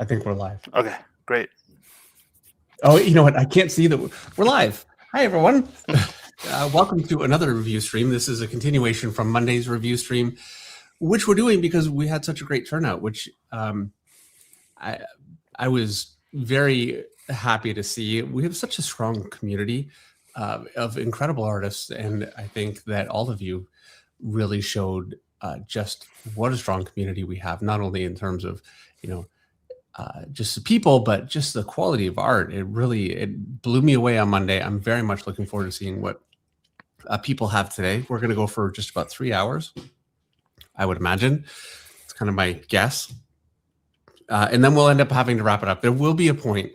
I think we're live. Okay, great. Oh, you know what? I can't see that we're live. Hi, everyone. Welcome to another review stream. This is a continuation from Monday's review stream, which we're doing because we had such a great turnout, which I was very happy to see. We have such a strong community of incredible artists, and I think that all of you really showed just what a strong community we have, not only in terms of, just the people, but just the quality of art. It blew me away on Monday. I'm very much looking forward to seeing what people have today. We're going to go for just about 3 hours, I would imagine. It's kind of my guess. And then we'll end up having to wrap it up. There will be a point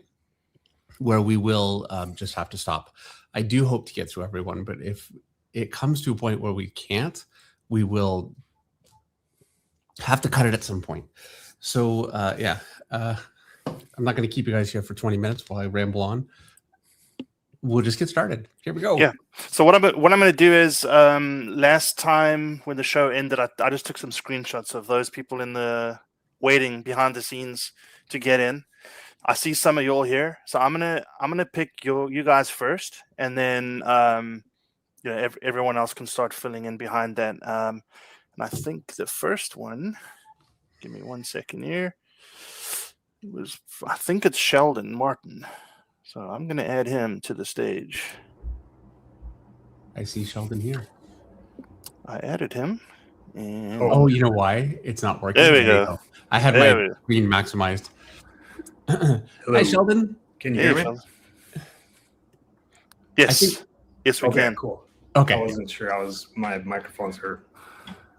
where we will just have to stop. I do hope to get through everyone, but if it comes to a point where we can't, we will have to cut it at some point. So I'm not going to keep you guys here for 20 minutes while I ramble on. We'll just get started. Here we go. Yeah. So what I'm going to do is, last time when the show ended, I just took some screenshots of those people in the waiting behind the scenes to get in. I see some of you all here, so I'm gonna pick you guys first, and then everyone else can start filling in behind that. And I think the first one, give me 1 second here, I think it's Sheldon Martin. So I'm gonna add him to the stage. I see Sheldon here. I added him. And you know why? It's not working. There we go. I had my screen maximized. Hi, Sheldon. Can you hear me? Sheldon. Yes. Yes, we can. Cool. Okay. I wasn't sure. My microphones are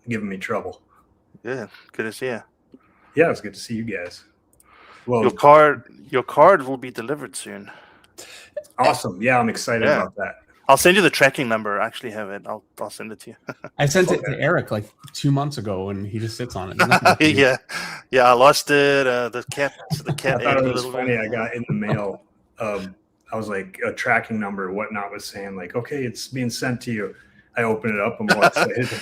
giving me trouble. Yeah. Good to see you. Yeah, it's good to see you guys. Well, your card will be delivered soon. Awesome. Yeah, I'm excited about that. I'll send you the tracking number. I actually have it. I'll send it to you. I sent it to Eric like 2 months ago, and he just sits on it. Yeah. I lost it. The cat. I thought it was funny. I got in the mail. I was like, a tracking number, whatnot, was saying like, okay, it's being sent to you. I open it up and I'm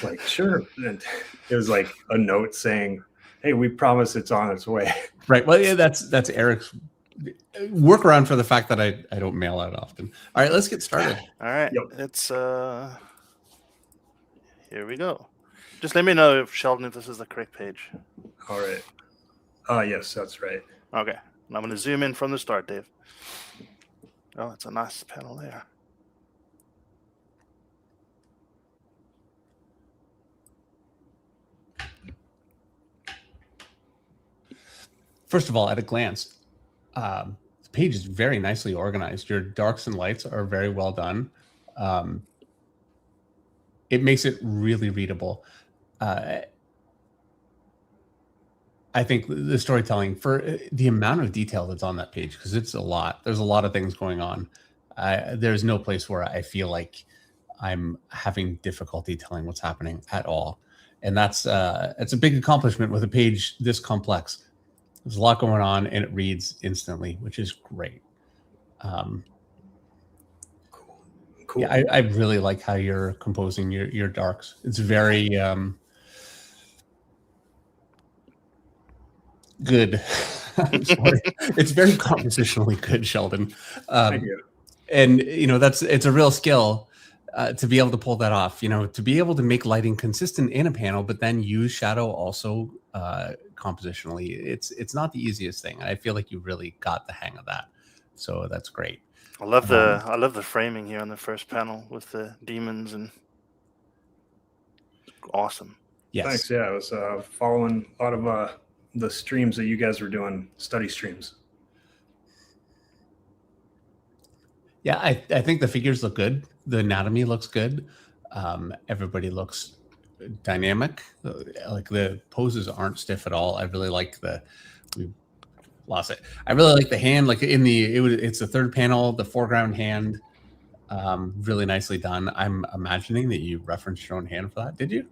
like, sure. And it was like a note saying, hey, we promise it's on its way. Right. Well, yeah, that's Eric's workaround for the fact that I don't mail out often. All right, let's get started. All right. Yep. It's here we go. Just let me know if this is the correct page. All right. Yes, that's right. Okay. And I'm going to zoom in from the start, Dave. Oh, it's a nice panel there. First of all, at a glance, the page is very nicely organized. Your darks and lights are very well done. It makes it really readable. I think the storytelling, for the amount of detail that's on that page, because it's a lot. There's a lot of things going on. There's no place where I feel like I'm having difficulty telling what's happening at all. And it's a big accomplishment with a page this complex. There's a lot going on, and it reads instantly, which is great. Cool. Yeah, I really like how you're composing your darks. It's very good. I'm sorry. It's very compositionally good, Sheldon. Thank you. And it's a real skill to be able to pull that off. To be able to make lighting consistent in a panel, but then use shadow also compositionally. It's not the easiest thing. I feel like you really got the hang of that. So that's great. I love the framing here on the first panel with the demons, and awesome. Yes. Thanks. Yeah, I was following a lot of the streams that you guys were doing, study streams. Yeah, I think the figures look good. The anatomy looks good. Everybody looks dynamic. Like the poses aren't stiff at all. I really like we lost it. I really like the hand. Like it's the third panel, the foreground hand, really nicely done. I'm imagining that you referenced your own hand for that. Did you?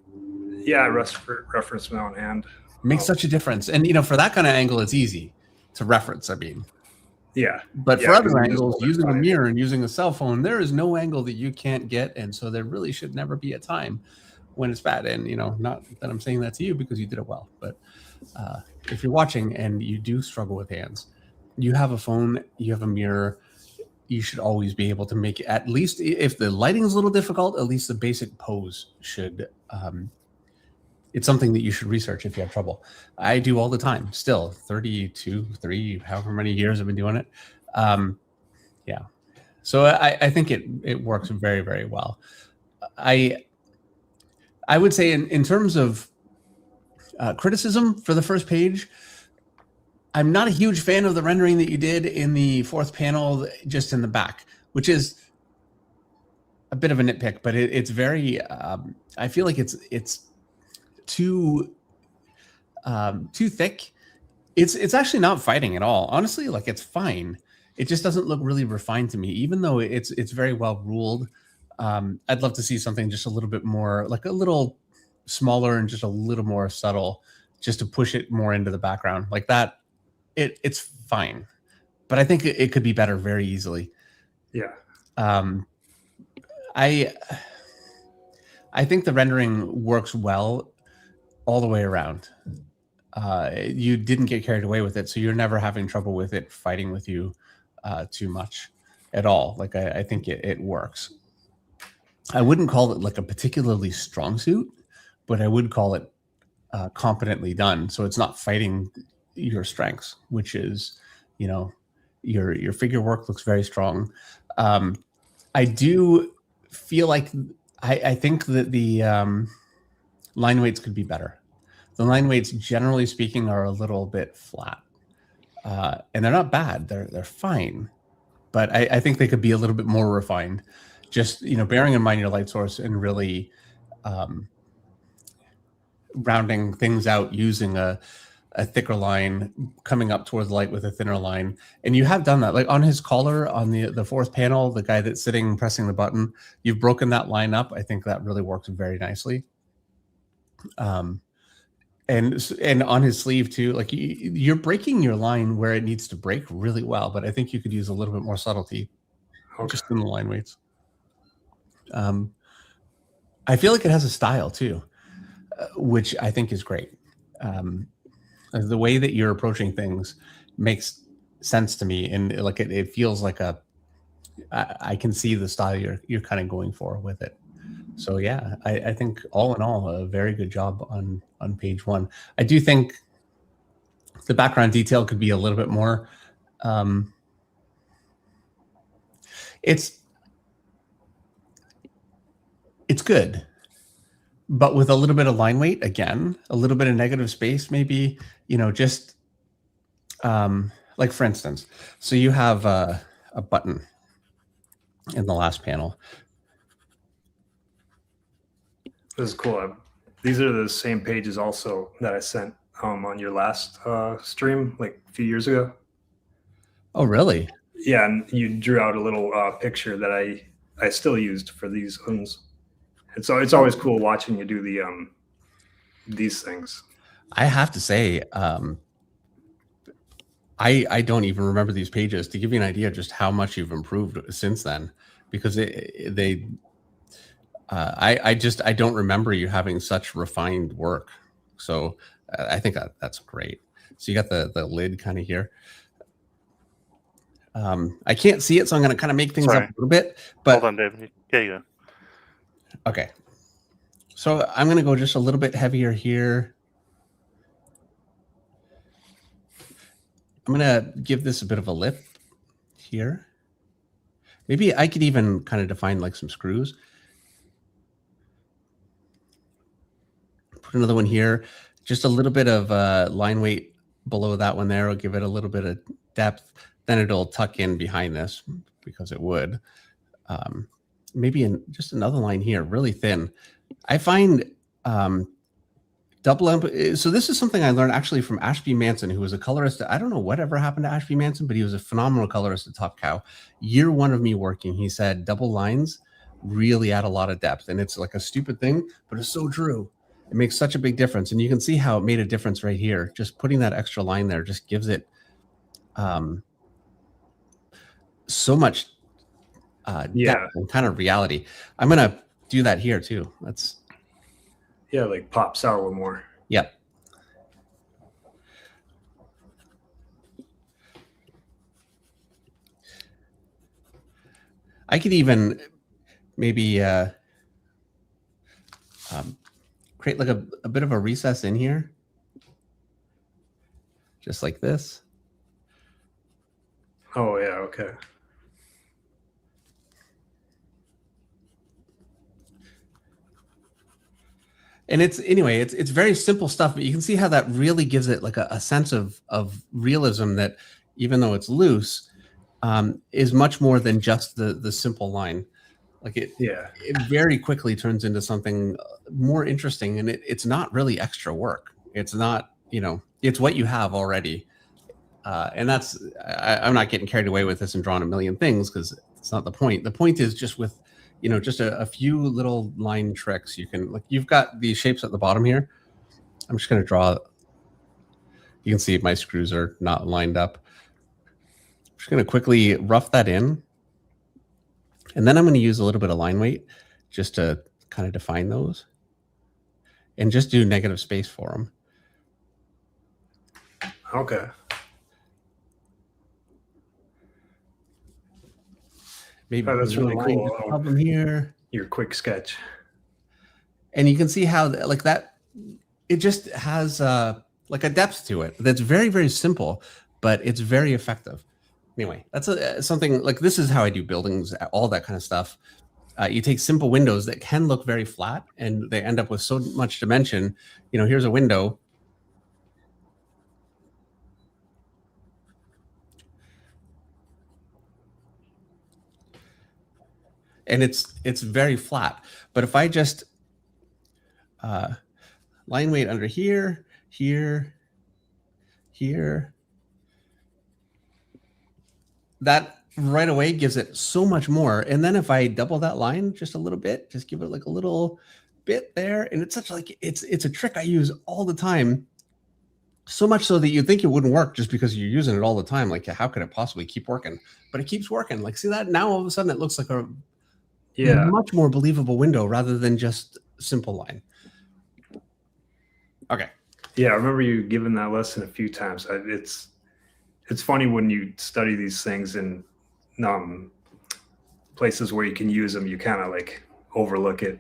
Yeah, I referenced my own hand. Makes such a difference. And for that kind of angle, it's easy to reference. I mean, yeah. But for other angles, using a mirror and using a cell phone, there is no angle that you can't get, and so there really should never be a time when it's bad. And, not that I'm saying that to you because you did it well, but if you're watching and you do struggle with hands, you have a phone, you have a mirror, you should always be able to make it, at least if the lighting is a little difficult, at least the basic pose should, it's something that you should research if you have trouble. I do all the time, still 32, 3, however many years I've been doing it. Yeah. So I think it works very, very well. I would say in terms of criticism for the first page, I'm not a huge fan of the rendering that you did in the fourth panel, just in the back, which is a bit of a nitpick, but it's very, I feel like it's too thick. It's actually not fighting at all. Honestly, like, it's fine. It just doesn't look really refined to me, even though it's very well ruled. I'd love to see something just a little bit more, like a little smaller and just a little more subtle, just to push it more into the background like that. It's fine, but I think it could be better very easily. Yeah. I think the rendering works well all the way around. You didn't get carried away with it, so you're never having trouble with it fighting with you too much at all. Like, I think it works. I wouldn't call it like a particularly strong suit, but I would call it competently done. So it's not fighting your strengths, which is, your figure work looks very strong. I do feel like I think that the line weights could be better. The line weights, generally speaking, are a little bit flat, and they're not bad. They're fine, but I think they could be a little bit more refined. Just, bearing in mind your light source and really rounding things out using a thicker line, coming up towards the light with a thinner line. And you have done that. Like on his collar on the fourth panel, the guy that's sitting pressing the button, you've broken that line up. I think that really works very nicely. And on his sleeve too, like you're breaking your line where it needs to break really well, but I think you could use a little bit more subtlety just in the line weights. I feel like it has a style too, which I think is great. The way that you're approaching things makes sense to me, and like it feels like I can see the style you're kind of going for with it. So yeah, I think all in all, a very good job on page one. I do think the background detail could be a little bit more. It's good, but with a little bit of line weight, again, a little bit of negative space, maybe, just like, for instance, so you have a button in the last panel. This is cool. These are the same pages also that I sent on your last stream like a few years ago. Oh, really? Yeah, and you drew out a little picture that I still used for these ones. And so it's always cool watching you do these things. I have to say, I don't even remember these pages, to give you an idea just how much you've improved since then, because I don't remember you having such refined work. So I think that's great. So you got the lid kind of here. I can't see it, so I'm going to kind of make things up a little bit. But hold on, Dave. There you go. Okay. So I'm going to go just a little bit heavier here. I'm going to give this a bit of a lift here. Maybe I could even kind of define like some screws. Put another one here. Just a little bit of line weight below that one there. I'll give it a little bit of depth. Then it'll tuck in behind this because it would. Maybe just another line here, really thin. I find double lamp. So this is something I learned actually from Ashby Manson, who was a colorist. I don't know whatever happened to Ashby Manson, but he was a phenomenal colorist at Top Cow. Year one of me working, he said double lines really add a lot of depth. And it's like a stupid thing, but it's so true. It makes such a big difference. And you can see how it made a difference right here. Just putting that extra line there just gives it so much depth and kind of reality. I'm going to do that here too. Yeah, like pops out a little more. Yep. I could even maybe create like a bit of a recess in here, just like this. Oh yeah, okay. And it's very simple stuff, but you can see how that really gives it like a sense of realism that, even though it's loose, is much more than just the simple line. Like it very quickly turns into something more interesting, and it's not really extra work. It's not, it's what you have already. And that's, I'm not getting carried away with this and drawing a million things, because it's not the point. The point is just with, just a few little line tricks. You can, like, you've got these shapes at the bottom here. I'm just going to draw. You can see my screws are not lined up. I'm just going to quickly rough that in. And then I'm going to use a little bit of line weight just to kind of define those, and just do negative space for them. Okay. Maybe that's really cool. Problem here. Your quick sketch. And you can see how, like, that, it just has like a depth to it that's very, very simple, but it's very effective. Anyway, that's something like, this is how I do buildings, all that kind of stuff. You take simple windows that can look very flat, and they end up with so much dimension. Here's a window. And it's very flat. But if I just line weight under here, here, that right away gives it so much more. And then if I double that line just a little bit, just give it like a little bit there, and it's such like, it's a trick I use all the time. So much so that you'd think it wouldn't work just because you're using it all the time. Like, how could it possibly keep working? But it keeps working. Like, see that? Now all of a sudden it looks like a much more believable window rather than just simple line. Okay. Yeah, I remember you giving that lesson a few times. It's funny when you study these things in places where you can use them, you kind of like overlook it.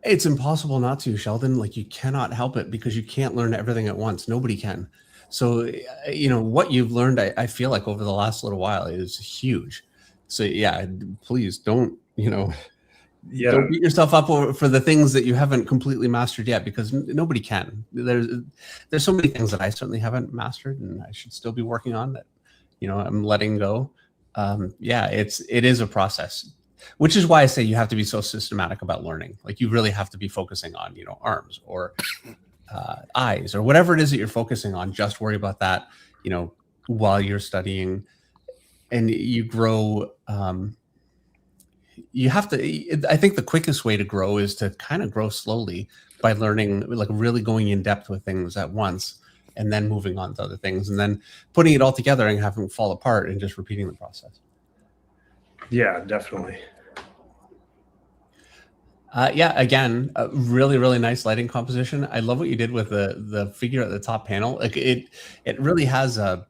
It's impossible not to, Sheldon. Like, you cannot help it, because you can't learn everything at once. Nobody can. So, what you've learned, I feel like over the last little while, is huge. So yeah, please don't, don't beat yourself up for the things that you haven't completely mastered yet, because nobody can. There's so many things that I certainly haven't mastered, and I should still be working on that. I'm letting go. It is a process, which is why I say you have to be so systematic about learning. Like, you really have to be focusing on, arms or eyes or whatever it is that you're focusing on. Just worry about that, while you're studying. And you grow, you have to, I think the quickest way to grow is to kind of grow slowly by learning, like really going in depth with things at once, and then moving on to other things, and then putting it all together and having it fall apart and just repeating the process. Yeah, definitely. Again, a really, really nice lighting composition. I love what you did with the figure at the top panel. Like, it really has a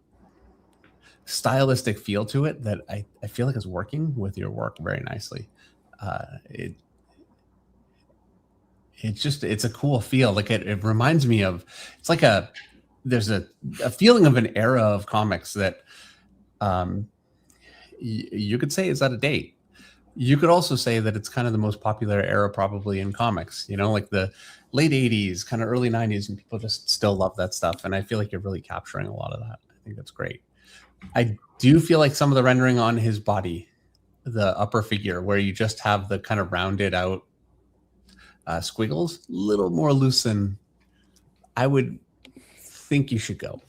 stylistic feel to it that I feel like is working with your work very nicely. It's a cool feel. Like, it reminds me of, it's like there's a feeling of an era of comics that you could say is out of date. You could also say that it's kind of the most popular era probably in comics, like the late 80s, kind of early 90s, and people just still love that stuff. And I feel like you're really capturing a lot of that. I think that's great. I do feel like some of the rendering on his body, the upper figure, where you just have the kind of rounded out squiggles, a little more loose than I would think you should go.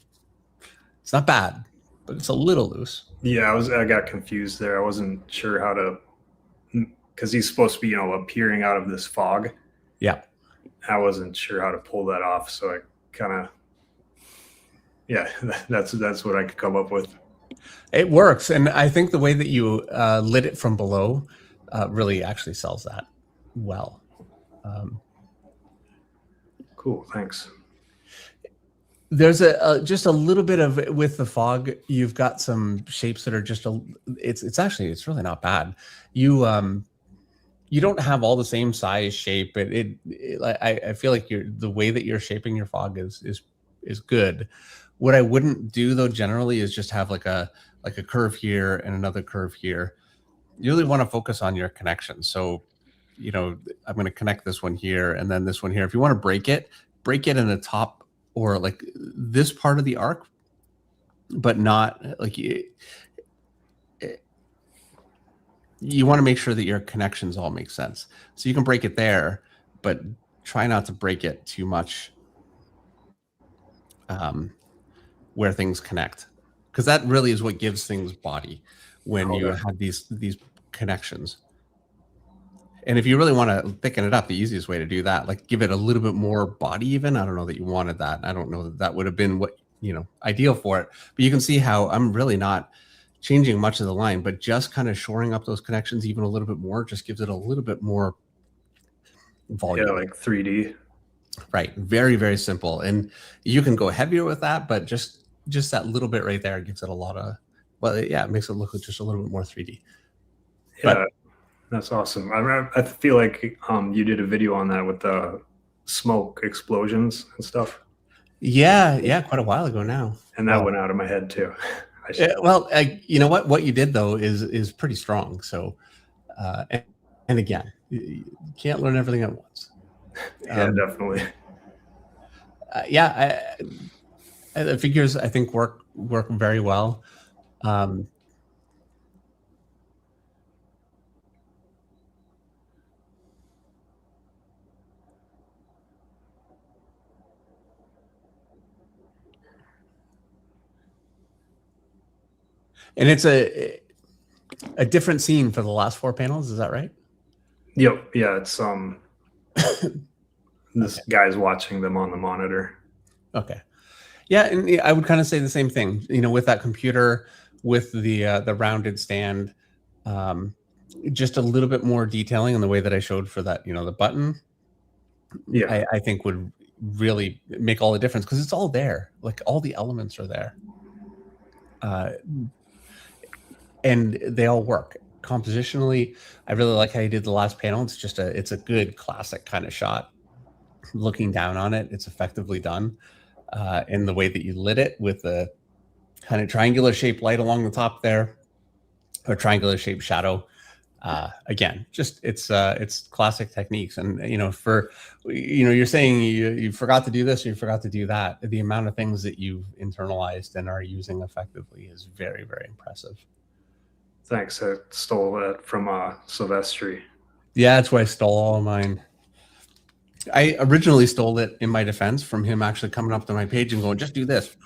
It's not bad, but it's a little loose. Yeah, I got confused there. I wasn't sure how to, because he's supposed to be, appearing out of this fog. Yeah. I wasn't sure how to pull that off, so I kind of, that's what I could come up with. It works, and I think the way that you lit it from below really actually sells that well. Cool. Thanks. There's just a little bit of with the fog. You've got some shapes that are just it's really not bad. You don't have all the same size shape, but I feel like the way that you're shaping your fog is good. What I wouldn't do though generally is just have like a curve here and another curve here. You really want to focus on your connections. So, I'm going to connect this one here and then this one here. If you want to break it in the top or like this part of the arc, but not like you want to make sure that your connections all make sense. So you can break it there, but try not to break it too much where things connect, because that really is what gives things body when you have these connections. And if you really want to thicken it up, the easiest way to do that, like give it a little bit more body even. I don't know that you wanted that. I don't know that would have been what, ideal for it. But you can see how I'm really not changing much of the line, but just kind of shoring up those connections even a little bit more just gives it a little bit more volume. Yeah, like 3D. Right. Very, very simple. And you can go heavier with that, but just that little bit right there gives it a lot of, it makes it look just a little bit more 3D. Yeah. But, that's awesome. I feel like you did a video on that with the smoke explosions and stuff. Yeah, quite a while ago now. And that went out of my head too. You know what you did though is pretty strong. So, and again, you can't learn everything at once. Yeah, definitely. The figures I think work very well. And it's a different scene for the last 4 panels. Is that right? Yep. Yeah. It's this guy's watching them on the monitor. Okay. Yeah, and I would kind of say the same thing. With that computer, with the rounded stand, just a little bit more detailing in the way that I showed for that. The button. Yeah, I think would really make all the difference because it's all there. Like all the elements are there. And they all work compositionally. I really like how you did the last panel. It's just it's a good classic kind of shot. Looking down on it, it's effectively done. In the way that you lit it with the kind of triangular shaped light along the top there, or triangular shaped shadow. Again, just it's classic techniques. And you're saying you forgot to do this or you forgot to do that. The amount of things that you've internalized and are using effectively is very, very impressive. Thanks. I stole that from Silvestri. Yeah, that's why I stole all of mine. I originally stole it in my defense from him actually coming up to my page and going, just do this.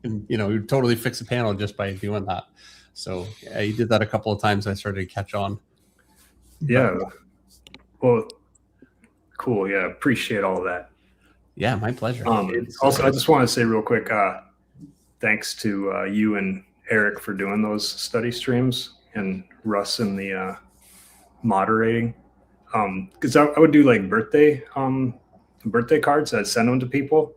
And, you totally fix the panel just by doing that. So yeah, he did that a couple of times. I started to catch on. Yeah. Well, cool. Yeah. Appreciate all of that. Yeah, my pleasure. Also, I just want to say real quick, thanks to you and Eric for doing those study streams and Russ and the moderating. Because I would do like birthday cards. I'd send them to people,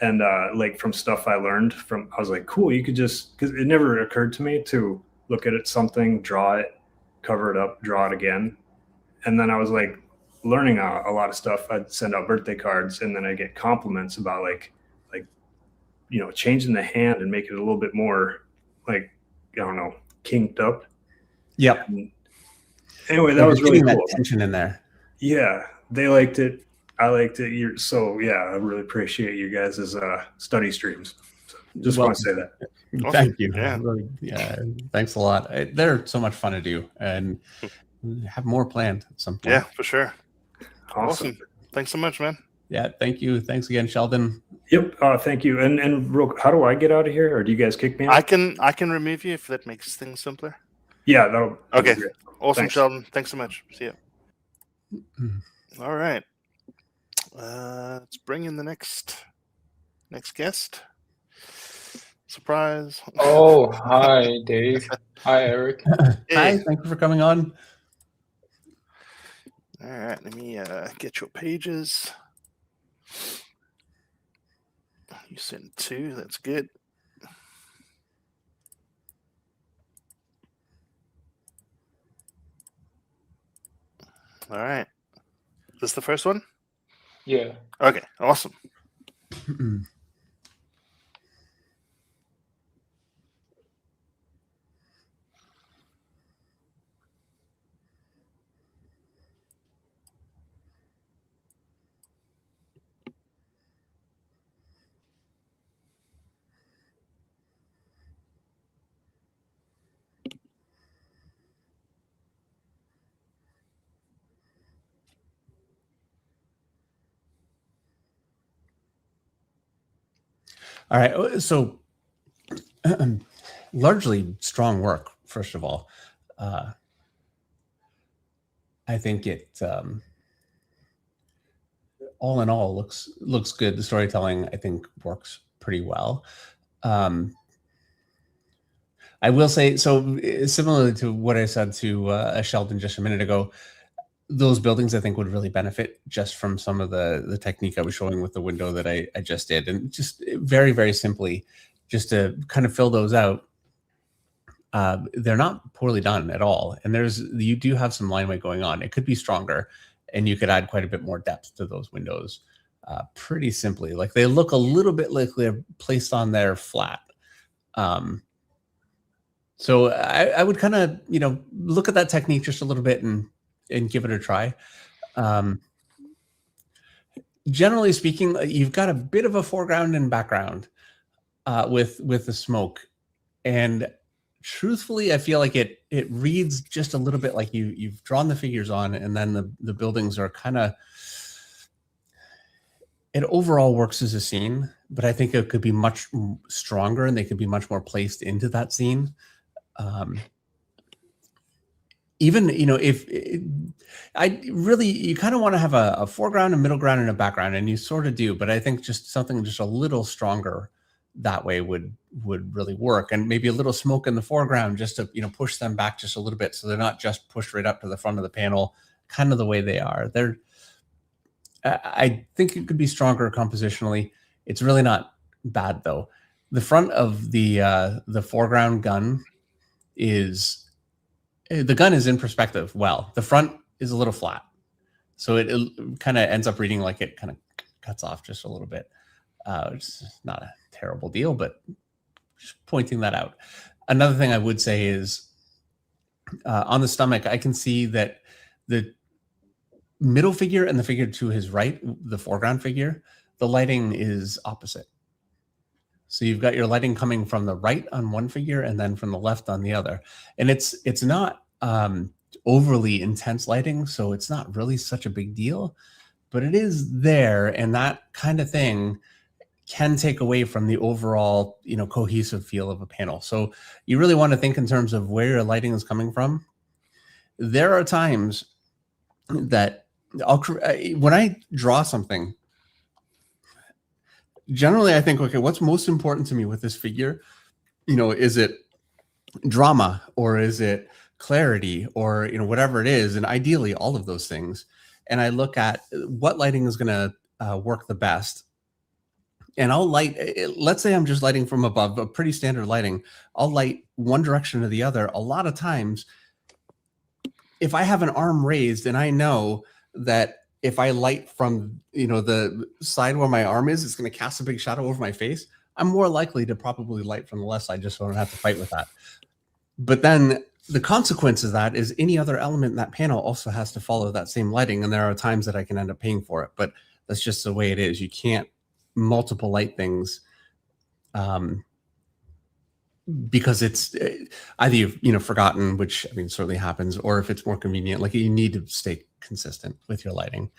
and like from stuff I learned from, I was like, cool. You could just, because it never occurred to me to look at something, draw it, cover it up, draw it again, and then I was like learning a lot of stuff. I'd send out birthday cards, and then I get compliments about like changing the hand and make it a little bit more like, I don't know, kinked up. Yep. Anyway, that was really cool. That tension in there. Yeah, they liked it. I liked it. I really appreciate you guys' study streams. So just want to say that. Awesome. Thank you. Yeah, thanks a lot. They're so much fun to do, and have more planned at some point. Yeah, for sure. Awesome. Thanks so much, man. Yeah, thank you. Thanks again, Sheldon. Yep. Thank you. And real, how do I get out of here, or do you guys kick me out? I can remove you if that makes things simpler. Yeah. That'll okay. Awesome, Thanks. Sheldon. Thanks so much. See you. All right. Let's bring in the next guest. Surprise. Oh, hi, Dave. Hi, Eric. Hey. Hi, thank you for coming on. All right, let me get your pages. You sent 2. That's good. All right. Is this the first one? Yeah. Okay, awesome. All right. So largely strong work, first of all. I think it all in all looks good. The storytelling, I think, works pretty well. I will say, so similarly to what I said to Sheldon just a minute ago, those buildings I think would really benefit just from some of the technique I was showing with the window that I just did. And just very, very simply, just to kind of fill those out, they're not poorly done at all. And you do have some line weight going on. It could be stronger, and you could add quite a bit more depth to those windows pretty simply. Like they look a little bit like they're placed on there flat. So I would kind of, look at that technique just a little bit and give it a try. Generally speaking, you've got a bit of a foreground and background with the smoke. And truthfully, I feel like it reads just a little bit like you've drawn the figures on, and then the buildings are kind of, it overall works as a scene, but I think it could be much stronger and they could be much more placed into that scene. Even, if you kind of want to have a foreground, a middle ground, and a background, and you sort of do, but I think just something just a little stronger that way would really work. And maybe a little smoke in the foreground just to, push them back just a little bit, so they're not just pushed right up to the front of the panel, kind of the way they are. I think it could be stronger compositionally. It's really not bad though. The front of the foreground gun the gun is in perspective. Well, the front is a little flat, so it kind of ends up reading like it kind of cuts off just a little bit. It's not a terrible deal, but just pointing that out. Another thing I would say is on the stomach, I can see that the middle figure and the figure to his right, the foreground figure, the lighting is opposite. So you've got your lighting coming from the right on one figure and then from the left on the other. And it's not overly intense lighting, so it's not really such a big deal, but it is there. And that kind of thing can take away from the overall, cohesive feel of a panel. So you really want to think in terms of where your lighting is coming from. There are times that when I draw something, generally I think, okay, what's most important to me with this figure? Is it drama, or is it clarity, or, whatever it is? And ideally all of those things. And I look at what lighting is going to work the best. And I'll light, let's say I'm just lighting from above, a pretty standard lighting. I'll light one direction or the other. A lot of times, if I have an arm raised and I know that if I light from, the side where my arm is, it's going to cast a big shadow over my face, I'm more likely to probably light from the left side just so I don't have to fight with that. But then the consequence of that is any other element in that panel also has to follow that same lighting. And there are times that I can end up paying for it, but that's just the way it is. You can't multiple light things because it's either you've forgotten, which certainly happens, or if it's more convenient, like you need to stay consistent with your lighting.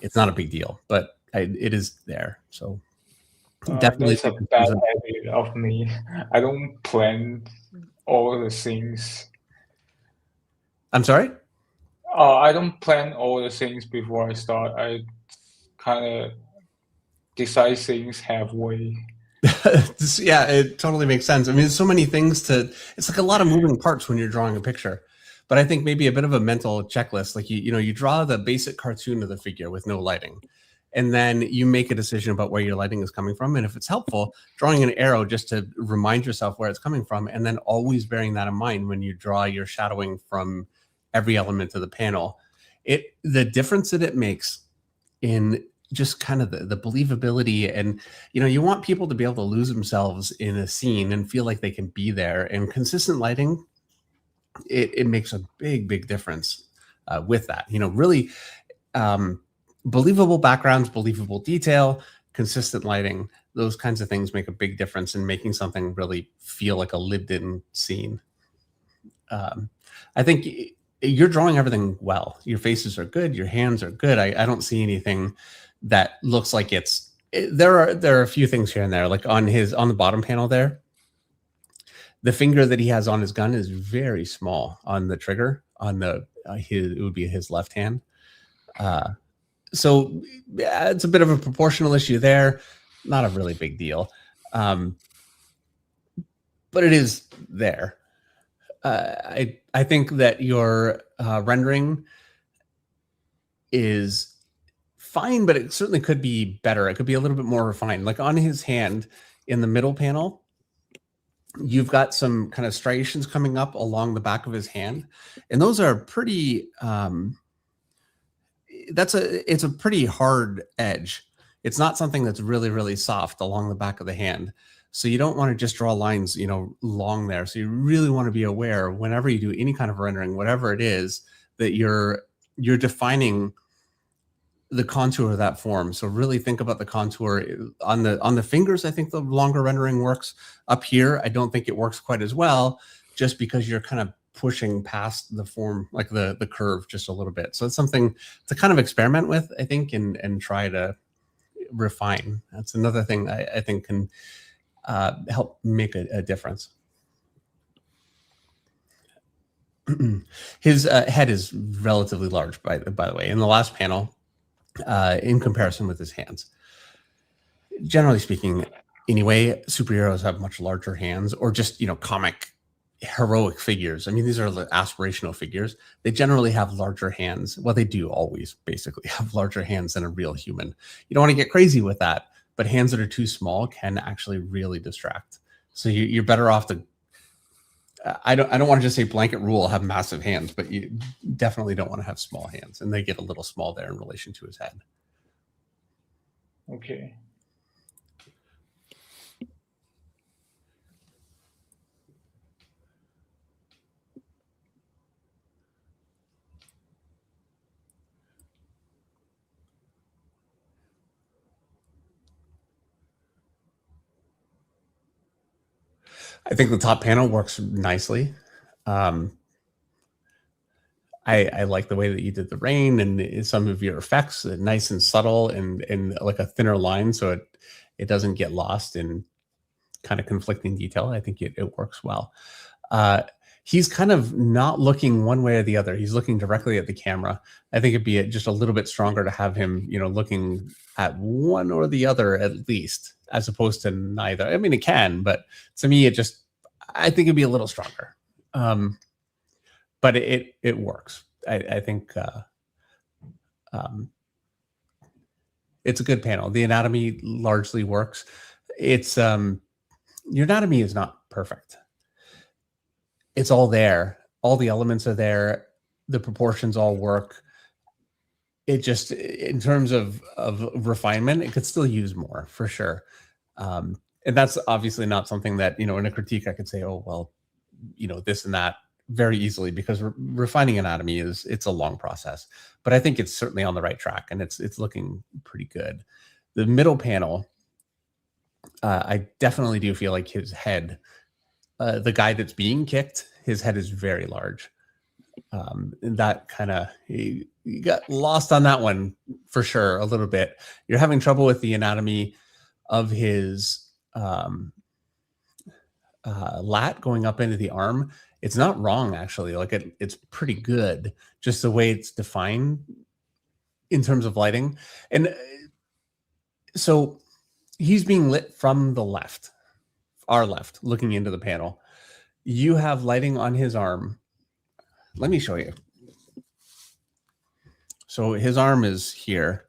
It's not a big deal, but it is there. So definitely that's a bad habit of me. I don't plan all the things. I'm sorry? I don't plan all the things before I start. I kind of decide things halfway. Yeah, it totally makes sense. There's so many things it's like a lot of moving parts when you're drawing a picture. But I think maybe a bit of a mental checklist, like you draw the basic cartoon of the figure with no lighting. and then you make a decision about where your lighting is coming from. And if it's helpful, drawing an arrow just to remind yourself where it's coming from, and then always bearing that in mind when you draw your shadowing from every element of the panel. The difference that it makes in just kind of the believability, and you want people to be able to lose themselves in a scene and feel like they can be there. And consistent lighting, it makes a big difference with that. Really believable backgrounds, believable detail, consistent lighting, those kinds of things make a big difference in making something really feel like a lived-in scene. I think you're drawing everything well. Your faces are good. Your hands are good. I don't see anything that looks like there are a few things here and there, like on the bottom panel there. The finger that he has on his gun is very small on the trigger. On it would be his left hand. So it's a bit of a proportional issue there. Not a really big deal, but it is there. I think that your rendering is fine, but it certainly could be better. It could be a little bit more refined. Like on his hand in the middle panel, you've got some kind of striations coming up along the back of his hand, and those are pretty it's a pretty hard edge. It's not something that's really soft along the back of the hand. So you don't want to just draw lines, long there. So you really want to be aware whenever you do any kind of rendering, whatever it is, that you're defining the contour of that form. So really think about the contour on the fingers. I think the longer rendering works. Up here, I don't think it works quite as well, just because you're kind of pushing past the form, like the curve, just a little bit. So it's something to kind of experiment with, I think, and try to refine. That's another thing I think can help make a difference. His head is relatively large, by the way, in the last panel, in comparison with his hands. Generally speaking, anyway, superheroes have much larger hands, or just, comic heroic figures. I mean, these are the aspirational figures. They generally have larger hands. Well, they do always basically have larger hands than a real human. You don't want to get crazy with that, but hands that are too small can actually really distract. So you're better off to, I don't want to just say blanket rule, have massive hands, but you definitely don't want to have small hands, and they get a little small there in relation to his head. Okay. I think the top panel works nicely. I like the way that you did the rain and some of your effects, nice and subtle and like a thinner line, so it doesn't get lost in kind of conflicting detail. I think it works well. He's kind of not looking one way or the other. He's looking directly at the camera. I think it'd be just a little bit stronger to have him, looking at one or the other at least, as opposed to neither. I mean, it can, but to me, I think it'd be a little stronger. But it works. I think it's a good panel. The anatomy largely works. It's your anatomy is not perfect. It's all there. All the elements are there. The proportions all work. It just, in terms of refinement, it could still use more for sure. And that's obviously not something that, in a critique I could say, oh, well, this and that very easily, because refining anatomy it's a long process. But I think it's certainly on the right track, and it's looking pretty good. The middle panel, I definitely do feel like his head, the guy that's being kicked, his head is very large. And that kind of, you got lost on that one for sure a little bit. You're having trouble with the anatomy of his lat going up into the arm. It's not wrong, actually. Like it's pretty good, just the way it's defined in terms of lighting. And so he's being lit from the left, our left, looking into the panel. You have lighting on his arm. Let me show you. So his arm is here.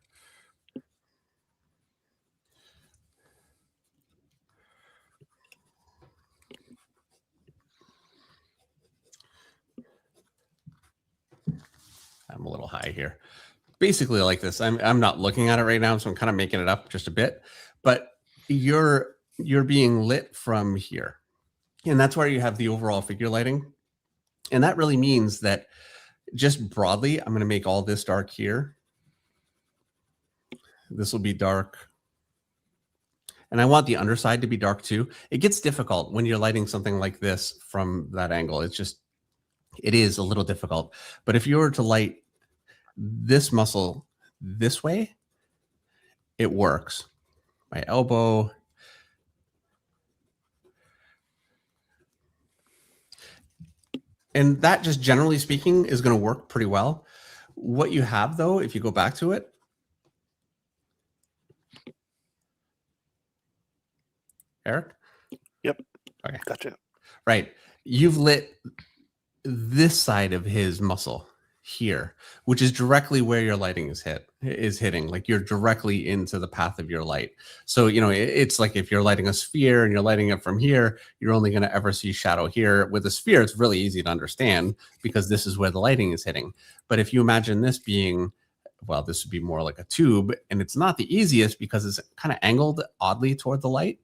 eye here. Basically like this. I'm not looking at it right now, so I'm kind of making it up just a bit. But you're being lit from here. And that's where you have the overall figure lighting. And that really means that just broadly, I'm going to make all this dark here. This will be dark. And I want the underside to be dark too. It gets difficult when you're lighting something like this from that angle. It is a little difficult. But if you were to light this muscle this way, it works. My elbow. And that, just generally speaking, is going to work pretty well. What you have, though, if you go back to it, Eric? Yep. Okay. Gotcha. Right. You've lit this side of his muscle here, which is directly where your lighting is hitting. Like, you're directly into the path of your light. So, it's like if you're lighting a sphere and you're lighting it from here, you're only going to ever see shadow here. With a sphere, it's really easy to understand because this is where the lighting is hitting. But if you imagine this being, well, this would be more like a tube, and it's not the easiest because it's kind of angled oddly toward the light.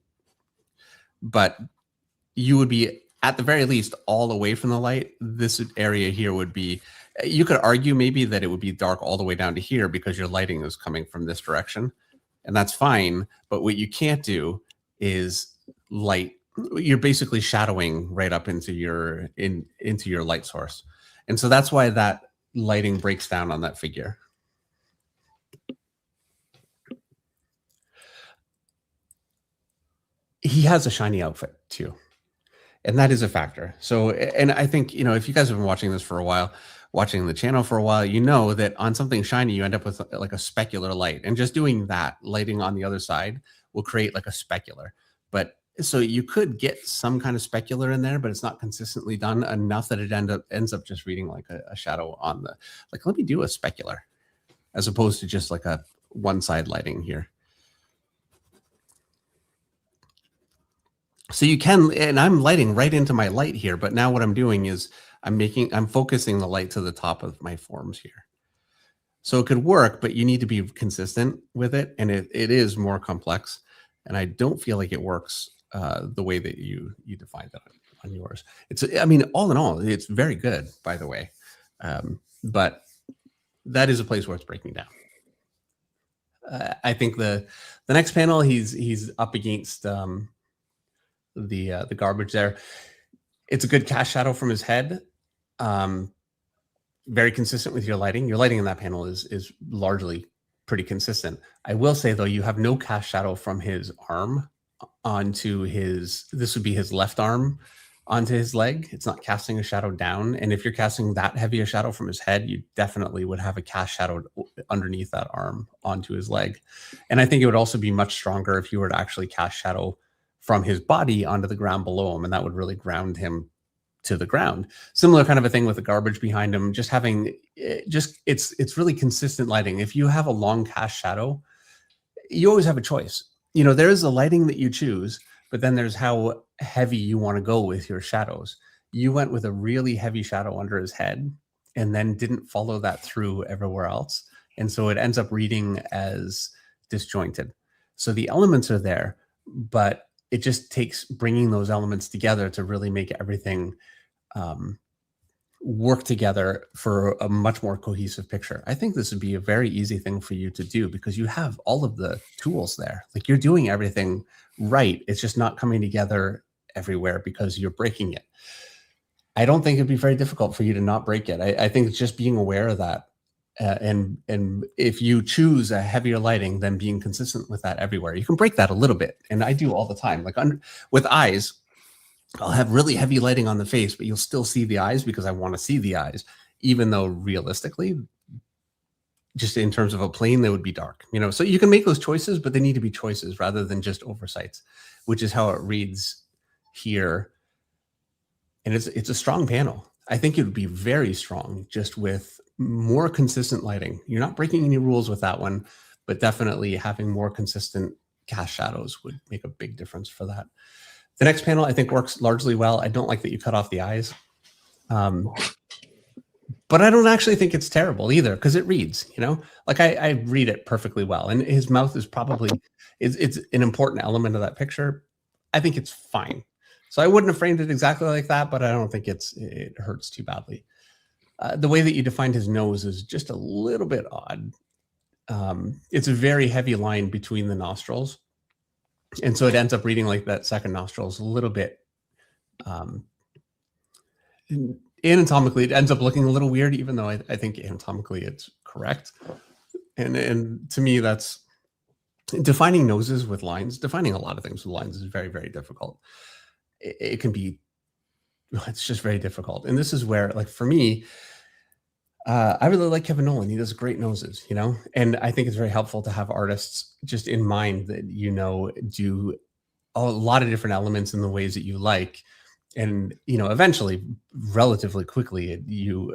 But you would be, at the very least, all away from the light. This area here would be, you could argue maybe that it would be dark all the way down to here because your lighting is coming from this direction. And that's fine. But what you can't do is light. You're basically shadowing right up into your light source. And so that's why that lighting breaks down on that figure. He has a shiny outfit too. And that is a factor. So, and I think, if you guys have been watching this for a while, watching the channel for a while, you know that on something shiny, you end up with like a specular light. And just doing that, lighting on the other side, will create like a specular. But so you could get some kind of specular in there, but it's not consistently done enough that it ends up just reading like a shadow on the, like, let me do a specular, as opposed to just like a one side lighting here. So you can, and I'm lighting right into my light here, but now what I'm doing is I'm focusing the light to the top of my forms here. So it could work, but you need to be consistent with it. And it is more complex. And I don't feel like it works the way that you defined that on yours. All in all, it's very good, by the way. But that is a place where it's breaking down. I think the next panel, he's up against the garbage there. It's a good cast shadow from his head. Very consistent with your lighting. Your lighting in that panel is largely pretty consistent. I will say, though, you have no cast shadow from his arm onto this would be his left arm onto his leg. It's not casting a shadow down. And if you're casting that heavy a shadow from his head, you definitely would have a cast shadow underneath that arm onto his leg. And I think it would also be much stronger if you were to actually cast shadow from his body onto the ground below him, and that would really ground him to the ground. Similar kind of a thing with the garbage behind him, just having, it's really consistent lighting. If you have a long cast shadow, you always have a choice. There is a lighting that you choose, but then there's how heavy you want to go with your shadows. You went with a really heavy shadow under his head and then didn't follow that through everywhere else. And so it ends up reading as disjointed. So the elements are there, but it just takes bringing those elements together to really make everything work together for a much more cohesive picture. I think this would be a very easy thing for you to do because you have all of the tools there. Like, you're doing everything right. It's just not coming together everywhere because you're breaking it. I don't think it'd be very difficult for you to not break it. I think it's just being aware of that. And if you choose a heavier lighting, then being consistent with that everywhere, you can break that a little bit. And I do all the time. Like with eyes, I'll have really heavy lighting on the face, but you'll still see the eyes because I want to see the eyes, even though realistically, just in terms of a plane, they would be dark. So you can make those choices, but they need to be choices rather than just oversights, which is how it reads here. And it's a strong panel. I think it would be very strong just with more consistent lighting. You're not breaking any rules with that one, but definitely having more consistent cast shadows would make a big difference for that. The next panel, I think, works largely well. I don't like that you cut off the eyes. But But I don't actually think it's terrible either, because it reads, like I read it perfectly well. And his mouth is probably, it's an important element of that picture. I think it's fine. So I wouldn't have framed it exactly like that, but I don't think it hurts too badly. The way that you defined his nose is just a little bit odd. It's a very heavy line between the nostrils. And so it ends up reading like that second nostril is a little bit, anatomically, it ends up looking a little weird, even though I think anatomically it's correct. And to me, that's defining noses with lines. Defining a lot of things with lines is very, very difficult. It can be, it's just very difficult. And this is where, like, for me, I really like Kevin Nolan. He does great noses, and I think it's very helpful to have artists just in mind that, do a lot of different elements in the ways that you like. And, eventually, relatively quickly, you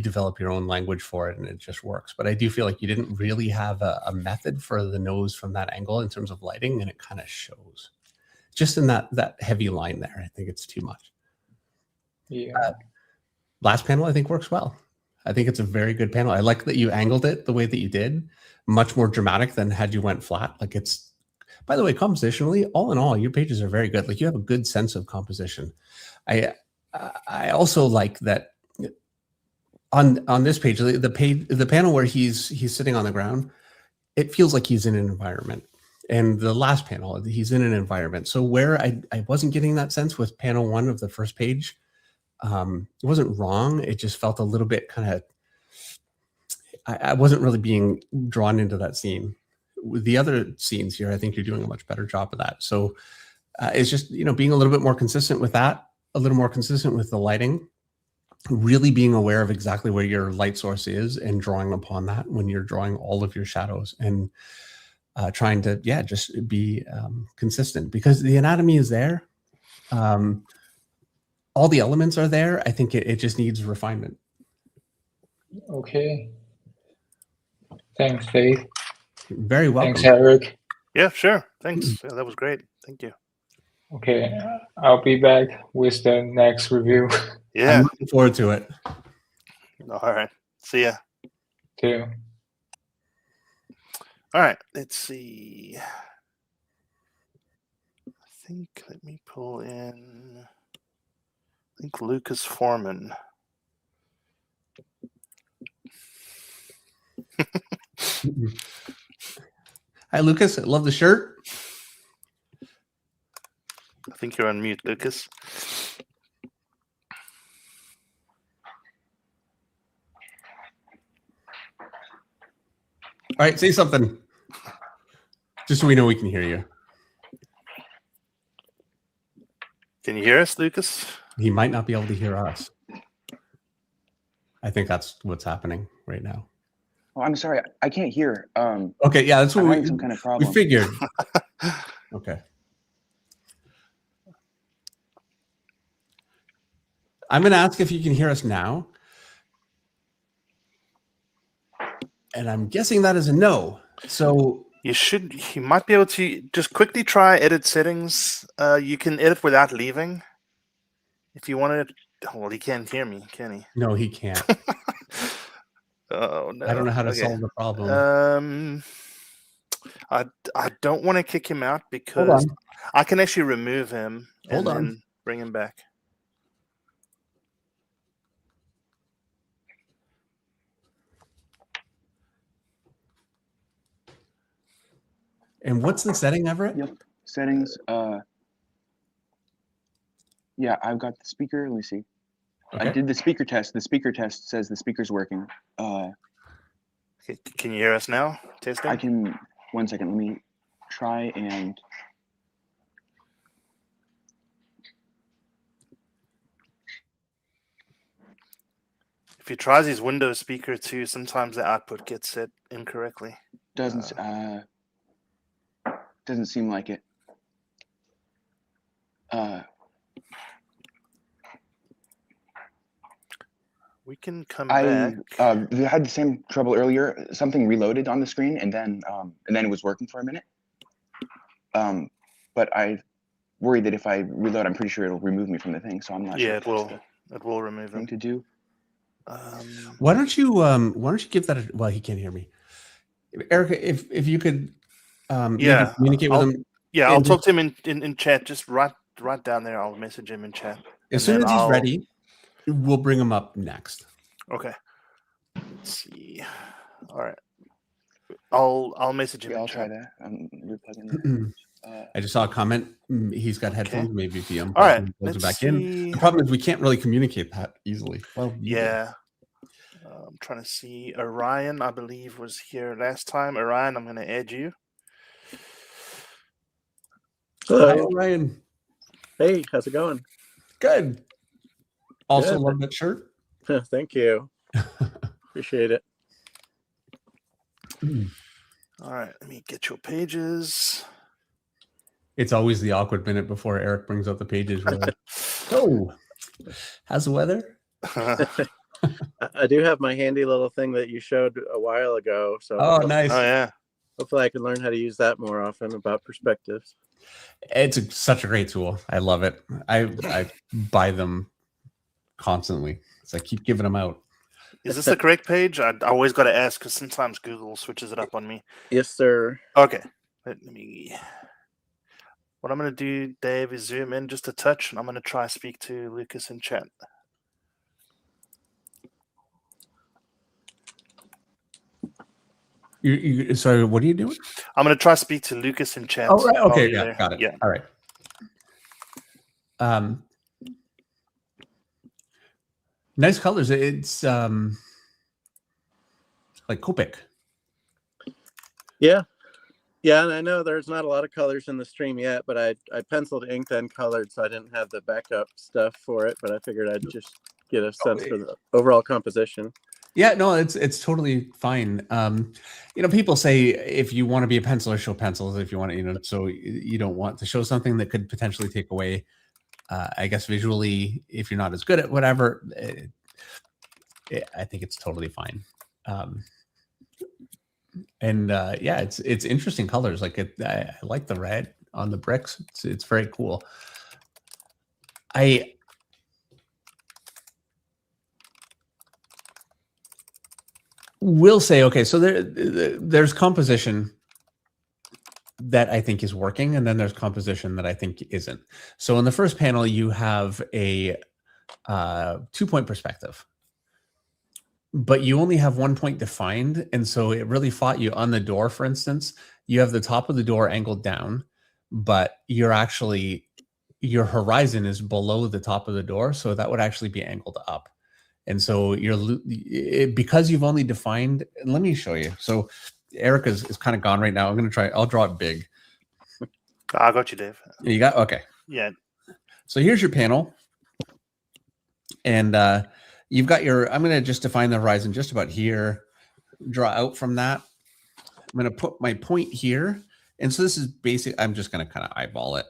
develop your own language for it and it just works. But I do feel like you didn't really have a method for the nose from that angle in terms of lighting, and it kind of shows just in that heavy line there. I think it's too much. Yeah. Last panel, I think, works well. I think it's a very good panel. I like that you angled it the way that you did, much more dramatic than had you went flat. Like, it's, by the way, compositionally, all in all, your pages are very good. Like, you have a good sense of composition. I also like that on this page, the panel where he's sitting on the ground, it feels like he's in an environment. And the last panel, he's in an environment. So where I wasn't getting that sense with panel 1 of the first page, it wasn't wrong. It just felt a little bit kind of, I wasn't really being drawn into that scene. With the other scenes here, I think you're doing a much better job of that. So it's just, being a little bit more consistent with that, a little more consistent with the lighting, really being aware of exactly where your light source is and drawing upon that when you're drawing all of your shadows, and trying to, just be consistent, because the anatomy is there. All the elements are there. I think it just needs refinement. Okay. Thanks, Faith. Very welcome. Thanks, Eric. Yeah, sure. Thanks. Yeah, that was great. Thank you. Okay, I'll be back with the next review. Yeah. I'm looking forward to it. All right. See ya. Too. All right. Let's see. I think, let me pull in, I think Lucas Foreman. Hi, Lucas. I love the shirt. I think you're on mute, Lucas. All right, say something. Just so we know we can hear you. Can you hear us, Lucas? He might not be able to hear us. I think that's what's happening right now. Oh, I'm sorry. I can't hear. Okay, yeah, that's what I'm having some kind of problem. we figured. Okay. I'm going to ask if you can hear us now. And I'm guessing that is a no. So you might be able to just quickly try edit settings. You can edit without leaving. If you want to, well, he can't hear me, can he? No, he can't. Oh no. I don't know how to solve the problem. I don't want to kick him out because I can actually remove him and then bring him back. And what's the setting, Everett? Yep. Settings. Yeah, I've got the speaker. Let me see. Okay. I did the speaker test. The speaker test says the speaker's working. Can you hear us now? Testing? I can. 1 second. Let me try and. If he tries his Windows speaker too, sometimes the output gets set incorrectly. Doesn't seem like it. We can come I back. had the same trouble earlier. Something reloaded on the screen, and then it was working for a minute. But I worry that if I reload, I'm pretty sure it'll remove me from the thing. So I'm not sure. Yeah, it will. It will remove Thing him. to do. Why don't you give that well, he can't hear me. Erica, if you could maybe communicate with him. Yeah, I'll talk to him in chat. Just right down there. I'll message him in chat. As soon as he's ready, we'll bring him up next. Okay. Let's see. All right. I'll message him. Yeah, I'll try that. I just saw a comment. He's got headphones. Maybe if he unplugs all right, and plugs let's it back see. in. The problem is we can't really communicate that easily. Well, yeah. I'm trying to see. Orion, I believe, was here last time. Orion, I'm going to add you. Hello. Hi, Orion. Hey, how's it going? Good. Also Good. love that shirt. Thank you. Appreciate it. All right, let me get your pages. It's always the awkward minute before Eric brings up the pages. So, how's the weather? I do have my handy little thing that you showed a while ago. So Nice. Oh, yeah. hopefully I can learn how to use that more often about perspectives. It's such a great tool. I love it. I buy them constantly. So I keep giving them out. Is this the correct page? I always got to ask because sometimes Google switches it up on me. Yes, sir. Okay. Let me. What I'm going to do, Dave, is zoom in just a touch, and I'm going to try to speak to Lucas in chat. Sorry, what are you doing? I'm going to try to speak to Lucas in chat. Oh, right. Okay, yeah, got it. Yeah. All right. Nice colors. It's like Copic. Yeah. Yeah, and I know there's not a lot of colors in the stream yet, but I penciled, inked, and colored, so I didn't have the backup stuff for it, but I figured I'd just get a sense for the overall composition. Yeah, no, it's totally fine. People say if you want to be a penciler, show pencils. If you want to, so you don't want to show something that could potentially take away, I guess, visually, if you're not as good at whatever. I think it's totally fine. Yeah, it's interesting colors. Like I like the red on the bricks. It's very cool. I will say, okay, so there's composition that I think is working, and then there's composition that I think isn't. So in the first panel, you have a 2-point perspective, but you only have 1 point defined, and so it really fought you on the door. For instance, you have the top of the door angled down, but your horizon is below the top of the door, so that would actually be angled up. And so because you've only defined, and let me show you. So Eric is kind of gone right now. I'll draw it big. I got you, Dave. You got, okay. Yeah. So here's your panel. And you've got I'm going to just define the horizon just about here, draw out from that. I'm going to put my point here. And so this is basic. I'm just going to kind of eyeball it.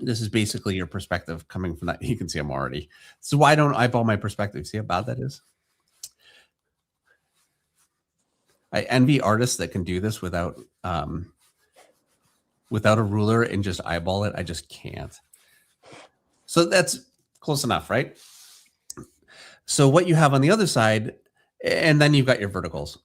This is basically your perspective coming from that. You can see I'm already. So why don't I eyeball my perspective? See how bad that is? I envy artists that can do this without a ruler and just eyeball it. I just can't. So that's close enough, right? So what you have on the other side, and then you've got your verticals.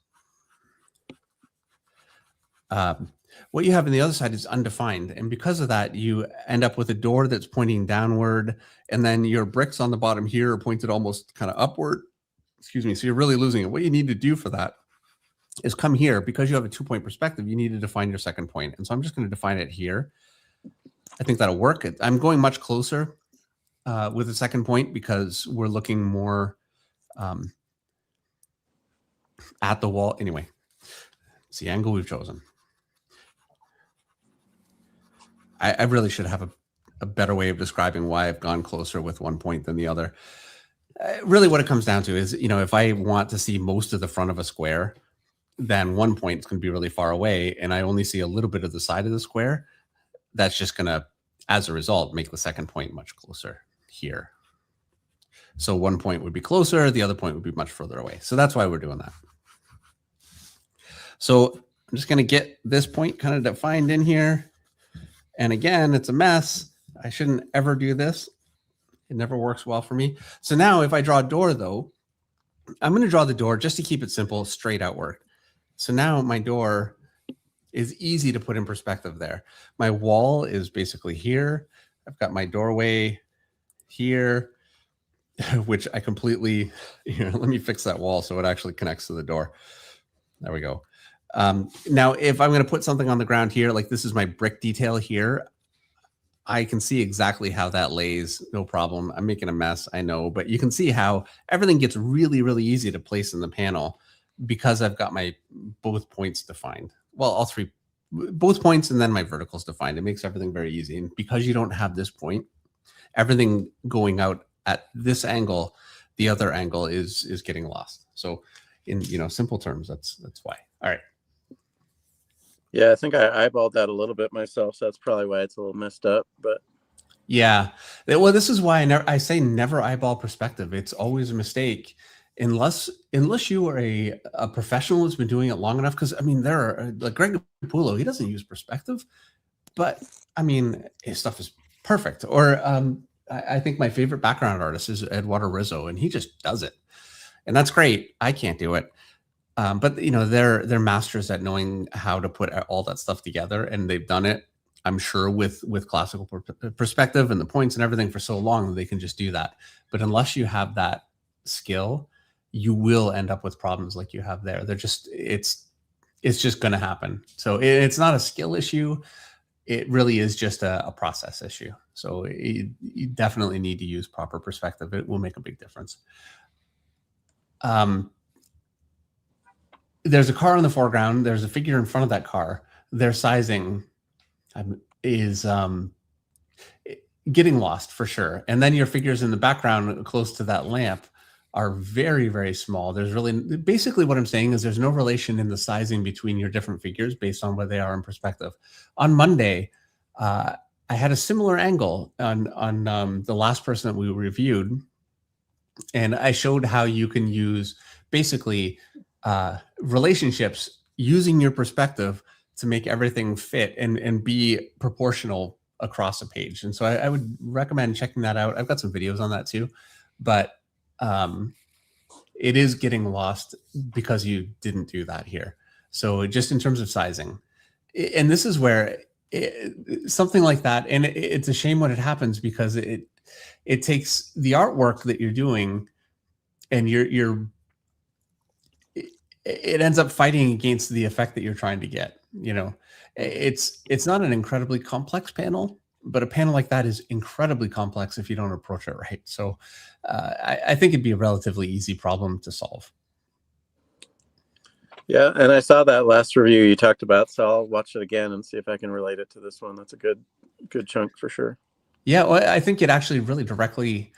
What you have on the other side is undefined. And because of that, you end up with a door that's pointing downward. And then your bricks on the bottom here are pointed almost kind of upward. Excuse me. So you're really losing it. What you need to do for that is come here. Because you have a 2-point perspective, you need to define your second point. And so I'm just going to define it here. I think that'll work. I'm going much closer with the second point because we're looking more at the wall. Anyway, it's the angle we've chosen. I really should have a better way of describing why I've gone closer with 1 point than the other. Really what it comes down to is, if I want to see most of the front of a square, then 1 point is going to be really far away, and I only see a little bit of the side of the square. That's just going to, as a result, make the second point much closer here. So 1 point would be closer, the other point would be much further away. So that's why we're doing that. So I'm just going to get this point kind of defined in here. And again, it's a mess. I shouldn't ever do this. It never works well for me. So now if I draw a door, though, I'm going to draw the door just to keep it simple, straight outward. So now my door is easy to put in perspective there. My wall is basically here. I've got my doorway here, which I completely, let me fix that wall so it actually connects to the door. There we go. Now, if I'm going to put something on the ground here, like this is my brick detail here, I can see exactly how that lays, no problem. I'm making a mess, I know, but you can see how everything gets really, really easy to place in the panel because I've got my both points defined. Well, all three, both points and then my verticals defined. It makes everything very easy. And because you don't have this point, everything going out at this angle, the other angle is getting lost. So in simple terms, that's why. All right. Yeah, I think I eyeballed that a little bit myself, so that's probably why it's a little messed up. But yeah, well, this is why I say never eyeball perspective. It's always a mistake unless you are a professional who's been doing it long enough. Because I mean, there are like Greg Capullo, he doesn't use perspective, but I mean, his stuff is perfect. Or I think my favorite background artist is Eduardo Rizzo, and he just does it, and that's great. I can't do it. But they're masters at knowing how to put all that stuff together, and they've done it, I'm sure, with classical perspective and the points and everything for so long that they can just do that. But unless you have that skill, you will end up with problems like you have there. It's just going to happen. So it's not a skill issue. It really is just a process issue. So you definitely need to use proper perspective. It will make a big difference. There's a car in the foreground. There's a figure in front of that car. Their sizing is getting lost for sure. And then your figures in the background close to that lamp are very, very small. There's really, basically what I'm saying is there's no relation in the sizing between your different figures based on where they are in perspective. On Monday, I had a similar angle on the last person that we reviewed. And I showed how you can use basically relationships using your perspective to make everything fit and be proportional across a page. And so I would recommend checking that out. I've got some videos on that too, but it is getting lost because you didn't do that here. So just in terms of sizing, and this is where something like that, and it's a shame when it happens because it takes the artwork that you're doing and it ends up fighting against the effect that you're trying to get. It's not an incredibly complex panel, but a panel like that is incredibly complex if you don't approach it right. So I think it'd be a relatively easy problem to solve. Yeah, and I saw that last review you talked about, so I'll watch it again and see if I can relate it to this one. That's a good chunk for sure. Yeah, well, I think it actually really directly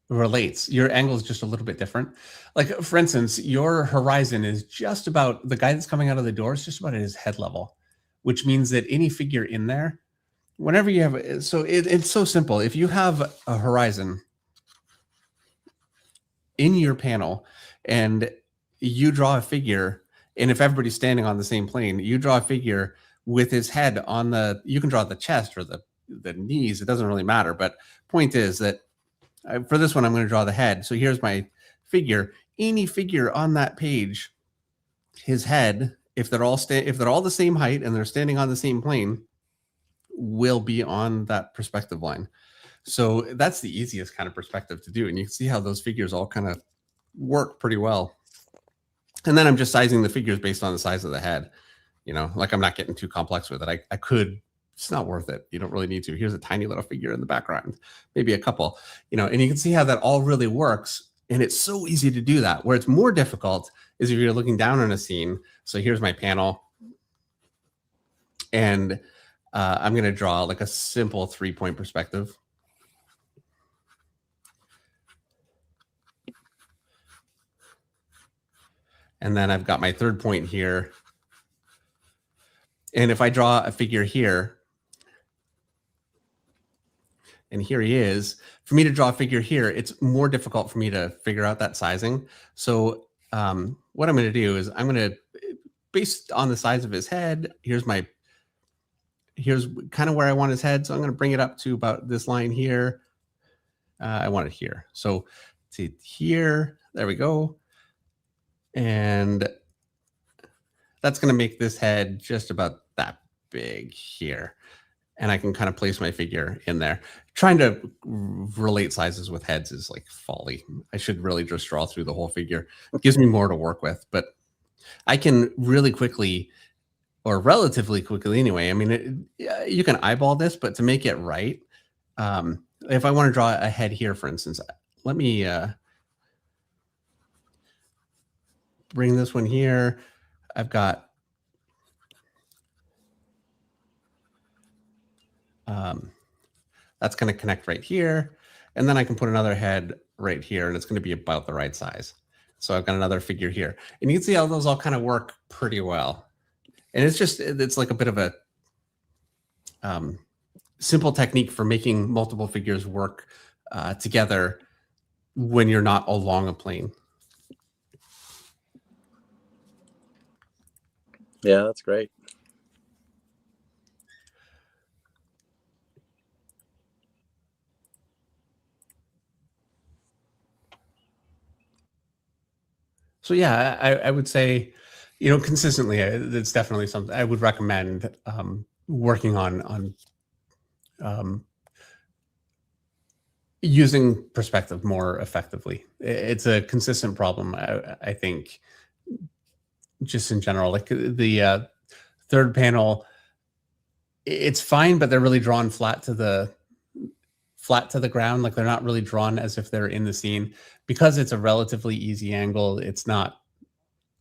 relates. Your angle is just a little bit different. Like, for instance, your horizon is just about, the guy that's coming out of the door is just about at his head level, which means that any figure in there, whenever you have, so it's so simple. If you have a horizon in your panel and you draw a figure, and if everybody's standing on the same plane, you draw a figure with his head on you can draw the chest or the knees, it doesn't really matter. But point is that for this one, I'm going to draw the head. So here's my figure. Any figure on that page, his head, if they're all the same height and they're standing on the same plane, will be on that perspective line. So that's the easiest kind of perspective to do. And you can see how those figures all kind of work pretty well. And then I'm just sizing the figures based on the size of the head. Like I'm not getting too complex with it. I could. It's not worth it. You don't really need to. Here's a tiny little figure in the background, maybe a couple, and you can see how that all really works. And it's so easy to do that. Where it's more difficult is if you're looking down on a scene. So here's my panel. And I'm going to draw like a simple 3-point perspective. And then I've got my third point here. And if I draw a figure here, and here he is, for me to draw a figure here, it's more difficult for me to figure out that sizing. So what I'm going to do is I'm going to, based on the size of his head, here's kind of where I want his head. So I'm going to bring it up to about this line here. I want it here. So to here. There we go. And that's going to make this head just about that big here. And I can kind of place my figure in there. Trying to relate sizes with heads is like folly. I should really just draw through the whole figure. It gives me more to work with, but I can really quickly, or relatively quickly anyway. I mean, you can eyeball this, but to make it right, if I want to draw a head here, for instance, let me bring this one here. I've got that's going to connect right here. And then I can put another head right here, and it's going to be about the right size. So I've got another figure here. And you can see how those all kind of work pretty well. And it's like a bit of a simple technique for making multiple figures work together when you're not along a plane. Yeah, that's great. So yeah, I would say, consistently, it's definitely something I would recommend working on using perspective more effectively. It's a consistent problem, I think, just in general. Like the third panel, it's fine, but they're really drawn flat to the ground. Like they're not really drawn as if they're in the scene. Because it's a relatively easy angle, it's not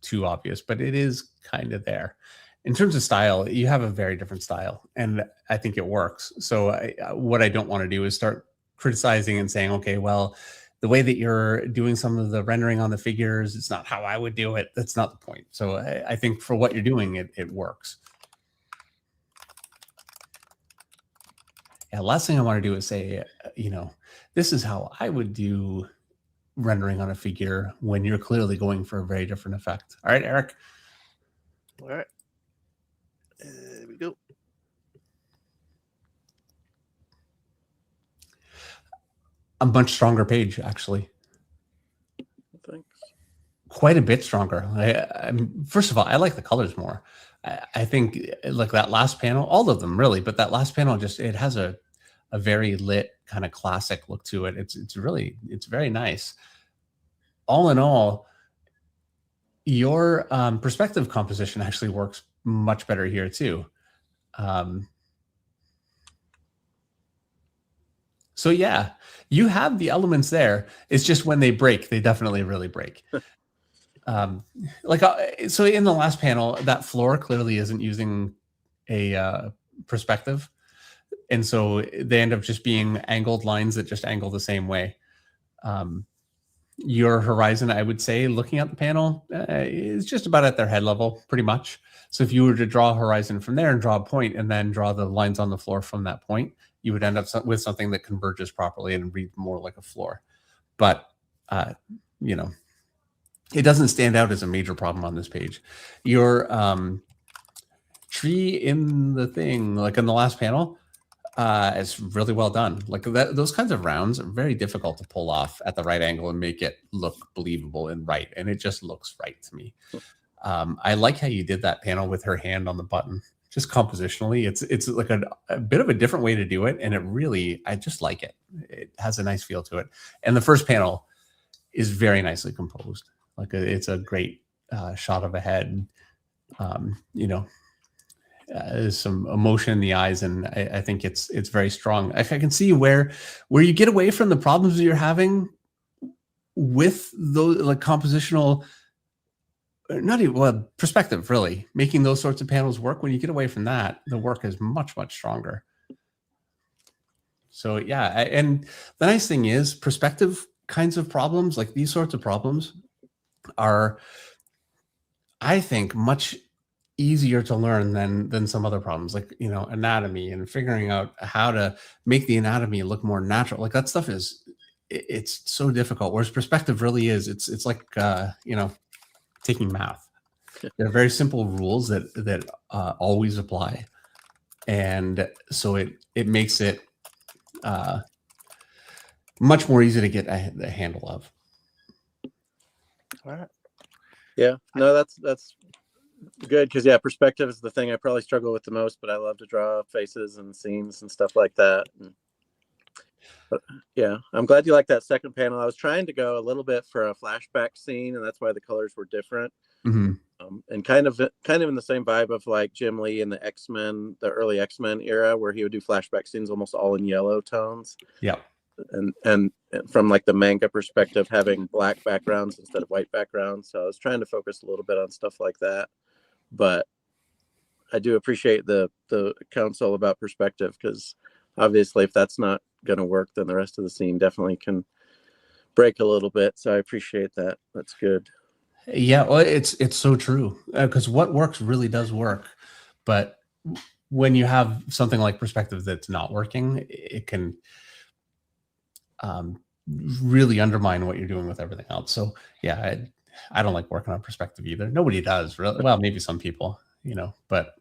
too obvious, but it is kind of there. In terms of style, you have a very different style, and I think it works. So what I don't want to do is start criticizing and saying, okay, well, the way that you're doing some of the rendering on the figures, it's not how I would do it. That's not the point. So I think for what you're doing, it works. Yeah, last thing I want to do is say, this is how I would do rendering on a figure when you're clearly going for a very different effect. All right, Eric. All right. There we go. A much stronger page, actually. Thanks. Quite a bit stronger. First of all, I like the colors more. I think like that last panel, all of them really, but that last panel it has a very lit kind of classic look to it. It's very nice. All in all, your perspective composition actually works much better here too. So yeah, you have the elements there. It's just when they break, they definitely really break. So in the last panel, that floor clearly isn't using a perspective. And so they end up just being angled lines that just angle the same way. Your horizon, I would say, looking at the panel, is just about at their head level, pretty much. So if you were to draw a horizon from there and draw a point and then draw the lines on the floor from that point, you would end up with something that converges properly and read more like a floor. But, it doesn't stand out as a major problem on this page. Your tree in the thing, like in the last panel, is really well done. Like those kinds of rounds are very difficult to pull off at the right angle and make it look believable and right. And it just looks right to me. I like how you did that panel with her hand on the button. Just compositionally, it's like a bit of a different way to do it. And I just like it. It has a nice feel to it. And the first panel is very nicely composed. Like it's a great shot of a head. There's some emotion in the eyes, and I think it's very strong. I can see where you get away from the problems that you're having with those like compositional, not even perspective, really making those sorts of panels work. When you get away from that, the work is much stronger. So yeah, and the nice thing is perspective kinds of problems, like these sorts of problems, are, I think, much easier to learn than some other problems, like anatomy and figuring out how to make the anatomy look more natural. Like that stuff it's so difficult, whereas perspective really is it's like taking math. There are very simple rules that always apply, and so it makes it much more easy to get the handle of. All right. Yeah, no, that's good because perspective is the thing I probably struggle with the most, but I love to draw faces and scenes and stuff like that. But yeah, I'm glad you like that second panel. I was trying to go a little bit for a flashback scene, and that's why the colors were different. Mm-hmm. And kind of in the same vibe of like Jim Lee in the X-Men, the early X-Men era, where he would do flashback scenes almost all in yellow tones. Yeah. And from like the manga perspective, having black backgrounds instead of white backgrounds. So I was trying to focus a little bit on stuff like that. But I do appreciate the counsel about perspective, because obviously if that's not going to work, then the rest of the scene definitely can break a little bit. So I appreciate that. That's good. Yeah, well, it's so true, because what works really does work, but when you have something like perspective that's not working, it can really undermine what you're doing with everything else. So yeah, I don't like working on perspective either. Nobody does, really. Well, maybe some people, but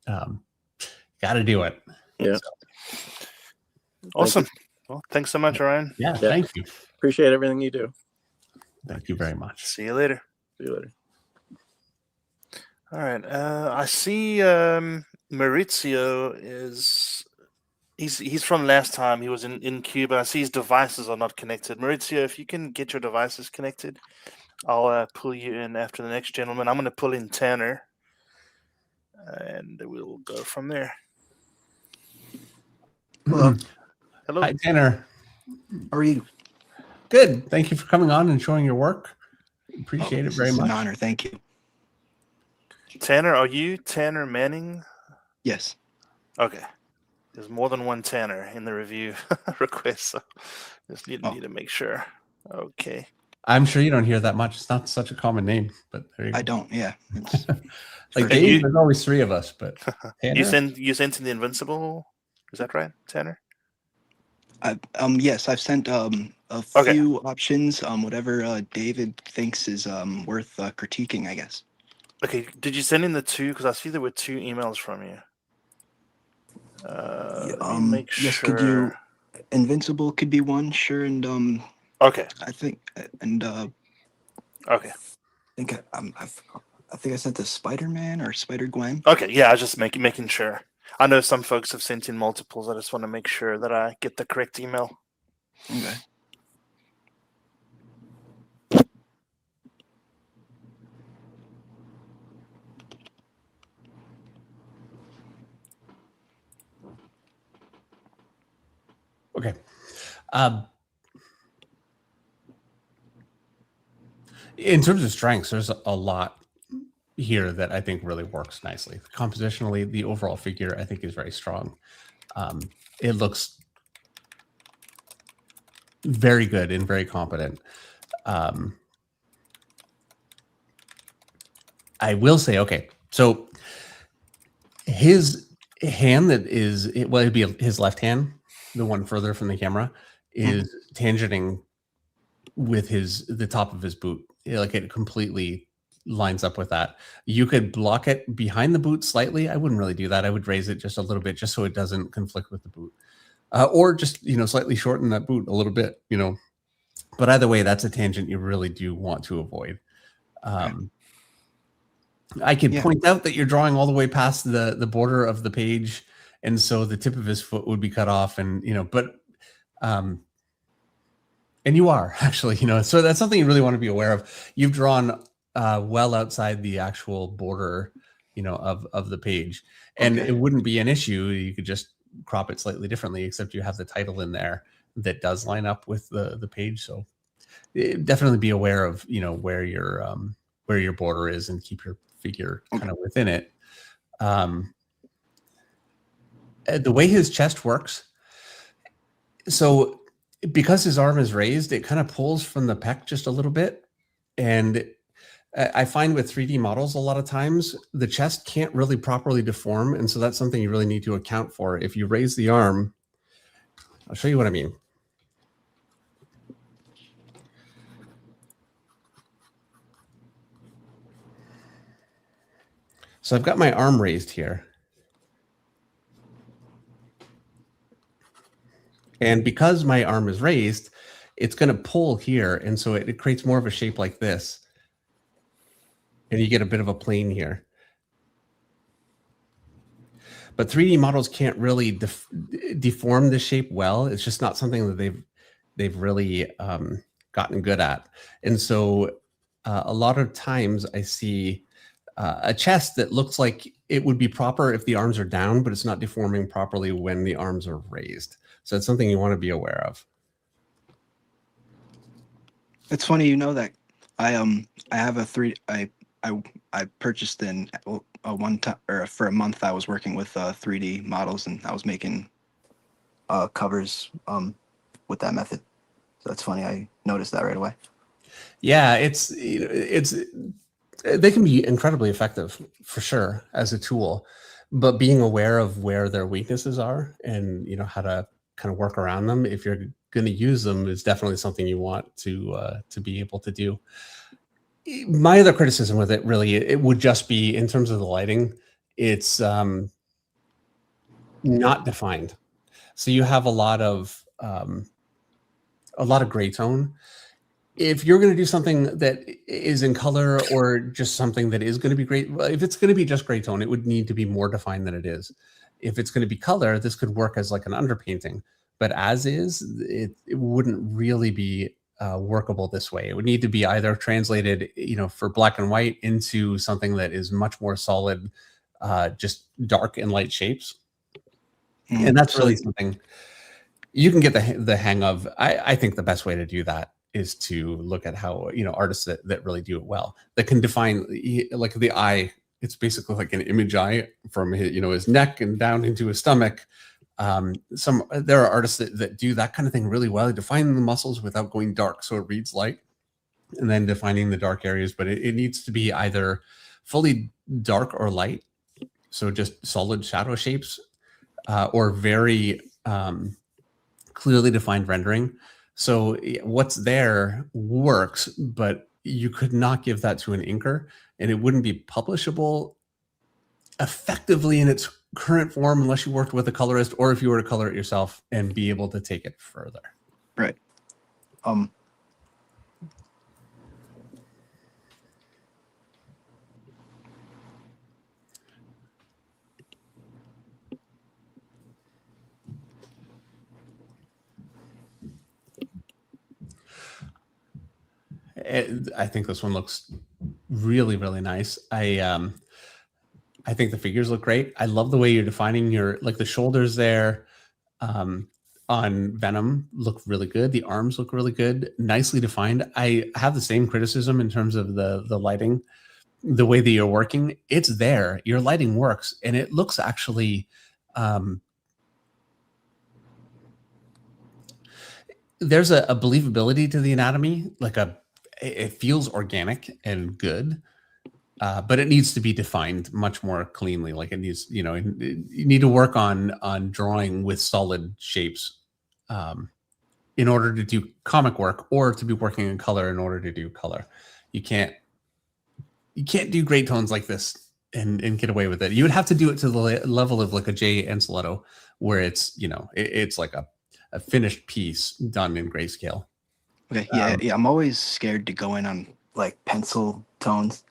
got to do it. Yeah. So. Awesome. Well, thanks so much, Orion. Yeah, thank you. Appreciate everything you do. Thank you very much. See you later. See you later. All right. I see Maurizio is he's from last time. He was in Cuba. I see his devices are not connected. Maurizio, if you can get your devices connected, I'll pull you in after the next gentleman. I'm going to pull in Tanner, and we'll go from there. Hello. Hello. Hi, Tanner. How are you? Good. Thank you for coming on and showing your work. Appreciate it very much. It's an honor. Thank you. Tanner, are you Tanner Manning? Yes. Okay. There's more than one Tanner in the review request, so just need to make sure. Okay. I'm sure you don't hear that much. It's not such a common name, but there you go. I don't. Yeah. Like Dave, there's always three of us, but Tanner? You sent in the Invincible. Is that right, Tanner? Yes, I've sent a few options. Whatever David thinks is worth critiquing, I guess. Okay. Did you send in the two? Because I see there were two emails from you. Make yes. sure. Could you? Invincible could be one, sure, and Okay. I think and Okay. I think I sent the Spider-Man or Spider-Gwen. Okay. Yeah, I was just making sure. I know some folks have sent in multiples. I just want to make sure that I get the correct email. Okay. Okay. In terms of strengths, there's a lot here that I think really works nicely. Compositionally, the overall figure I think is very strong. It looks very good and very competent. I will say, okay, so his hand it'd be his left hand, the one further from the camera, is tangenting with the top of his boot. Like it completely lines up with that. You could block it behind the boot slightly. I wouldn't really do that. I would raise it just a little bit, just so it doesn't conflict with the boot, or just slightly shorten that boot a little bit. But either way, that's a tangent you really do want to avoid. I could point out that you're drawing all the way past the border of the page, and so the tip of his foot would be cut off, and and you are actually, so that's something you really want to be aware of. You've drawn well outside the actual border, of the page, and it wouldn't be an issue. You could just crop it slightly differently, except you have the title in there that does line up with the page. So definitely be aware of, where your border is, and keep your figure kind of within it. The way his chest works, so because his arm is raised, it kind of pulls from the pec just a little bit. And I find with 3D models, a lot of times the chest can't really properly deform. And so that's something you really need to account for. If you raise the arm, I'll show you what I mean. So I've got my arm raised here. And because my arm is raised, it's going to pull here. And so it creates more of a shape like this. and you get a bit of a plane here. But 3D models can't really deform the shape well. It's just not something that they've really gotten good at. And so a lot of times I see a chest that looks like it would be proper if the arms are down, but it's not deforming properly when the arms are raised. So it's something you want to be aware of. It's funny, you know that I have a I purchased in a one time, or for a month I was working with 3D models, and I was making covers with that method. So that's funny. I noticed that right away. Yeah, it's they can be incredibly effective for sure as a tool, but being aware of where their weaknesses are and how to kind of work around them if you're going to use them is definitely something you want to be able to do. My other criticism with it really, it would just be in terms of the lighting, it's not defined. So you have a lot of gray tone. If you're going to do something that is in color or just something that is going to be great, if it's going to be just gray tone, it would need to be more defined than it is. If it's going to be color, this could work as like an underpainting, but as is, it wouldn't really be workable this way. It would need to be either translated, for black and white into something that is much more solid, just dark and light shapes. And that's really something you can get the hang of. I think the best way to do that is to look at how, artists that really do it well, that can define like the eye. It's basically like an image eye from his neck and down into his stomach. There are artists that do that kind of thing really well, defining the muscles without going dark so it reads light, and then defining the dark areas. But it needs to be either fully dark or light, so just solid shadow shapes, or very clearly defined rendering. So what's there works, but you could not give that to an inker, and it wouldn't be publishable effectively in its current form unless you worked with a colorist, or if you were to color it yourself and be able to take it further. Right. I think this one looks really, really nice. I think the figures look great. I love the way you're defining the shoulders there on Venom look really good. The arms look really good, nicely defined. I have the same criticism in terms of the lighting, the way that you're working. It's there. Your lighting works, and it looks actually there's a believability to the anatomy, it feels organic and good, but it needs to be defined much more cleanly. Like it needs, you need to work on drawing with solid shapes in order to do comic work, or to be working in color in order to do color. You can't do gray tones like this and get away with it. You would have to do it to the level of like a Jay Enceletto, where it's, it's like a finished piece done in grayscale. Okay. Yeah. I'm always scared to go in on like pencil tones.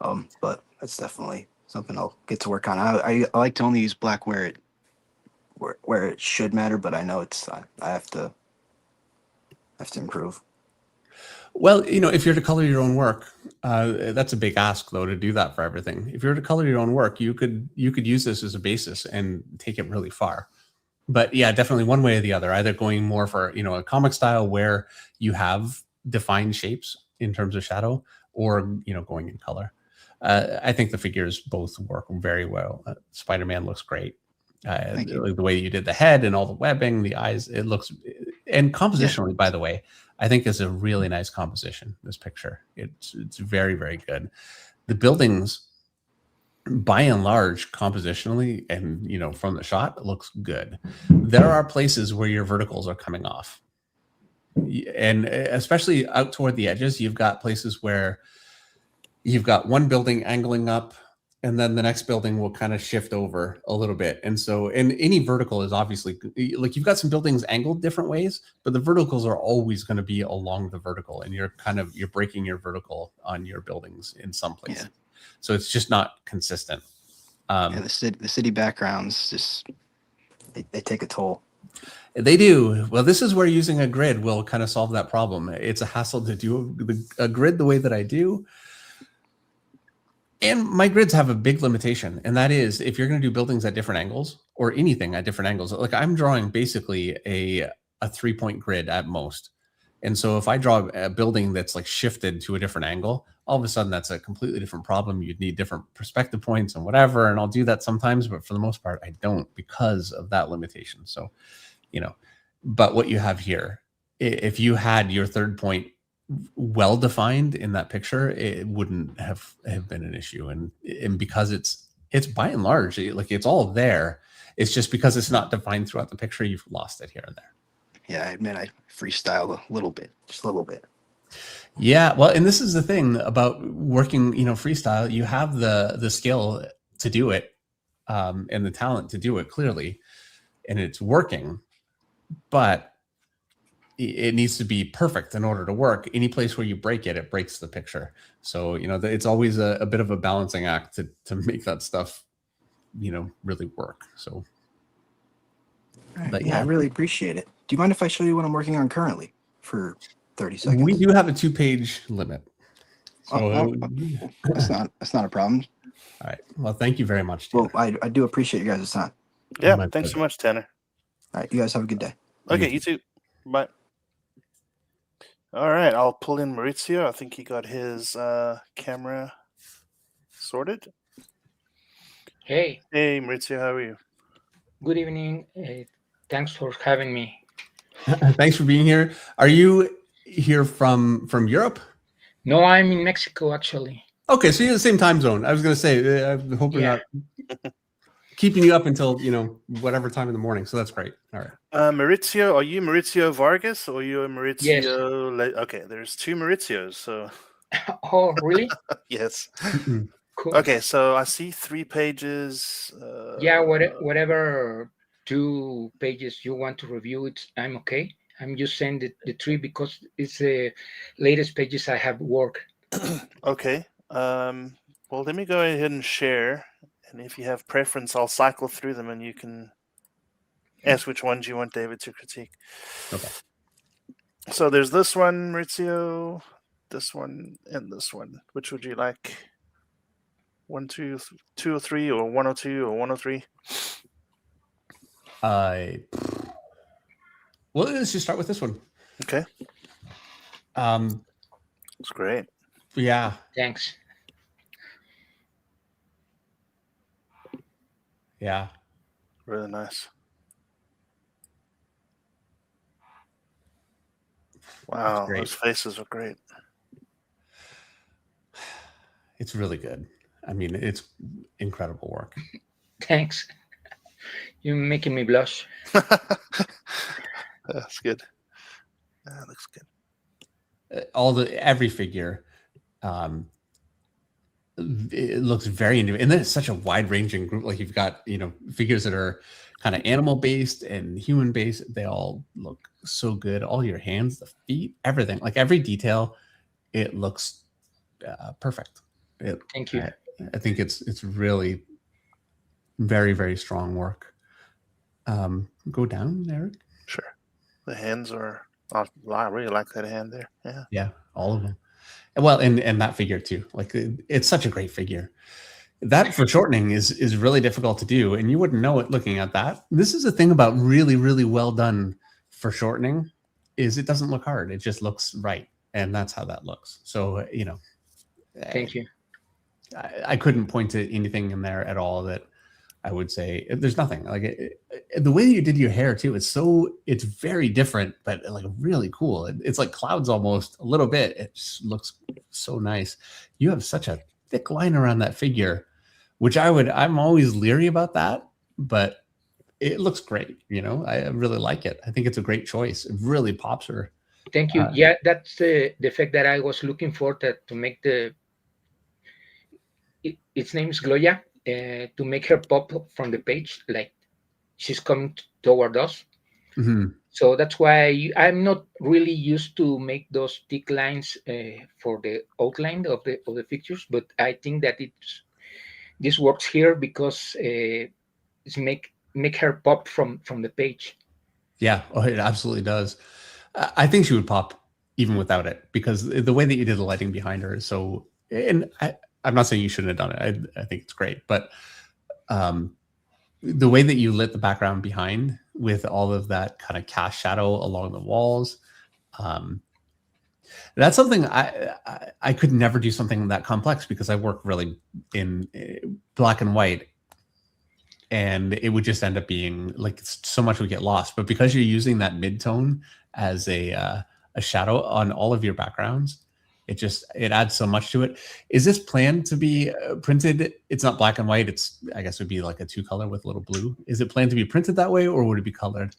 But that's definitely something I'll get to work on. I like to only use black where it should matter, but I know I have to improve. Well, if you're to color your own work, that's a big ask though, to do that for everything. If you're to color your own work, you could use this as a basis and take it really far. But yeah, definitely one way or the other, either going more for, a comic style where you have defined shapes in terms of shadow, or, going in color. I think the figures both work very well. Spider-Man looks great. The way you did the head and all the webbing, the eyes, it looks, and compositionally, by the way, I think is a really nice composition. This picture, it's very, very good. The buildings, by and large, compositionally and from the shot, it looks good. There are places where your verticals are coming off, and especially out toward the edges, you've got places where you've got one building angling up and then the next building will kind of shift over a little bit. And so, and any vertical is obviously like you've got some buildings angled different ways, but the verticals are always going to be along the vertical, and you're breaking your vertical on your buildings in some places. Yeah. So it's just not consistent. The city backgrounds just they take a toll. They do. Well, this is where using a grid will kind of solve that problem. It's a hassle to do a grid the way that I do. And my grids have a big limitation, and that is if you're going to do buildings at different angles or anything at different angles. Like I'm drawing basically a 3-point grid at most. And so if I draw a building that's like shifted to a different angle, all of a sudden that's a completely different problem. You'd need different perspective points and whatever. And I'll do that sometimes, but for the most part, I don't because of that limitation. So, but what you have here, if you had your third point well defined in that picture, it wouldn't have been an issue. And because it's by and large, like it's all there. It's just because it's not defined throughout the picture, you've lost it here and there. Yeah, I admit I freestyle a little bit, just a little bit. Yeah, well, and this is the thing about working, freestyle. You have the skill to do it, and the talent to do it clearly, and it's working, but it needs to be perfect in order to work. Any place where you break it, it breaks the picture. So, it's always a bit of a balancing act to make that stuff, really work. So, All right, but yeah, I really appreciate it. Do you mind if I show you what I'm working on currently for 30 seconds? We do have a 2-page limit. So that's not a problem. All right. Well, thank you very much, Tanner. Well, I do appreciate you guys' time. Yeah, thanks so much, Tanner. All right, you guys have a good day. Okay, you too. Bye. All right, I'll pull in Maurizio. I think he got his camera sorted. Hey. Hey, Maurizio, how are you? Good evening. Thanks for having me. Thanks for being here. Are you here from Europe? No, I'm in Mexico, actually. Okay, so you're in the same time zone. I was going to say, I hope we're not keeping you up until, whatever time in the morning. So that's great. All right. Maurizio, are you Maurizio Vargas or are you a Maurizio? Yes. Okay, there's 2 Maurizios. So. Oh, really? Yes. Cool. Okay, so I see 3 pages. Yeah, whatever 2 pages you want to review, I'm okay. I'm just saying the 3 because it's the latest pages I have work. Okay. Well, let me go ahead and share. And if you have preference, I'll cycle through them and you can ask which ones you want David to critique. Okay. So there's this one, Maurizio, this one, and this one. Which would you like? 1, 2, 203, or 102, or 103? Well, let's just start with this one. Okay. It's great. Yeah. Thanks. Yeah. Really nice. Wow, those faces are great. It's really good. I mean, it's incredible work. Thanks. You're making me blush. That's good. That looks good. Every figure, it looks very individual, and then it's such a wide-ranging group. Like you've got figures that are kind of animal-based and human-based. They all look so good. All your hands, the feet, everything. Like every detail, it looks perfect. Thank you. I think it's really very, very strong work. Go down, Eric. Sure. The hands are. I really like that hand there. Yeah. Yeah, all of them. Well, and that figure too. Like it's such a great figure. That foreshortening is really difficult to do, and you wouldn't know it looking at that. This is the thing about really, really well done foreshortening is it doesn't look hard. It just looks right, and that's how that looks. So Thank you. I couldn't point to anything in there at all that I would say there's nothing like the way that you did your hair too. It's very different, but like really cool. It's like clouds almost a little bit. It just looks so nice. You have such a thick line around that figure, which I'm always leery about that, but it looks great. I really like it. I think it's a great choice. It really pops her. Thank you. Yeah, that's the effect that I was looking for to make its name is Gloria. To make her pop from the page, like she's coming toward us. Mhm. So that's why I'm not really used to make those thick lines for the outline of the pictures, but I think that this works here because it's make her pop from the page. Yeah, oh, it absolutely does. I think she would pop even without it, because the way that you did the lighting behind her is so. And I'm not saying you shouldn't have done it. I think it's great, but the way that you lit the background behind with all of that kind of cast shadow along the walls, that's something I could never do something that complex, because I work really in black and white, and it would just end up being like so much would get lost. But because you're using that mid-tone as a shadow on all of your backgrounds, it adds so much to it. Is this planned to be printed? It's not black and white. I guess it would be like a 2-color with a little blue. Is it planned to be printed that way, or would it be colored?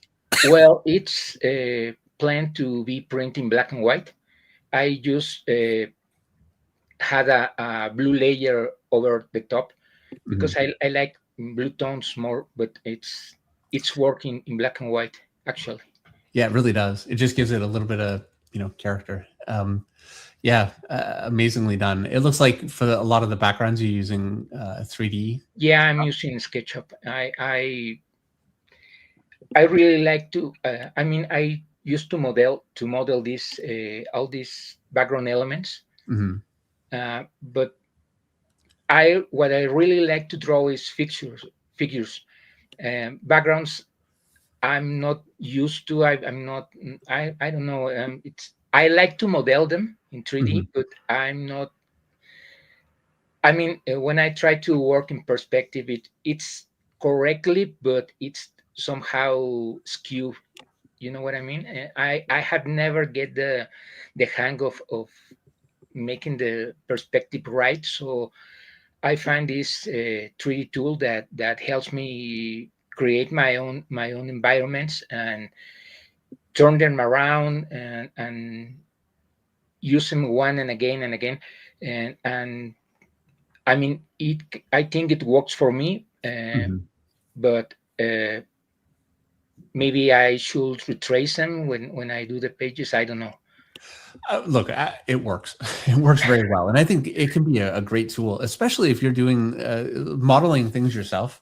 Well, it's planned to be printed in black and white. I just had a blue layer over the top because I like blue tones more, but it's working in black and white actually. Yeah, it really does. It just gives it a little bit of character. Yeah, amazingly done. It looks like for a lot of the backgrounds you're using 3D. Yeah, I'm using SketchUp. I really like to. I mean, I used to model this all these background elements, but what I really like to draw is figures, backgrounds. I'm not used to. I'm not. I don't know. I like to model them in 3D, but I'm not. I mean, when I try to work in perspective, it's correctly, but it's somehow skewed. You know what I mean? I had never get the hang of making the perspective right. So I find this 3D tool that helps me create my own environments and turn them around and use them one and again, and I mean I think it works for me, but maybe I should retrace them when I do the pages. I don't know. Look, it works. It works very well, and I think it can be a great tool, especially if you're doing modeling things yourself.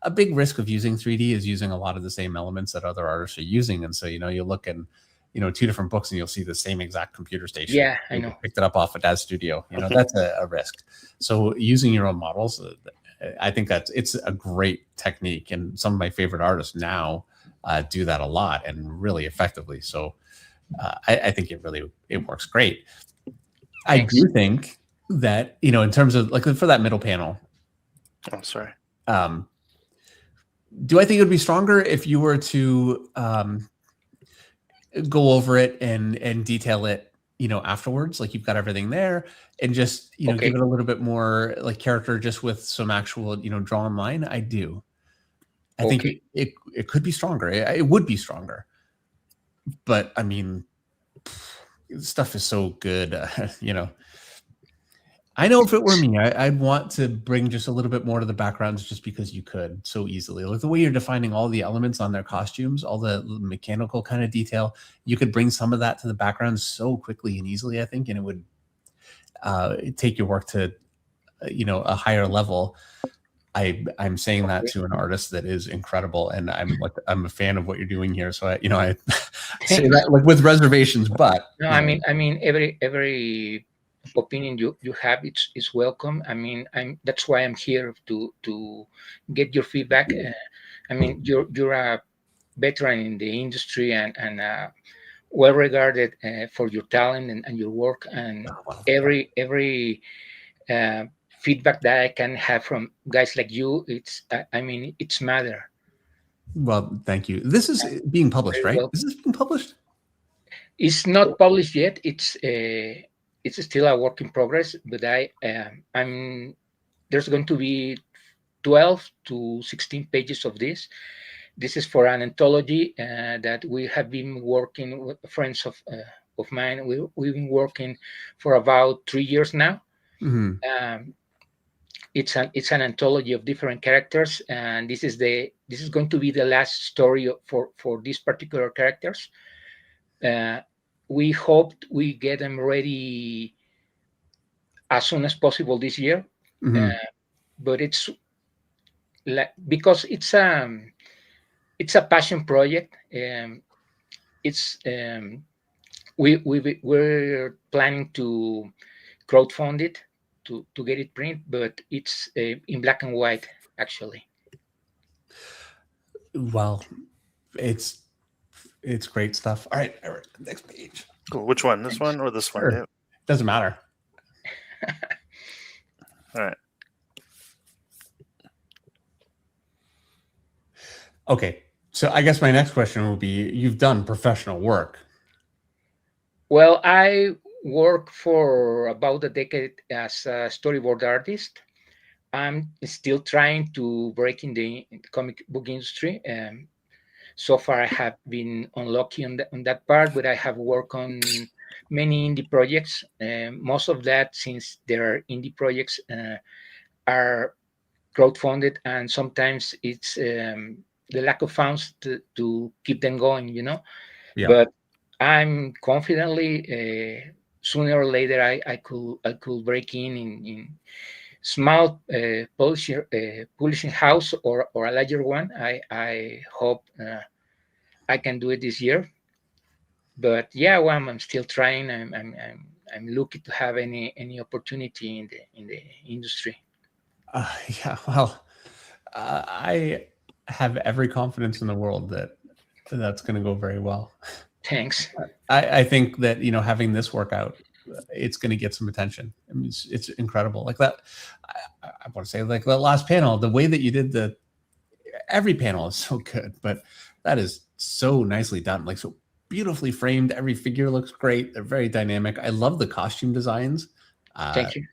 A big risk of using 3D is using a lot of the same elements that other artists are using, and so you look in 2 different books and you'll see the same exact computer station. Yeah, I know. Picked it up off a dad's studio. That's a risk. So using your own models, I think it's a great technique, and some of my favorite artists now do that a lot and really effectively. So I think it works great. Thanks. I do think that in terms of like for that middle panel. Oh, sorry. Do I think it would be stronger if you were to go over it and detail it, afterwards? Like you've got everything there, and just give it a little bit more like character, just with some actual drawn line. I do. I think it could be stronger. It would be stronger. But I mean, stuff is so good, I know if it were me, I'd want to bring just a little bit more to the backgrounds, just because you could so easily. Like the way you're defining all the elements on their costumes, all the mechanical kind of detail, you could bring some of that to the background so quickly and easily, I think, and it would take your work to a higher level. I'm saying that to an artist that is incredible, and I'm a fan of what you're doing here. So I say that like with reservations, but no, I mean every opinion you have it's welcome. I mean that's why I'm here to get your feedback. I mean you're a veteran in the industry and well regarded for your talent and your work, and every feedback that I can have from guys like you, it's matter. Well, thank you. This is being published, right? Is this being published? It's not published yet. It's still a work in progress, but I'm there's going to be 12 to 16 pages of this. This is for an anthology that we have been working with friends of mine. We've been working for about 3 years now. it's an anthology of different characters, and this is going to be the last story for these particular characters. We hoped we get them ready as soon as possible this year, but it's because it's a passion project. We're planning to crowdfund it to get it print, but it's in black and white actually. Well, it's great stuff. All right, next page. Cool. Which one? This one or this one? Sure. Yeah. Doesn't matter. All right. Okay, so I guess my next question will be: you've done professional work. Well, I worked for about a decade as a storyboard artist. I'm still trying to break in the comic book industry. So far, I have been unlucky on that part, but I have worked on many indie projects. Most of that, since there are indie projects, are crowdfunded, and sometimes it's the lack of funds to keep them going, Yeah. But I'm confidently sooner or later I could break in small publishing house or a larger one. I hope I can do it this year. But yeah, well, I'm still trying. I'm looking to have any opportunity in the industry. Yeah, well, I have every confidence in the world that that's going to go very well. Thanks. I think that having this workout, it's going to get some attention. I mean, it's incredible. Like that, I want to say, like that last panel, the way that you did every panel is so good, but that is so nicely done. Like so beautifully framed. Every figure looks great. They're very dynamic. I love the costume designs. Thank you.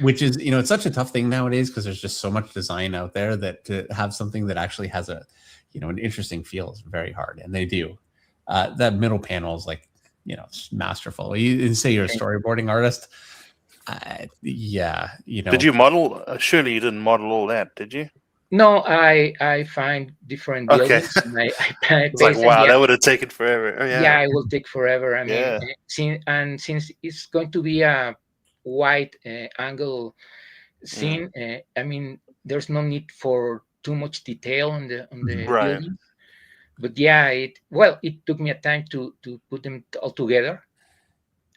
Which is, it's such a tough thing nowadays because there's just so much design out there that to have something that actually has an interesting feel is very hard, and they do. That middle panel is like, it's masterful. You say you're a storyboarding artist. Yeah, Did you model? Surely you didn't model all that, did you? No, I find different buildings. Okay. I It's like, wow, that would have taken forever. Oh, yeah, it will take forever. I mean, Yeah. since it's going to be a wide angle scene, I mean, there's no need for too much detail on the Right. building. But yeah, it took me a time to put them all together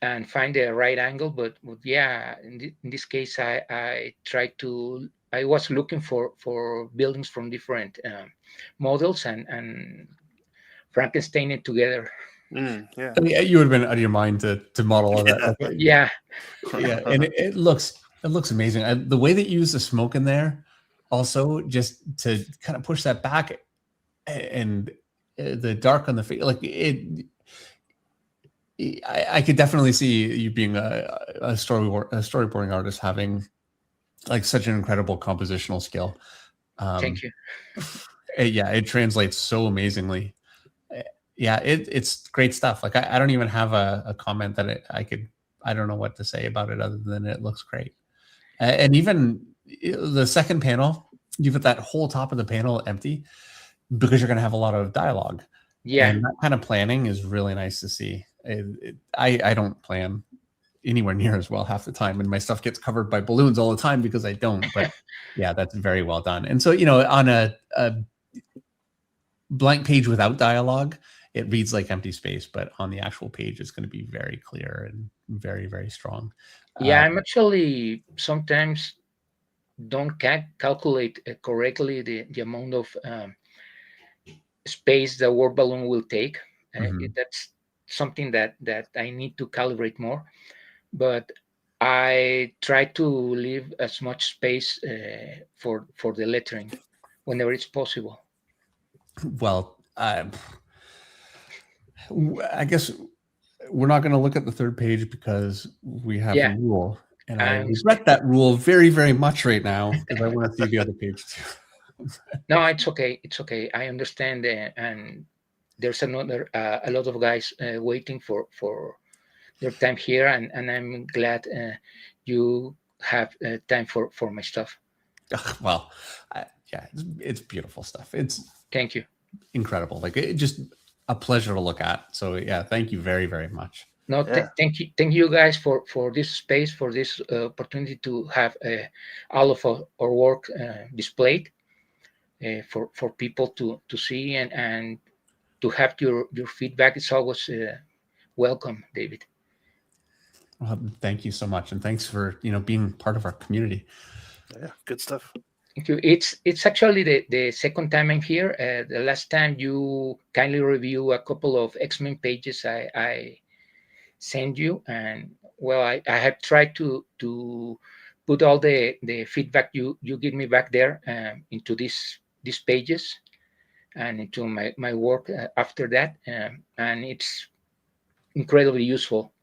and find the right angle. But yeah, in this case, I tried to. I was looking for buildings from different models and Frankenstein it together. Yeah. I mean, you would have been out of your mind to model all that. Okay. Yeah. Yeah, and it looks amazing. The way that you use the smoke in there, also just to kind of push that back, and the dark on the face, like it. I could definitely see you being a storyboarding artist having like such an incredible compositional skill. Thank you. Yeah, it translates so amazingly. Yeah, it's great stuff. Like I don't even have a comment that I don't know what to say about it other than it looks great. And even the second panel, you've got that whole top of the panel empty because you're going to have a lot of dialogue. Yeah, and that kind of planning is really nice to see. I don't plan anywhere near as well half the time, and my stuff gets covered by balloons all the time because I don't. But yeah, that's very well done. And so on a blank page without dialogue, it reads like empty space, but on the actual page, it's going to be very clear and very, very strong. Yeah, I'm actually sometimes don't calculate correctly the amount of space the word balloon will take. That's something that I need to calibrate more. But I try to leave as much space for the lettering whenever it's possible. Well, I guess we're not going to look at the third page because we have a rule, and I regret that rule very, very much right now because I want to see the other page too. No, it's okay. It's okay. I understand, and there's a lot of guys waiting for their time here, and I'm glad you have time for my stuff. Well, yeah, it's beautiful stuff. It's Thank you. incredible. Like just a pleasure to look at. So yeah, thank you very, very much. No, Yeah. thank you guys for this space, for this opportunity to have all of our work displayed for people to see and to have your feedback. It's always welcome, David. Well, thank you so much, and thanks for being part of our community. Yeah, good stuff. Thank you. It's actually the second time I'm here. The last time you kindly review a couple of X-Men pages I send you, and well, I have tried to put all the feedback you give me back there into these pages and into my work after that, and it's incredibly useful.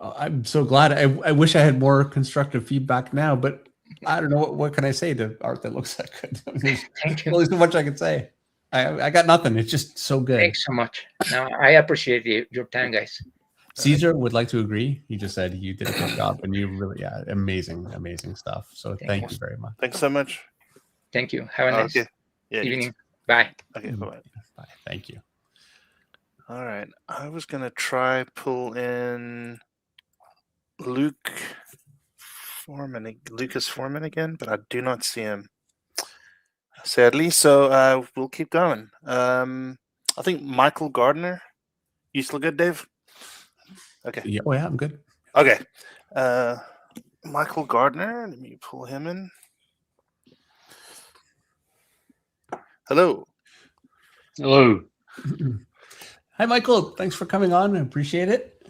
I'm so glad. I wish I had more constructive feedback now, but I don't know what can I say to art that looks that good. There's Thank you. only so much I can say. I got nothing. It's just so good. Thanks so much. No, I appreciate your time, guys. Caesar would like to agree. He just said you did a good job, and you really, amazing stuff. So thank you very much. Thanks so much. Thank you. Have a nice evening. Bye. Okay, bye. Bye. Thank you. All right. I was gonna try pull in Lucas Foreman again, but I do not see him, sadly. So we'll keep going. I think Michael Gardner. You still good, Dave? Okay. Yeah, oh yeah, I'm good. Okay. Michael Gardner. Let me pull him in. Hello. Hello. Hi, Michael. Thanks for coming on. I appreciate it.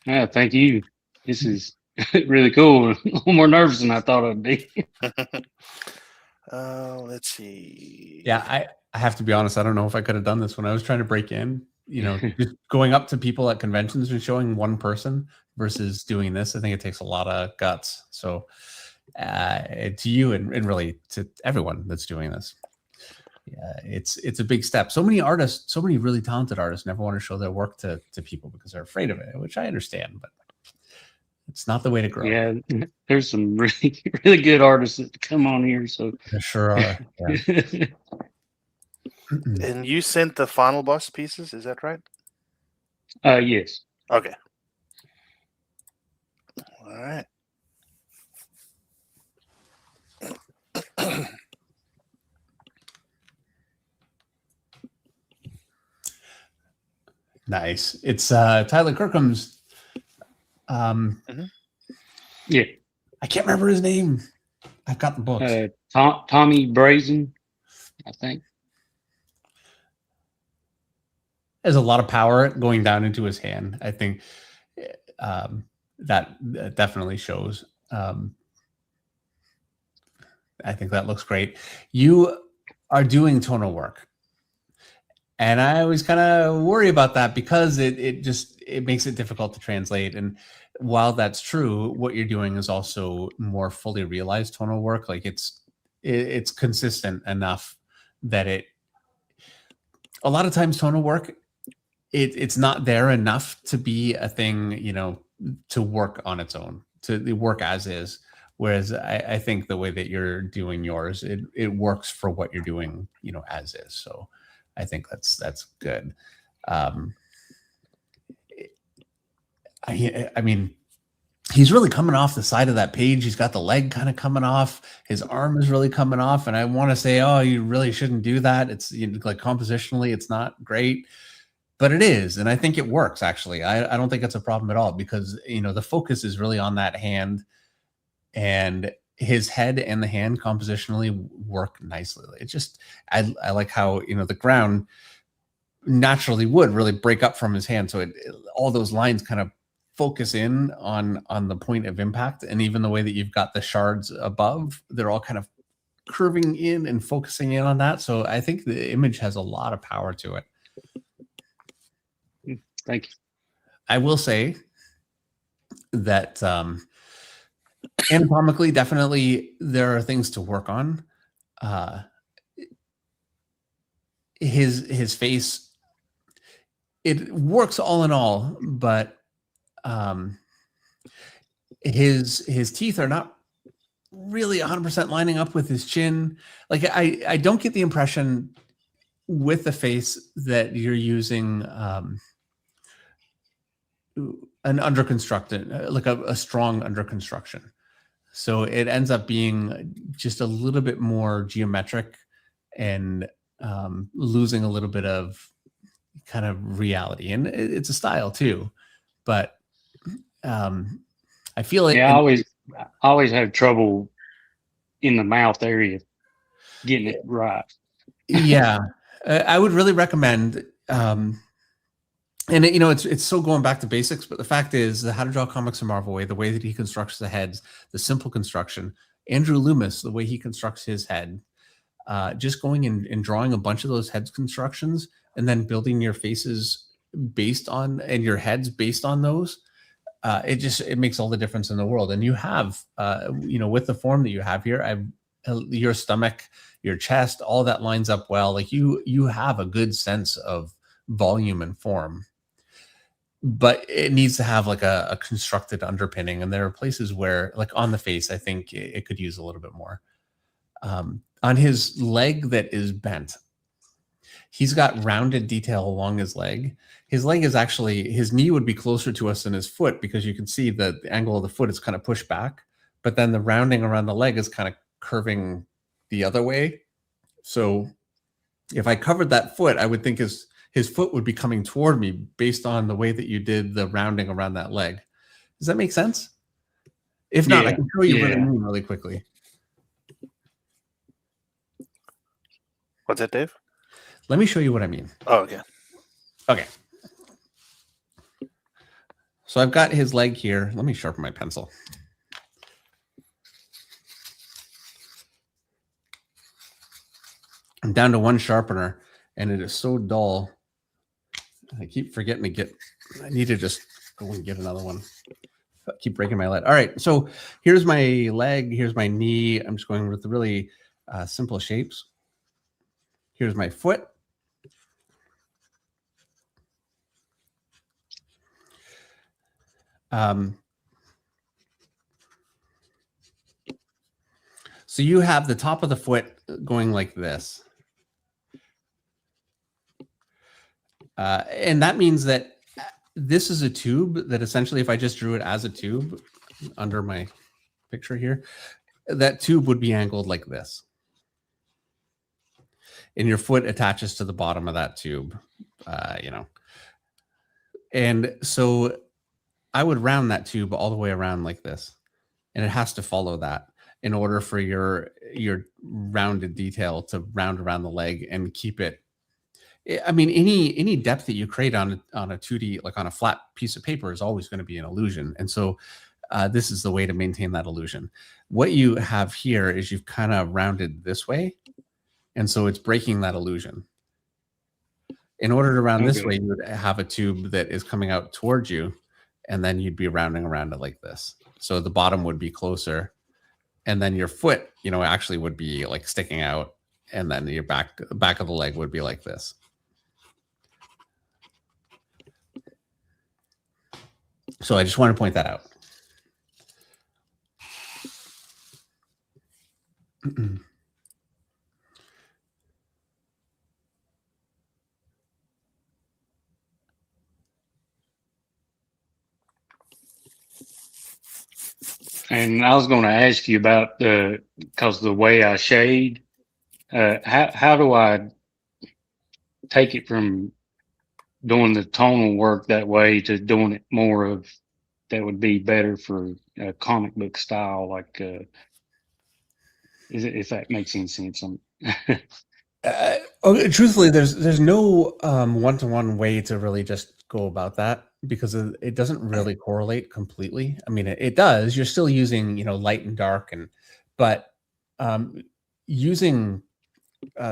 Yeah, thank you. This is really cool. A little more nervous than I thought I'd be. Let's see. Yeah, I have to be honest. I don't know if I could have done this when I was trying to break in. Just going up to people at conventions and showing one person versus doing this. I think it takes a lot of guts. So to you and really to everyone that's doing this. Yeah, it's a big step. So many artists, so many really talented artists never want to show their work to people because they're afraid of it, which I understand, but it's not the way to grow. Yeah, there's some really, really good artists that come on here. So there sure are. Yeah. And you sent the final boss pieces, is that right? Yes. Okay. All right. Nice. It's Tyler Kirkham's. Yeah. I can't remember his name. I've got the books. Tommy Brazen, I think. There's a lot of power going down into his hand. I think that definitely shows. I think that looks great. You are doing tonal work. And I always kind of worry about that because it makes it difficult to translate. And while that's true, what you're doing is also more fully realized tonal work. Like it's consistent enough that a lot of times tonal work, it's not there enough to be a thing, to work on its own, to work as is. Whereas I think the way that you're doing yours, it works for what you're doing, as is. So I think that's good. I mean, he's really coming off the side of that page. He's got the leg kind of coming off. His arm is really coming off. And I want to say, oh, you really shouldn't do that. It's like compositionally, it's not great, but it is. And I think it works, actually. I don't think it's a problem at all because, the focus is really on that hand, and his head and the hand compositionally work nicely. It just, I like how, the ground naturally would really break up from his hand. So all those lines kind of focus in on the point of impact. And even the way that you've got the shards above, they're all kind of curving in and focusing in on that. So I think the image has a lot of power to it. Thank you. I will say that, anatomically, definitely there are things to work on. His face, it works all in all, but his teeth are not really 100% lining up with his chin. Like I don't get the impression with the face that you're using an under constructed, like a strong under construction. So it ends up being just a little bit more geometric and losing a little bit of kind of reality. And it's a style too, but I feel like I always have trouble in the mouth area getting it right. Yeah, I would really recommend. And it's so going back to basics, but the fact is, the How to Draw Comics in Marvel way, the way that he constructs the heads, the simple construction. Andrew Loomis, the way he constructs his head, just going and drawing a bunch of those heads constructions, and then building your faces based on and your heads based on those. It makes all the difference in the world. And you have, with the form that you have here, your stomach, your chest, all that lines up well. Like you have a good sense of volume and form, but it needs to have like a constructed underpinning. And there are places where, like on the face, I think it could use a little bit more. On his leg that is bent, he's got rounded detail along his leg. His leg is actually, his knee would be closer to us than his foot, because you can see that the angle of the foot is kind of pushed back, but then the rounding around the leg is kind of curving the other way. So if I covered that foot, I would think his foot would be coming toward me based on the way that you did the rounding around that leg. Does that make sense? If not, I can show you what I mean really quickly. What's that, Dave? Let me show you what I mean. Oh, okay. Okay. So I've got his leg here. Let me sharpen my pencil. I'm down to one sharpener, and it is so dull. I keep forgetting to get, I need to just go and get another one. I keep breaking my leg. All right, so here's my leg, here's my knee. I'm just going with the really simple shapes. Here's my foot. So you have the top of the foot going like this. And that means that this is a tube that essentially, if I just drew it as a tube under my picture here, that tube would be angled like this. And your foot attaches to the bottom of that tube, And so I would round that tube all the way around like this. And it has to follow that in order for your rounded detail to round around the leg and keep it. I mean, any depth that you create on a 2D, like on a flat piece of paper, is always going to be an illusion. And so this is the way to maintain that illusion. What you have here is you've kind of rounded this way. And so it's breaking that illusion. In order to round this way, you would have a tube that is coming out towards you, and then you'd be rounding around it like this. So the bottom would be closer, and then your foot, actually would be like sticking out, and then your back of the leg would be like this. So I just want to point that out. And I was going to ask you about because the way I shade, how do I take it from doing the tonal work that way to doing it more of that would be better for a comic book style, like if that makes any sense? Truthfully, there's no one-to-one way to really just go about that, because it doesn't really correlate completely. I mean, it does. You're still using light and dark, but using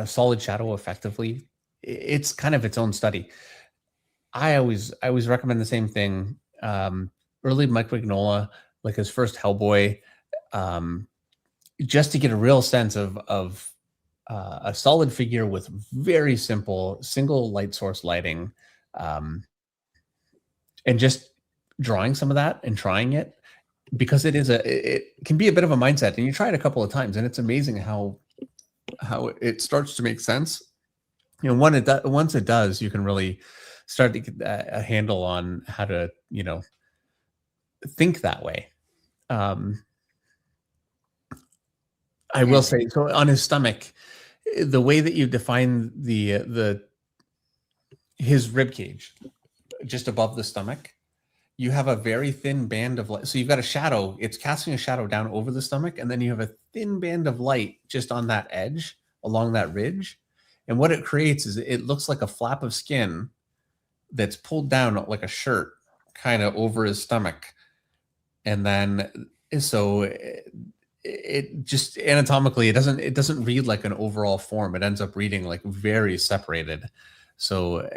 solid shadow effectively, it's kind of its own study. I always recommend the same thing. Early Mike Mignola, like his first Hellboy, just to get a real sense of a solid figure with very simple single light source lighting, and just drawing some of that and trying it. because it can be a bit of a mindset, and you try it a couple of times, and it's amazing how it starts to make sense. Once it does, you can really start to get a handle on how to, think that way. I will say, so on his stomach, the way that you define his rib cage, just above the stomach, you have a very thin band of light. So you've got a shadow. It's casting a shadow down over the stomach, and then you have a thin band of light just on that edge along that ridge. And what it creates is it looks like a flap of skin that's pulled down like a shirt, kind of over his stomach. And then so it just anatomically it doesn't read like an overall form. It ends up reading like very separated. So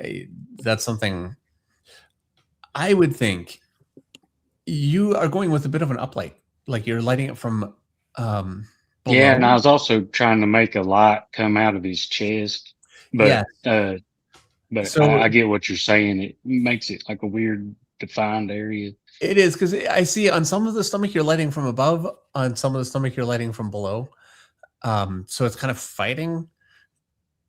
that's something I would think you are going with a bit of an uplight, like you're lighting it from below. Yeah, and I was also trying to make a light come out of his chest, but so I get what you're saying. It makes it like a weird defined area. It is, because I see on some of the stomach you're lighting from above, on some of the stomach you're lighting from below. So it's kind of fighting,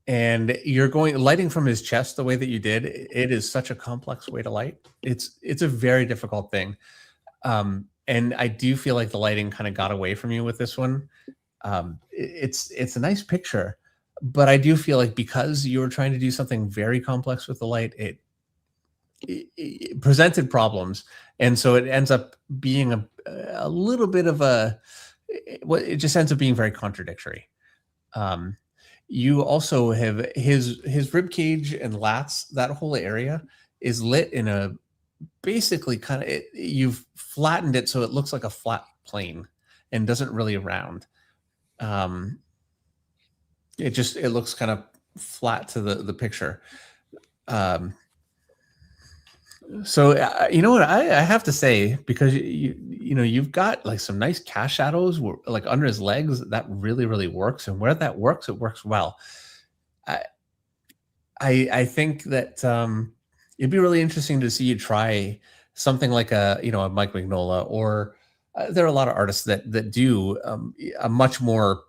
and you're lighting from his chest the way that you did. It is such a complex way to light. It's a very difficult thing. And I do feel like the lighting kind of got away from you with this one. It's a nice picture, but I do feel like because you were trying to do something very complex with the light, it presented problems, and so it ends up being a little bit of it just ends up being very contradictory. You also have his rib cage and lats. That whole area is lit in a basically kind of you've flattened it so it looks like a flat plane and doesn't really round. It looks kind of flat to the picture. So you know what I have to say, because you've got like some nice cast shadows like under his legs that really works, and where that works, it works well. I think that it'd be really interesting to see you try something like a Mike Mignola, or there are a lot of artists that do a much more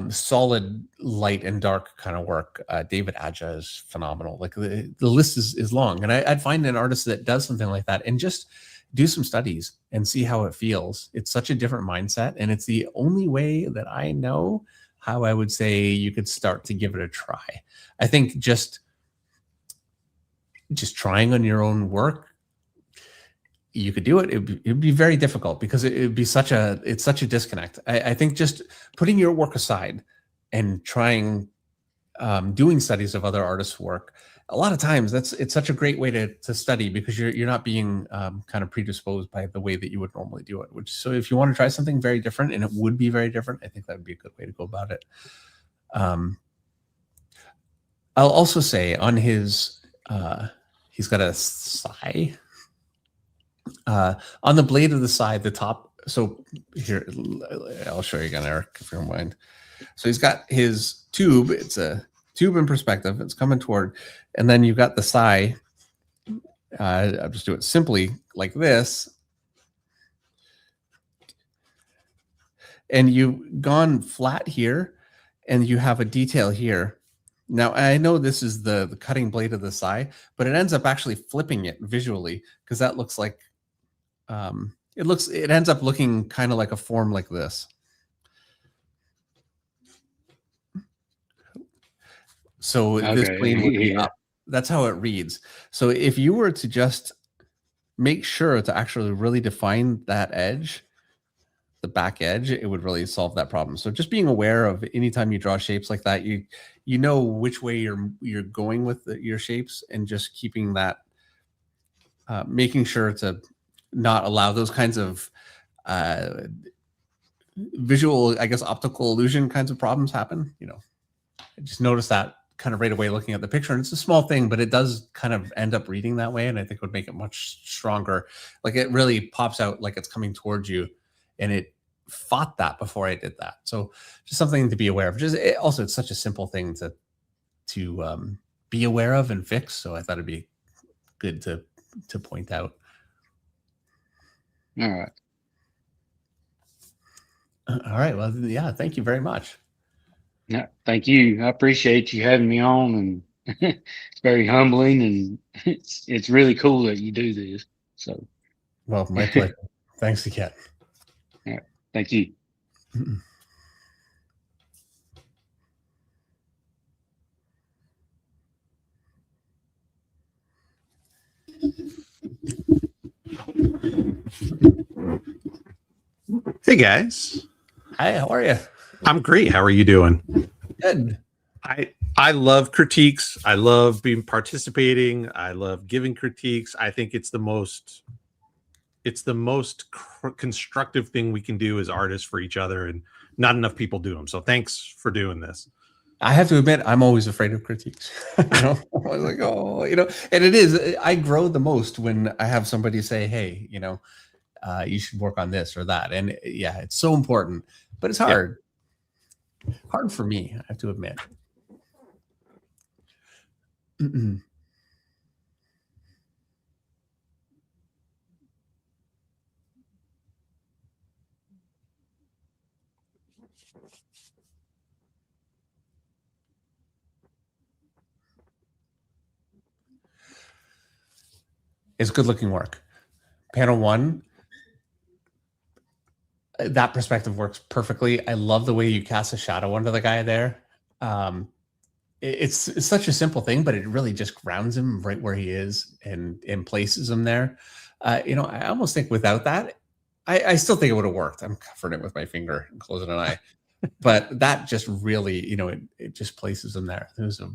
solid light and dark kind of work. David Aja is phenomenal. Like the list is long, and I'd find an artist that does something like that and just do some studies and see how it feels. It's such a different mindset, and it's the only way that I know how I would say you could start to give it a try. I think just trying on your own work, you could do it. It'd be very difficult, because it's such a disconnect. I think just putting your work aside and trying doing studies of other artists' work, a lot of times it's such a great way to study, because you're not being kind of predisposed by the way that you would normally do it. So if you want to try something very different, and it would be very different, I think that would be a good way to go about it. I'll also say on his he's got a sigh. On the blade of the side, the top. So here, I'll show you again, Eric, if you don't mind. So he's got his tube. It's a tube in perspective. It's coming toward, and then you've got the sigh. I'll just do it simply like this. And you've gone flat here, and you have a detail here. Now, I know this is the cutting blade of the sigh, but it ends up actually flipping it visually, because that looks like it ends up looking kind of like a form like this. So this plane would be up. That's how it reads. So if you were to just make sure to actually really define that edge, the back edge, it would really solve that problem. So just being aware of anytime you draw shapes like that, you know which way you're going with your shapes, and just keeping that, making sure to not allow those kinds of visual, I guess, optical illusion kinds of problems happen. I just noticed that kind of right away looking at the picture, and it's a small thing, but it does kind of end up reading that way, and I think would make it much stronger. Like it really pops out like it's coming towards you, and it fought that before I did that. So just something to be aware of. Also, it's such a simple thing to be aware of and fix. So I thought it'd be good to point out. All right. All right. Well, yeah. Thank you very much. Yeah, thank you. I appreciate you having me on, and it's very humbling, and it's really cool that you do this. So, well, my pleasure. Thanks again. Yeah, thank you. Hey guys. Hi, how are you? I'm great. How are you doing? Good. I love critiques. I love being participating. I love giving critiques. I think it's the most constructive thing we can do as artists for each other, and not enough people do them. So thanks for doing this. I have to admit, I'm always afraid of critiques. I'm like, oh, and it is. I grow the most when I have somebody say, "Hey, you should work on this or that." And yeah, it's so important, but it's hard. Yeah. Hard for me, I have to admit. It's good looking work. Panel 1, that perspective works perfectly. I love the way you cast a shadow under the guy there. It's such a simple thing, but it really just grounds him right where he is and places him there. I almost think without that, I still think it would have worked. I'm covering it with my finger and closing an eye. But that just really, it just places him there. It was a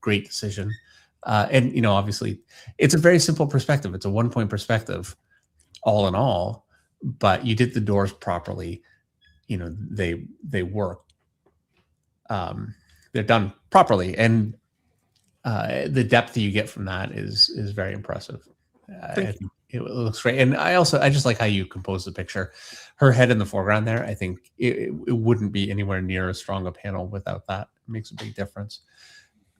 great decision. And, obviously, it's a very simple perspective. It's a 1-point perspective, all in all. But you did the doors properly. They work. They're done properly, and the depth that you get from that is very impressive. I think it looks great, and I just like how you compose the picture. Her head in the foreground there, I think it wouldn't be anywhere near as strong a panel without that. It makes a big difference.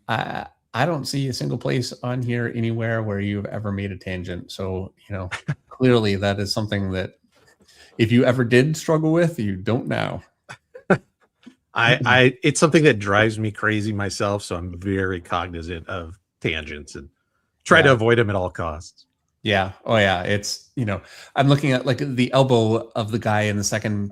I don't see a single place on here anywhere where you've ever made a tangent. So, clearly that is something that if you ever did struggle with, you don't now. It's something that drives me crazy myself. So I'm very cognizant of tangents and try to avoid them at all costs. Yeah. Oh yeah. It's, I'm looking at like the elbow of the guy in the second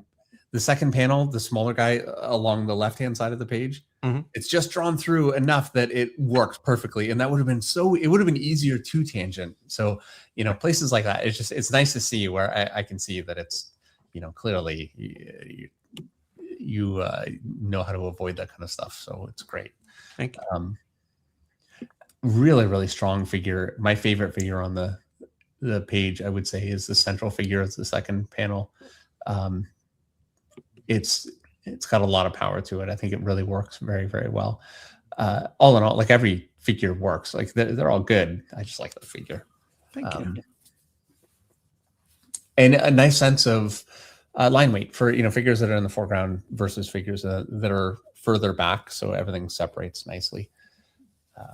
panel, the smaller guy along the left-hand side of the page. Mm-hmm. It's just drawn through enough that it works perfectly. And that would have been it would have been easier to tangent. So, places like that, it's nice to see where I can see that it's, clearly you know how to avoid that kind of stuff. So it's great. Thank you. Really, really strong figure. My favorite figure on the page, I would say, is the central figure of the second panel. It's got a lot of power to it. I think it really works very, very well. All in all, like every figure works. Like they're all good. I just like the figure. Thank you. And a nice sense of line weight for figures that are in the foreground versus figures that are further back, so everything separates nicely.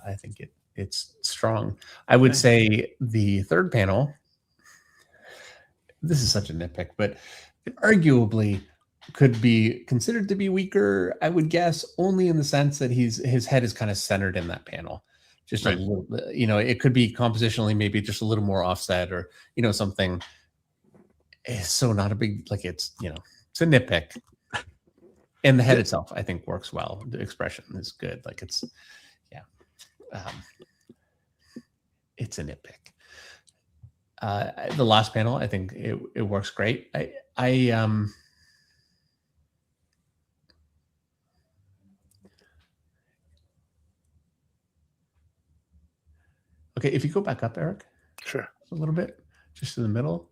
I think it's strong. I would say the third panel, this is such a nitpick, but arguably could be considered to be weaker, I would guess, only in the sense that his head is kind of centered in that panel. Just a little bit, it could be compositionally maybe just a little more offset or, something. It's so not a big, like it's a nitpick. And the head itself, I think, works well. The expression is good. Like it's, it's a nitpick. The last panel, I think it works great. Okay, if you go back up, Eric. Sure. A little bit, just in the middle.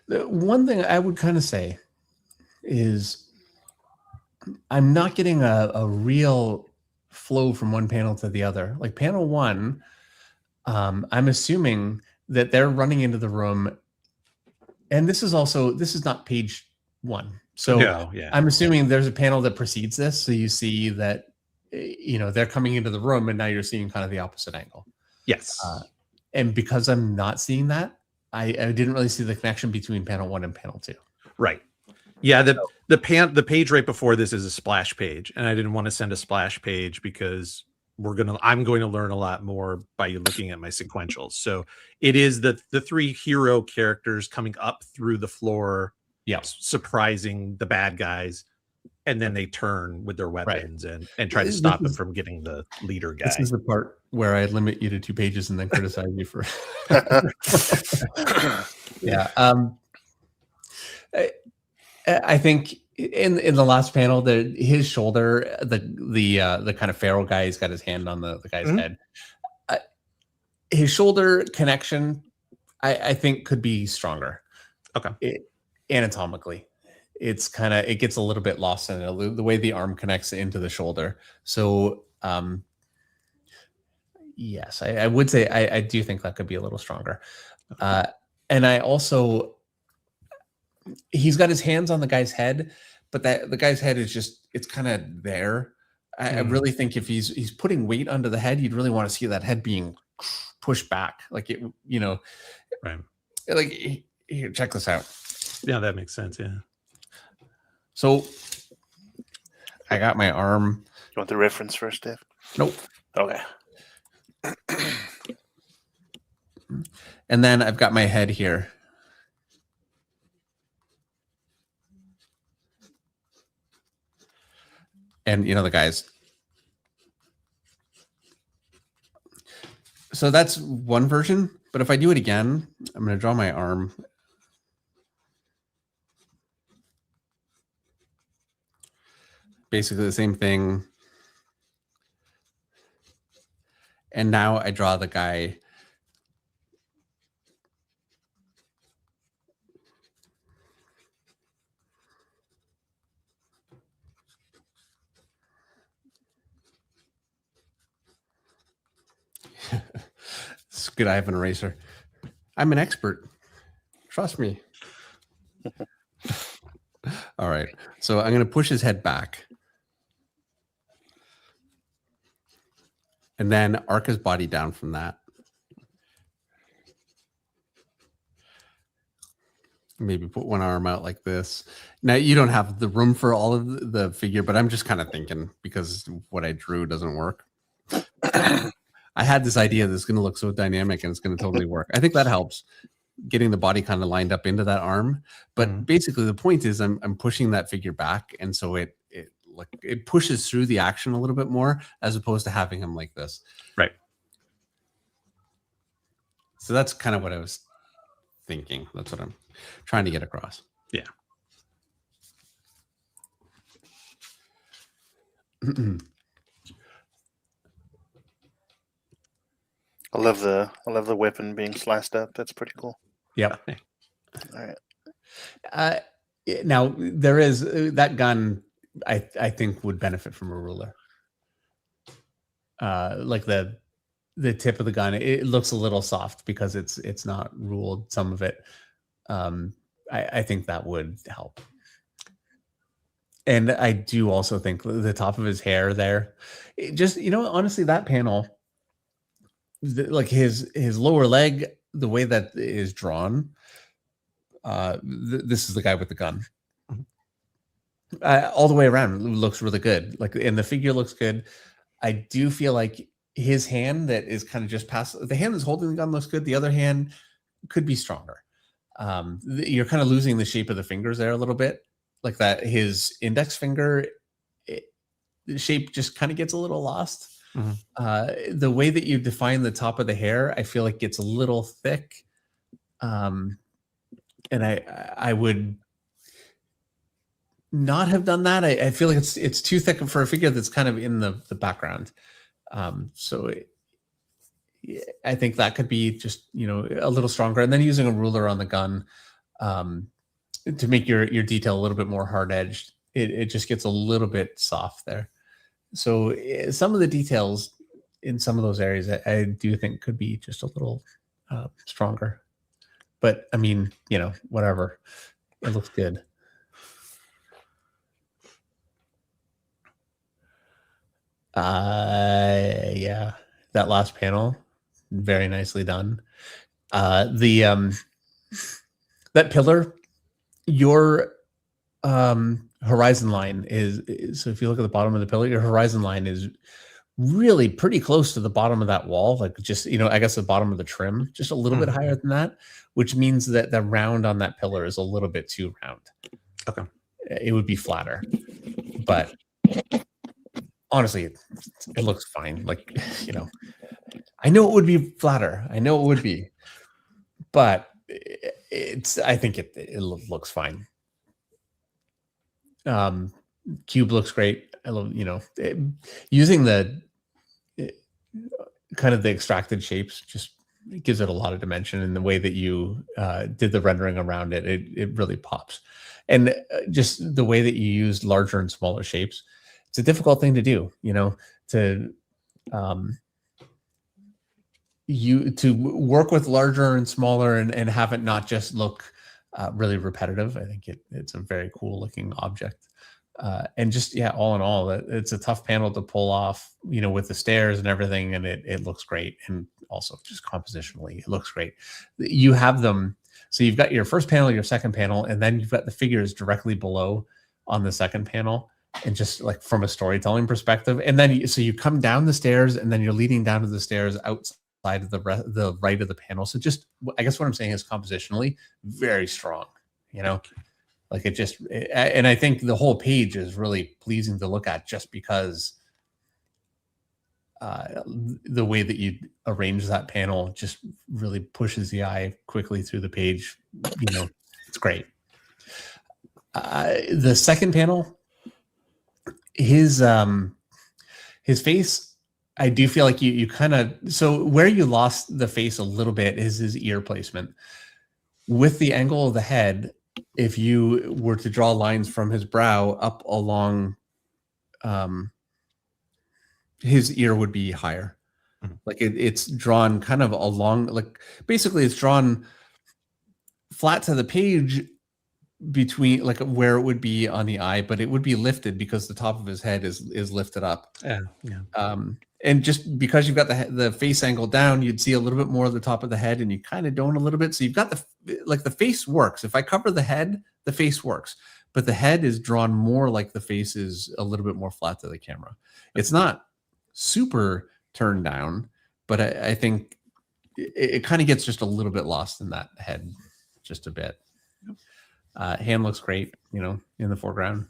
The one thing I would kind of say is I'm not getting a real flow from one panel to the other. Like panel 1, I'm assuming that they're running into the room. And this is not page 1. So No, yeah. I'm assuming there's a panel that precedes this, so you see that they're coming into the room, and now you're seeing kind of the opposite angle. Yes. And because I'm not seeing that, I didn't really see the connection between panel 1 and panel 2. Right. Yeah, the page right before this is a splash page, and I didn't want to send a splash page because I'm going to learn a lot more by looking at my sequentials. So it is the 3 hero characters coming up through the floor, surprising the bad guys, and then they turn with their weapons and try to stop him from getting the leader guy. This is the part where I limit you to 2 pages and then criticize you for yeah. I think in the last panel, his shoulder, the kind of feral guy, he's got his hand on the guy's head. His shoulder connection, I think, could be stronger. Okay. Anatomically, it gets a little bit lost in it, the way the arm connects into the shoulder. So yes, I would say I do think that could be a little stronger. And I also, he's got his hands on the guy's head, but the guy's head is just, it's kind of there. I really think if he's putting weight under the head, you'd really want to see that head being pushed back. Like it, right. Like, here, check this out. Yeah, that makes sense. Yeah. So I got my arm. You want the reference first, Dave? Nope. Okay. And then I've got my head here. And the guys. So that's one version, but if I do it again, I'm going to draw my arm. Basically the same thing. And now I draw the guy. It's good I have an eraser. I'm an expert. Trust me. All right. So I'm going to push his head back. And then arc his body down from that. Maybe put one arm out like this. Now, you don't have the room for all of the figure, but I'm just kind of thinking because what I drew doesn't work. I had this idea that's going to look so dynamic and it's going to totally work. I think that helps, getting the body kind of lined up into that arm. But basically the point is I'm pushing that figure back. And so it pushes through the action a little bit more as opposed to having him like this. Right. So that's kind of what I was thinking. That's what I'm trying to get across. Yeah. I love the weapon being sliced up. That's pretty cool. Yep. All right. Now there is that gun. I think would benefit from a ruler. Like the tip of the gun, it looks a little soft because it's not ruled. Some of it, I think that would help. And I do also think the top of his hair there, honestly, that panel, like his lower leg, the way that is drawn. This is the guy with the gun. All the way around looks really good. Like, and the figure looks good. I do feel like his hand that is kind of just past the hand that's holding the gun looks good. The other hand could be stronger. You're kind of losing the shape of the fingers there a little bit, like that. His index finger, the shape just kind of gets a little lost. The way that you define the top of the hair, I feel like gets a little thick. And I would not have done that. I feel like it's too thick for a figure that's kind of in the background. I think that could be just, a little stronger. And then using a ruler on the gun to make your detail a little bit more hard edged. It just gets a little bit soft there. So some of the details in some of those areas I do think could be just a little stronger. But I mean, whatever. It looks good. Yeah, that last panel, very nicely done. That pillar, your horizon line is so if you look at the bottom of the pillar, your horizon line is really pretty close to the bottom of that wall, like just I guess the bottom of the trim, just a little bit higher than that, which means that the round on that pillar is a little bit too round. Okay, it would be flatter, but honestly, it looks fine. Like I know it would be flatter. I know it would be, but I think it looks fine. Cube looks great. I love using the kind of the extracted shapes. Just it gives it a lot of dimension, and the way that you did the rendering around it, it really pops. And just the way that you used larger and smaller shapes, it's a difficult thing to do. To work with larger and smaller and have it not just look really repetitive. I think it's a very cool looking object. And just all in all, it's a tough panel to pull off, with the stairs and everything, and it looks great. And also just compositionally, it looks great. You have them, so you've got your first panel, your second panel, and then you've got the figures directly below on the second panel, and just like from a storytelling perspective. And then so you come down the stairs, and then you're leading down to the stairs outside of the right of the panel. So just, I guess what I'm saying is compositionally very strong, like and I think the whole page is really pleasing to look at just because the way that you arrange that panel just really pushes the eye quickly through the page. It's great. The second panel, his face, I do feel like you kind of, so where you lost the face a little bit is his ear placement. With the angle of the head, if you were to draw lines from his brow up along, his ear would be higher. Like it's drawn kind of along, like basically it's drawn flat to the page between like where it would be on the eye, but it would be lifted because the top of his head is lifted up. And just because you've got the face angle down, you'd see a little bit more of the top of the head, and you kind of don't a little bit. So you've got the face works. If I cover the head, the face works, but the head is drawn more like the face is a little bit more flat to the camera. It's not super turned down, but I think it kind of gets just a little bit lost in that head, just a bit. Hand looks great, in the foreground.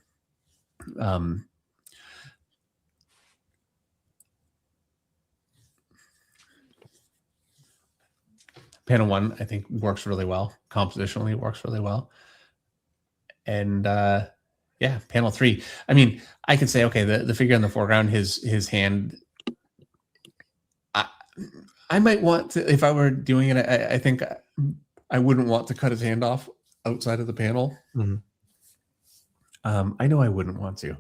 Panel 1, I think, works really well. Compositionally, it works really well. And panel 3. I mean, I could say, okay, the figure in the foreground, his hand. I might want to, if I were doing it, I think I wouldn't want to cut his hand off outside of the panel. I know I wouldn't want to,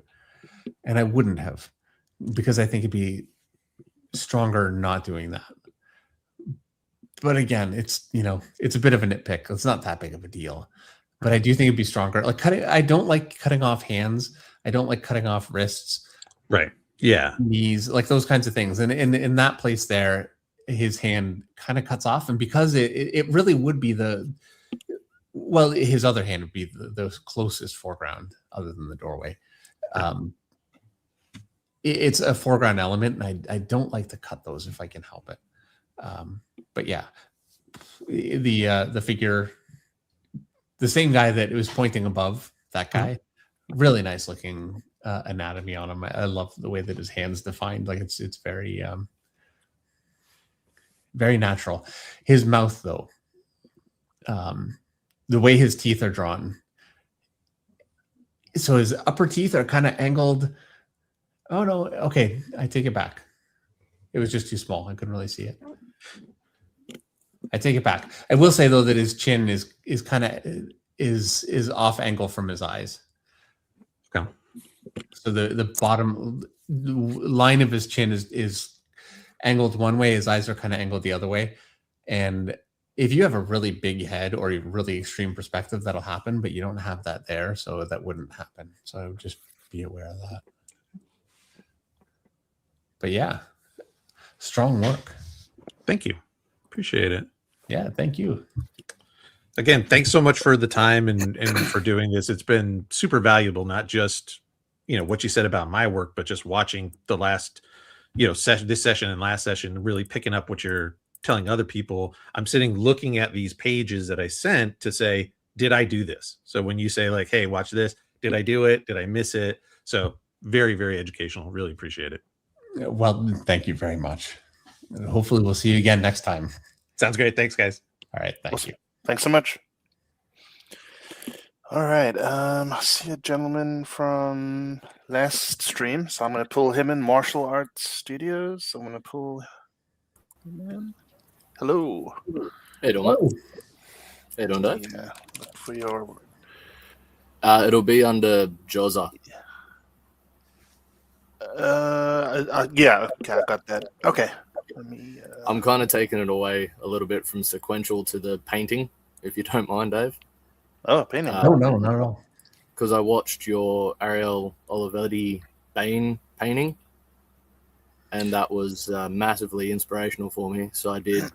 and I wouldn't have, because I think it'd be stronger not doing that. But again, it's it's a bit of a nitpick. It's not that big of a deal, but I do think it'd be stronger. Like I don't like cutting off hands. I don't like cutting off wrists. Right. Yeah. Knees, like those kinds of things. And in that place there, his hand kind of cuts off, and because it really would be his other hand would be the closest foreground other than the doorway. It's a foreground element, and I don't like to cut those if I can help it. But yeah, the figure, the same guy that was pointing above, that guy, really nice looking anatomy on him. I love the way that his hand's defined. Like it's very very natural. His mouth, though, the way his teeth are drawn, so his upper teeth are kind of angled. Oh no, okay, I take it back. It was just too small. I couldn't really see it. I take it back. I will say though that his chin is kind of is off angle from his eyes. Okay. So the bottom line of his chin is angled one way. His eyes are kind of angled the other way. And if you have a really big head or a really extreme perspective, that'll happen. But you don't have that there, so that wouldn't happen. So just be aware of that. But yeah, strong work. Thank you. Appreciate it. Yeah, thank you. Again, thanks so much for the time and for doing this. It's been super valuable, not just, what you said about my work, but just watching the last, this session and last session, really picking up what you're telling other people. I'm sitting looking at these pages that I sent to say, did I do this? So when you say like, hey, watch this, did I do it? Did I miss it? So very, very educational. Really appreciate it. Well, thank you very much. Hopefully we'll see you again next time. Sounds great. Thanks, guys. All right. Thank you. Thanks so much. All right. I see a gentleman from last stream, so I'm going to pull him in. Martial Arts Studios. I'm going to pull him in. Hello. Hey, doing Hey, doing Dave? Yeah. Look for your. It'll be under Joza. Yeah. Okay, I got that. Okay. Let me. I'm kind of taking it away a little bit from sequential to the painting, if you don't mind, Dave. Oh, painting. No, not at all. Because I watched your Ariel Olivetti Bane painting, and that was massively inspirational for me. So I did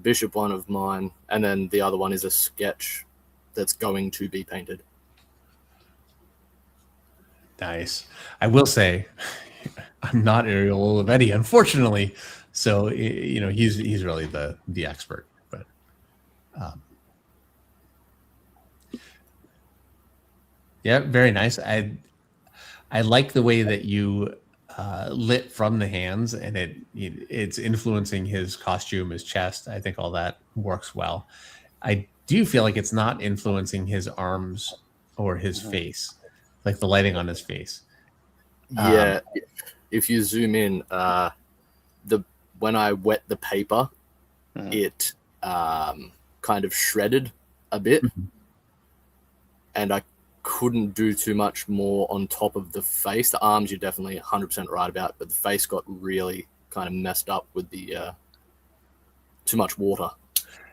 Bishop one of mine, and then the other one is a sketch that's going to be painted. Nice. I will say, I'm not Ariel Olivetti, unfortunately. So he's really the expert. But yeah, very nice. I like the way that you lit from the hands, and it's influencing his costume, his chest. I think all that works well. I do feel like it's not influencing his arms or his face, like the lighting on his face. Yeah, if you zoom in, when I wet the paper, it kind of shredded a bit, and I couldn't do too much more on top of the face. The arms you're definitely 100% right about, but the face got really kind of messed up with the too much water.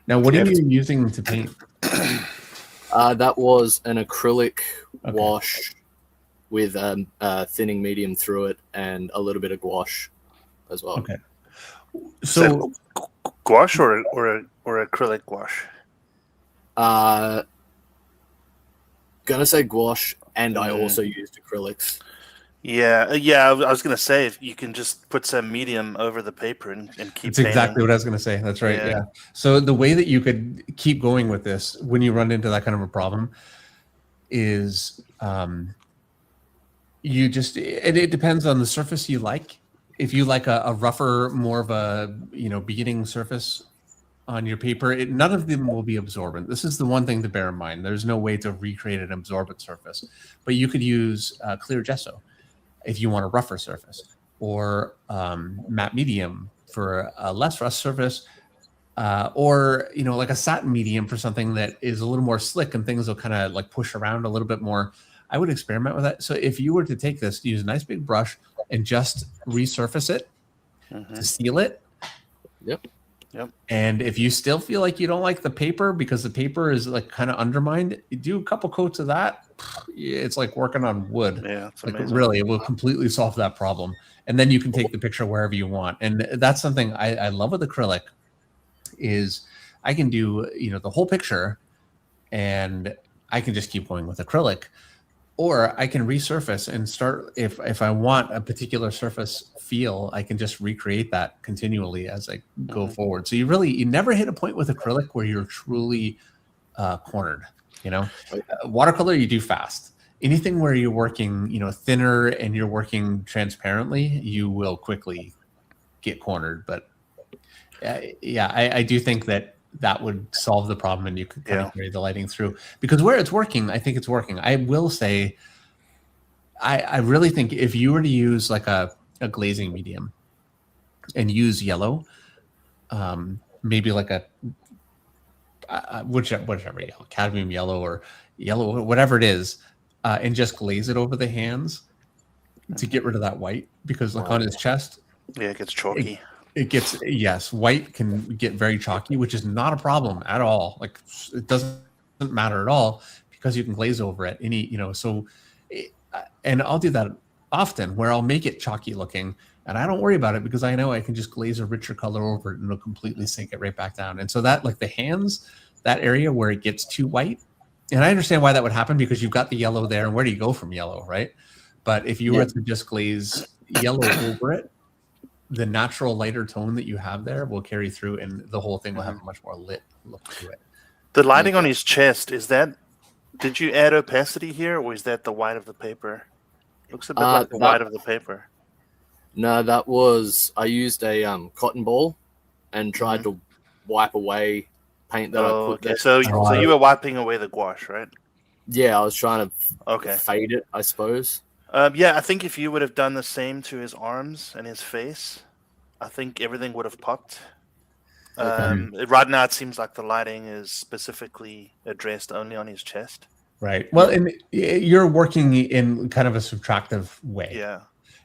Now, what are you using to paint? That was an acrylic wash with a thinning medium through it and a little bit of gouache as well. Okay. So gouache or acrylic gouache? Gonna say gouache, and I also used acrylics. Yeah. I was gonna say if you can just put some medium over the paper and keep. That's exactly what I was gonna say. That's right. Yeah. So the way that you could keep going with this when you run into that kind of a problem is you just it depends on the surface you like. If you like a rougher, more of a beginning surface on your paper, none of them will be absorbent. This is the one thing to bear in mind. There's no way to recreate an absorbent surface, but you could use clear gesso if you want a rougher surface, or matte medium for a less rough surface, or like a satin medium for something that is a little more slick and things will kind of like push around a little bit more. I would experiment with that. So if you were to take this, use a nice big brush and just resurface it to seal it. Yep. And if you still feel like you don't like the paper because the paper is like kind of undermined, you do a couple coats of that. It's like working on wood. Yeah, it's like amazing. Really, it will completely solve that problem. And then you can take the picture wherever you want. And that's something I love with acrylic is I can do the whole picture, and I can just keep going with acrylic. Or I can resurface and start, if I want a particular surface feel, I can just recreate that continually as I go forward. So you never hit a point with acrylic where you're truly cornered. Watercolor you do fast. Anything where you're working, thinner and you're working transparently, you will quickly get cornered. But I do think that would solve the problem, and you could kind of carry the lighting through, because where it's working, I think it's working. I will say, I really think if you were to use like a glazing medium and use yellow, maybe like a whichever yellow, cadmium yellow or yellow, whatever it is, and just glaze it over the hands to get rid of that white, because like on his chest, it gets chalky. It gets, white can get very chalky, which is not a problem at all. Like it doesn't matter at all because you can glaze over it. And I'll do that often where I'll make it chalky looking, and I don't worry about it because I know I can just glaze a richer color over it and it'll completely sink it right back down. And so that, like the hands, that area where it gets too white, and I understand why that would happen because you've got the yellow there, and where do you go from yellow, right? But if you were to just glaze yellow over it, the natural lighter tone that you have there will carry through, and the whole thing will have a much more lit look to it. The lighting on his chest, is that, did you add opacity here, or is that the white of the paper? Looks a bit like the white of the paper. No, that was, I used a cotton ball and tried to wipe away paint that I put there. So you were wiping away the gouache, right? Yeah, I was trying to fade it, I suppose. I think if you would have done the same to his arms and his face, I think everything would have popped. Right now, it seems like the lighting is specifically addressed only on his chest. Right. Well, and you're working in kind of a subtractive way. Yeah.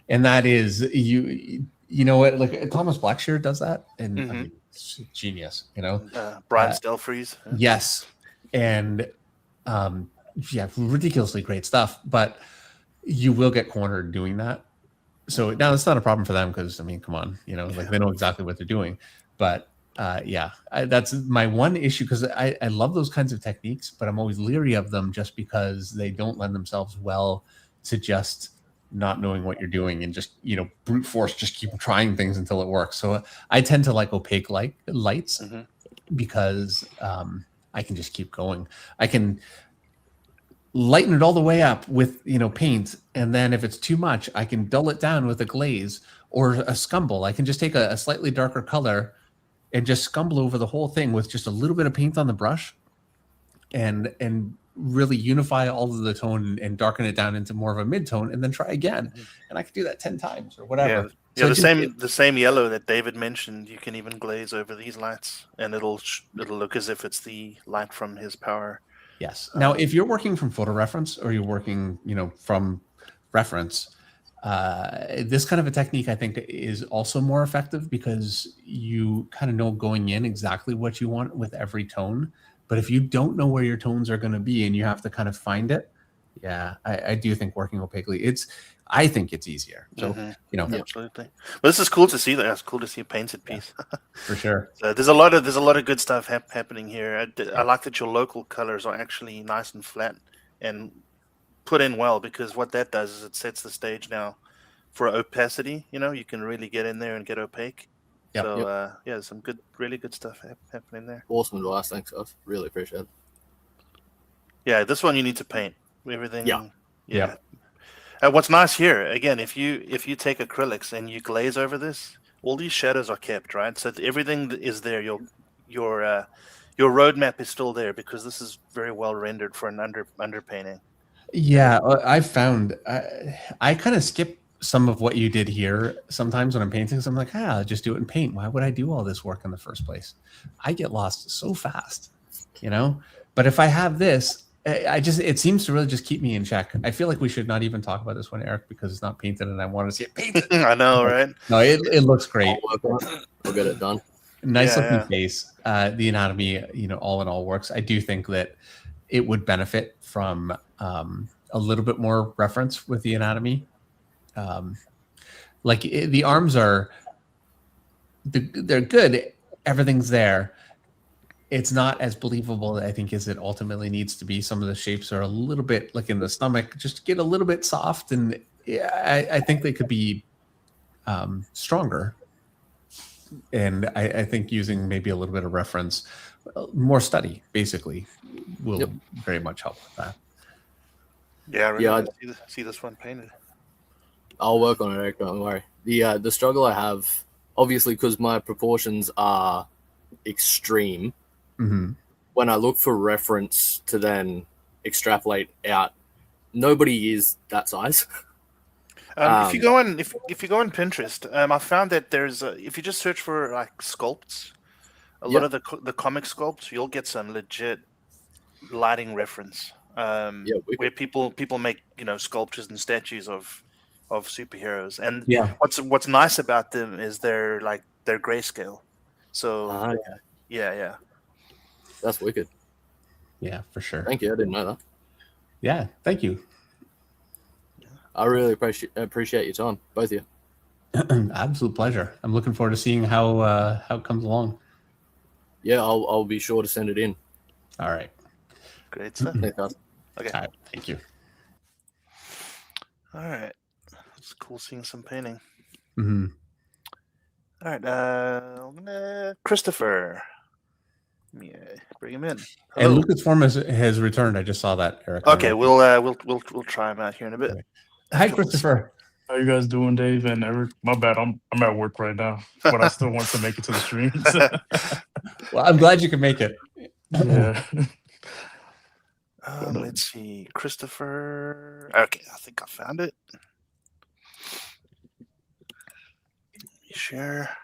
And that is, you know what, like Thomas Blackshear does that, and I mean, it's genius, you know. Brian Stelfreeze. Yes. And ridiculously great stuff, but you will get cornered doing that. So now it's not a problem for them because, I mean, come on, you know, like they know exactly what they're doing. But that's my one issue, because I love those kinds of techniques, but I'm always leery of them just because they don't lend themselves well to just not knowing what you're doing and just, you know, brute force, just keep trying things until it works. So I tend to like opaque lights because I can just keep going. I can lighten it all the way up with, you know, paint, and then if it's too much, I can dull it down with a glaze or a scumble. I can just take a slightly darker color and just scumble over the whole thing with just a little bit of paint on the brush, and really unify all of the tone and darken it down into more of a mid-tone, and then try again. And I could do that 10 times or whatever. Yeah, so the same yellow that David mentioned, you can even glaze over these lights, and it'll look as if it's the light from his power. Yes. Now, if you're working from photo reference, or you're working, you know, from reference, this kind of a technique I think is also more effective because you kind of know going in exactly what you want with every tone. But if you don't know where your tones are going to be and you have to kind of find it, I do think working opaquely, I think it's easier. So, you know, absolutely. Well, this is cool to see. It's cool to see a painted piece. For sure. So there's a lot of good stuff happening here. I like that your local colors are actually nice and flat and put in well, because what that does is it sets the stage now for opacity. You know, you can really get in there and get opaque. Yep. So there's some really good stuff happening there. Awesome advice, thanks guys. Really appreciate it. Yeah, this one you need to paint everything. Yeah. What's nice here, again, if you take acrylics and you glaze over this, all these shadows are kept, right? So everything is there. Your roadmap is still there because this is very well rendered for an underpainting. Yeah, I found I kind of skip some of what you did here sometimes when I'm painting. So I'm like, I'll just do it in paint. Why would I do all this work in the first place? I get lost so fast, you know. But if I have this, it seems to really just keep me in check. I feel like we should not even talk about this one, Eric, because it's not painted, and I want to see it painted. I know, right? No, it looks great. We'll get it done. Nice looking face. The anatomy, you know, all in all works. I do think that it would benefit from a little bit more reference with the anatomy. The arms they're good. Everything's there. It's not as believable, I think, as it ultimately needs to be. Some of the shapes are a little bit, like in the stomach, just get a little bit soft, and I think they could be stronger. And I think using maybe a little bit of reference, more study, basically, will very much help with that. Yeah, I really want to see this one painted. I'll work on it, Eric, don't worry. The struggle I have, obviously, because my proportions are extreme, when I look for reference to then extrapolate out, nobody is that size. If you go on Pinterest, I found that there's if you just search for like sculpts, a lot of the comic sculpts, you'll get some legit lighting reference. Where people make, you know, sculptures and statues of superheroes, and what's nice about them is they're grayscale. So yeah, that's wicked. Yeah, for sure. Thank you. I didn't know that. Yeah, thank you. I really appreciate your time, both of you. Absolute pleasure. I'm looking forward to seeing how it comes along. Yeah, I'll be sure to send it in. All right. Great stuff. Thanks, guys. Okay. All right. Thank you. All right. It's cool seeing some painting. Mm-hmm. All right. I'm gonna Christopher. Yeah, bring him in. Hello. And Lucas Foreman has returned. I just saw that, Eric. Okay, we'll try him out here in a bit. Okay. Hi, Christopher. How you guys doing, Dave and Eric? My bad, I'm at work right now, but I still want to make it to the streams. Well, I'm glad you can make it. Yeah. Let's see, Christopher. Okay, I think I found it. Let me share.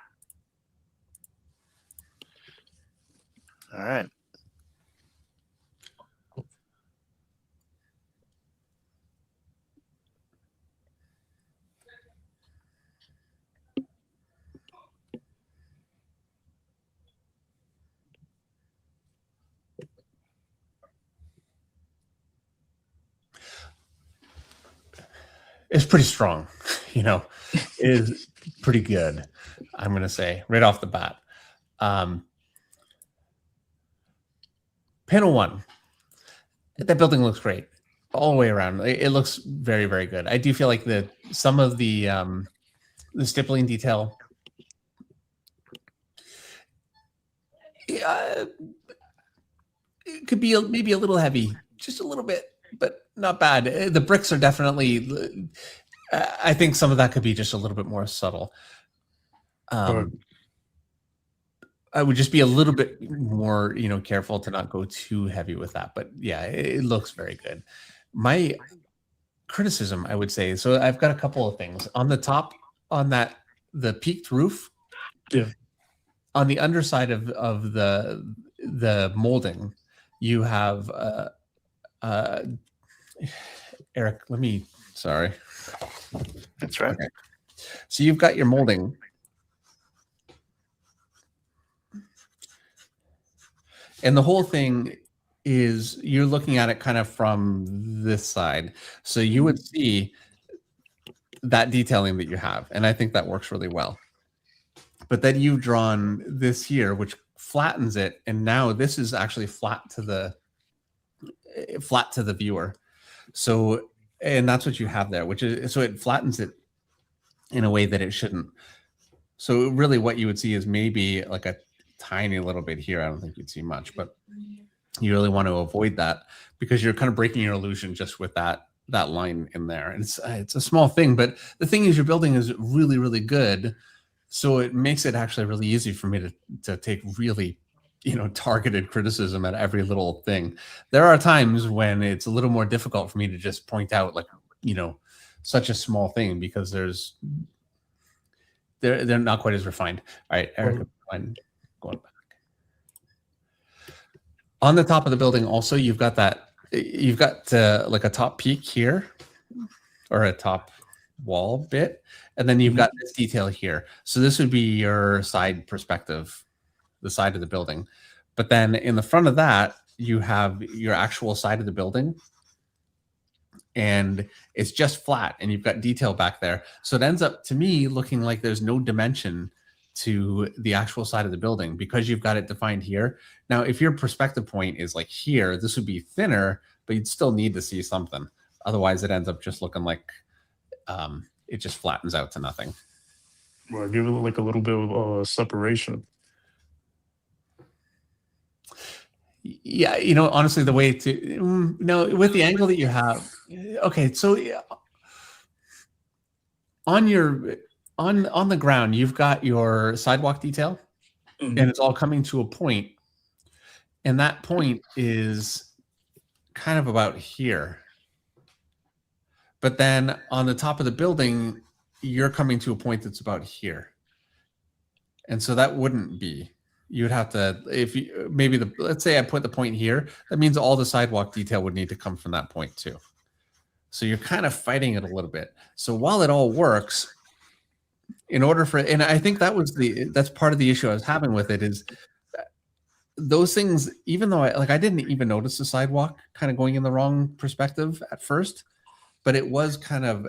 All right. It's pretty strong, it is pretty good, I'm going to say, right off the bat. Panel 1, that building looks great all the way around. It looks very, very good. I do feel like some of the stippling detail it could be maybe a little heavy, just a little bit, but not bad. The bricks are definitely, I think some of that could be just a little bit more subtle. I would just be a little bit more, careful to not go too heavy with that. But yeah, it looks very good. My criticism, I would say, so I've got a couple of things on the top, on the peaked roof. Yeah. On the underside of the molding, you have Eric. Sorry. That's right. Okay. So you've got your molding. And the whole thing is you're looking at it kind of from this side. So you would see that detailing that you have. And I think that works really well. But then you've drawn this here, which flattens it. And now this is actually flat to the viewer. So, and that's what you have there, so it flattens it in a way that it shouldn't. So really what you would see is maybe like a tiny little bit here. I don't think you'd see much, but you really want to avoid that because you're kind of breaking your illusion just with that line in there. And it's a small thing, but the thing is your building is really, really good. So it makes it actually really easy for me to take really, targeted criticism at every little thing. There are times when it's a little more difficult for me to just point out such a small thing because they're not quite as refined. All right, Eric, going back. On the top of the building, also, you've got like a top peak here or a top wall bit. And then you've got this detail here. So this would be your side perspective, the side of the building. But then in the front of that, you have your actual side of the building. And it's just flat. And you've got detail back there. So it ends up, to me, looking like there's no dimension to the actual side of the building because you've got it defined here. Now, if your perspective point is like here, this would be thinner, but you'd still need to see something. Otherwise, it ends up just looking like it just flattens out to nothing. Well, give it like a little bit of separation. Yeah, honestly, the way to with the angle that you have. Okay, so on the ground, you've got your sidewalk detail, and it's all coming to a point, and that point is kind of about here. But then on the top of the building, you're coming to a point that's about here. And so that wouldn't be. You would have to, let's say I put the point here, that means all the sidewalk detail would need to come from that point too. So you're kind of fighting it a little bit. So while it all works, and I think that's part of the issue I was having with it is those things, even though I didn't even notice the sidewalk kind of going in the wrong perspective at first, but it was kind of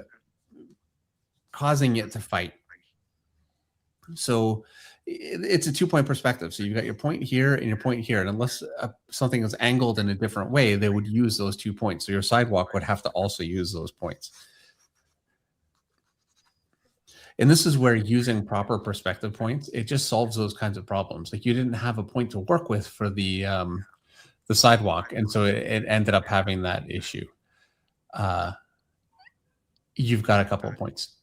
causing it to fight. So it's a 2-point perspective. So you've got your point here and your point here. And unless something is angled in a different way, they would use those 2 points. So your sidewalk would have to also use those points. And this is where using proper perspective points, it just solves those kinds of problems. Like you didn't have a point to work with for the sidewalk. And so it ended up having that issue. You've got a couple of points.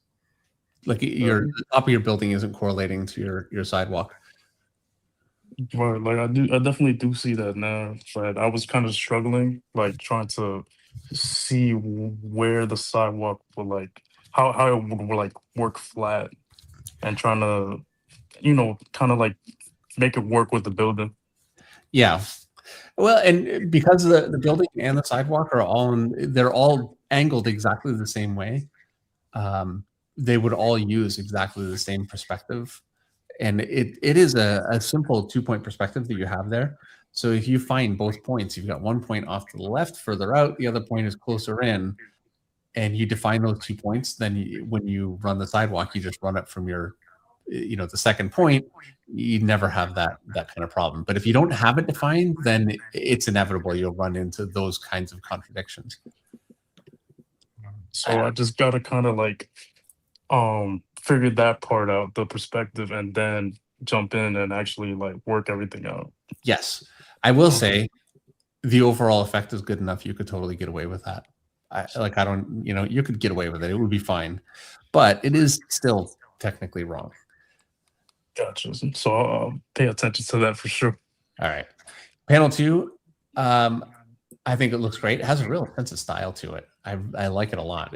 Like the top of your building isn't correlating to your sidewalk. Right, like I definitely do see that now. But I was kind of struggling, like trying to see where the sidewalk would like how it would like work flat, and trying to, kind of like make it work with the building. Yeah. Well, and because the building and the sidewalk are they're all angled exactly the same way. They would all use exactly the same perspective. And it is a simple 2-point perspective that you have there. So if you find both points, you've got 1 point off to the left, further out, the other point is closer in, and you define those 2 points, then when you run the sidewalk, you just run it from your, the second point. You never have that kind of problem. But if you don't have it defined, then it's inevitable you'll run into those kinds of contradictions. So I just gotta kind of like figure that part out, the perspective, and then jump in and actually like work everything out. Yes. I will say the overall effect is good enough. You could totally get away with that. You could get away with it. It would be fine, but it is still technically wrong. Gotcha. So I'll pay attention to that for sure. All right. Panel 2. I think it looks great. It has a real sense of style to it. I like it a lot.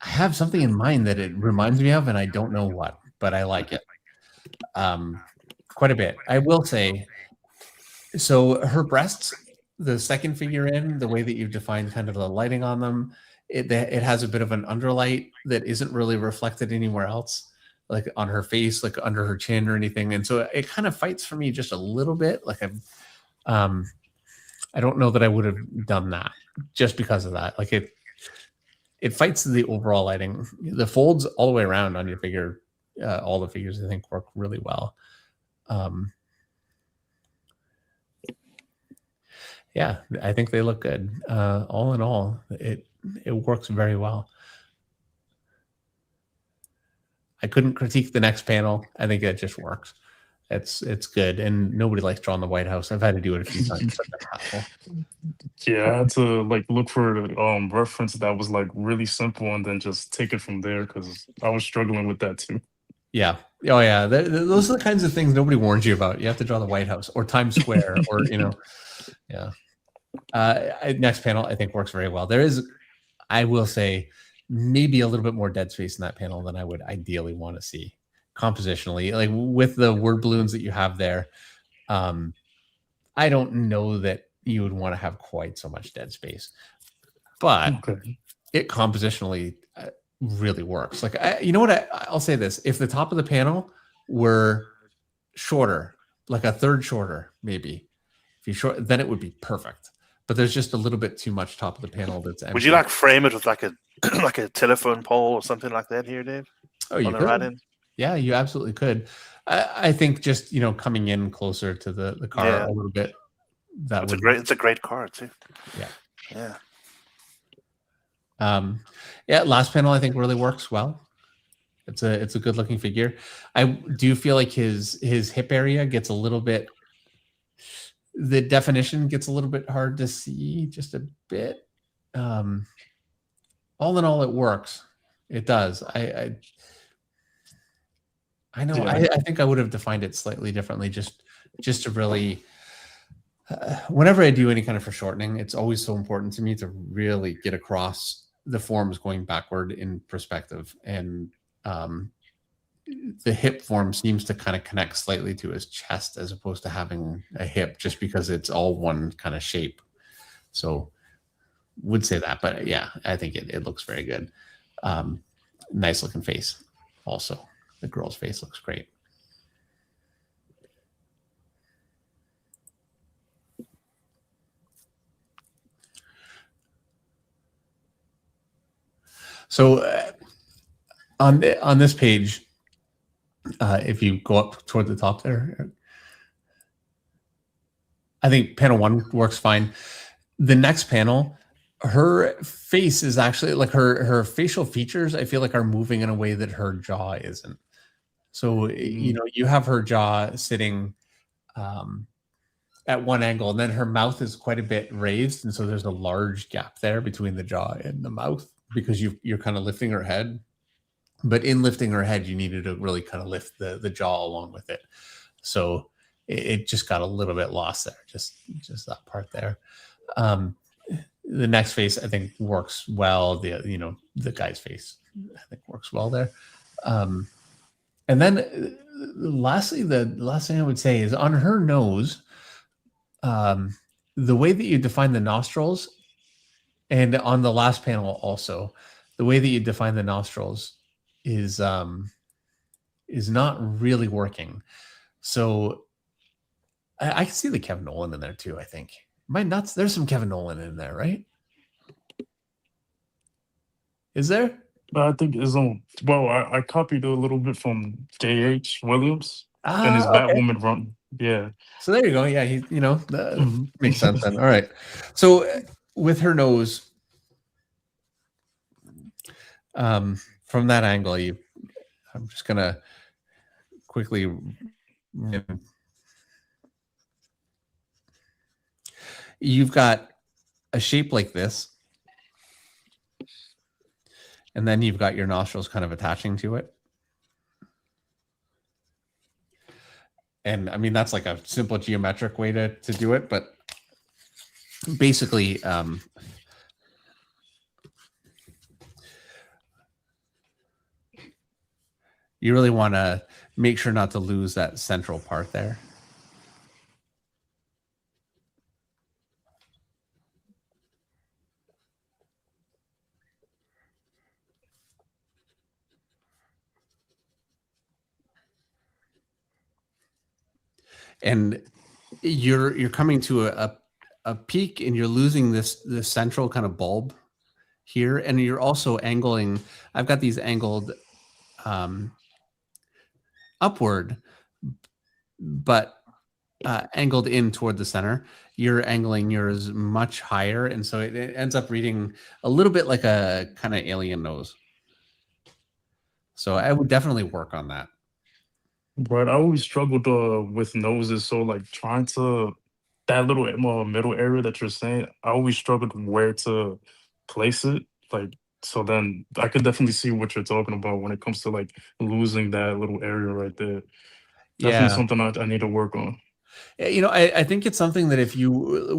I have something in mind that it reminds me of, and I don't know what, but I like it quite a bit. I will say, so her breasts, the second figure in, the way that you've defined kind of the lighting on them, it has a bit of an underlight that isn't really reflected anywhere else, like on her face, like under her chin or anything. And so it kind of fights for me just a little bit. Like I don't know that I would have done that just because of that. Like it fights the overall lighting. The folds all the way around on your figure, all the figures I think work really well. Yeah, I think they look good. All in all, it works very well. I couldn't critique the next panel. I think it just works. It's good, and nobody likes drawing the White House. I've had to do it a few times. Yeah, I had to like look for a reference that was like really simple, and then just take it from there because I was struggling with that too. Yeah. Oh yeah. Those are the kinds of things nobody warns you about. You have to draw the White House or Times Square or yeah. Next panel I think works very well. There is, I will say, maybe a little bit more dead space in that panel than I would ideally want to see compositionally. Like with the word balloons that you have there, I don't know that you would want to have quite so much dead space, but it compositionally really works. Like, you know what? I'll say this: if the top of the panel were shorter, like a third shorter, maybe, if you short, then it would be perfect. But there's just a little bit too much top of the panel that's empty. Would you like frame it with like a like a telephone pole or something like that here, Dave? Oh, you could. Right, yeah, you absolutely could. I think just coming in closer to the car a little bit. It's a great car too. Yeah. Yeah. Last panel I think really works well. It's a good looking figure. I do feel like his hip area gets a little bit. The definition gets a little bit hard to see, just a bit. All in all, it works. It does. I know. Yeah. I think I would have defined it slightly differently, just to really. Whenever I do any kind of foreshortening, it's always so important to me to really get across the forms going backward in perspective, and the hip form seems to kind of connect slightly to his chest as opposed to having a hip, just because it's all one kind of shape. So would say that, but yeah, I think it looks very good. Nice looking face. Also, the girl's face looks great. So on this page, if you go up toward the top there, I think panel 1 works fine. The next panel, her face is actually like her facial features, I feel like, are moving in a way that her jaw isn't. So, you know, you have her jaw sitting at one angle, and then her mouth is quite a bit raised. And so there's a large gap there between the jaw and the mouth because you're kind of lifting her head. But in lifting her head, you needed to really kind of lift the jaw along with it. So it just got a little bit lost there, just that part there. The next face, I think, works well. The guy's face, I think, works well there. And then lastly, the last thing I would say is on her nose, the way that you define the nostrils, and on the last panel also, the way that you define the nostrils is not really working. So I can see the Kevin Nolan in there too, I think. Am I nuts? There's some Kevin Nolan in there, right? Is there? I think it's on. Well, I copied a little bit from J.H. Williams and his Okay. Batwoman run. Yeah. So there you go. Yeah, that makes sense then. All right. So with her nose, from that angle, I'm just gonna quickly. You've got a shape like this, and then you've got your nostrils kind of attaching to it. And I mean, that's like a simple geometric way to do it, but basically, you really want to make sure not to lose that central part there. And you're coming to a peak, and you're losing this central kind of bulb here, and you're also angling. I've got these angled upward, but angled in toward the center. You're angling yours much higher, and so it ends up reading a little bit like a kind of alien nose. So I would definitely work on that. But I always struggled with noses, so like trying to that little middle area that you're saying, I always struggled where to place it. Like, so then I could definitely see what you're talking about when it comes to like losing that little area right there. Definitely something I need to work on. I think it's something that if you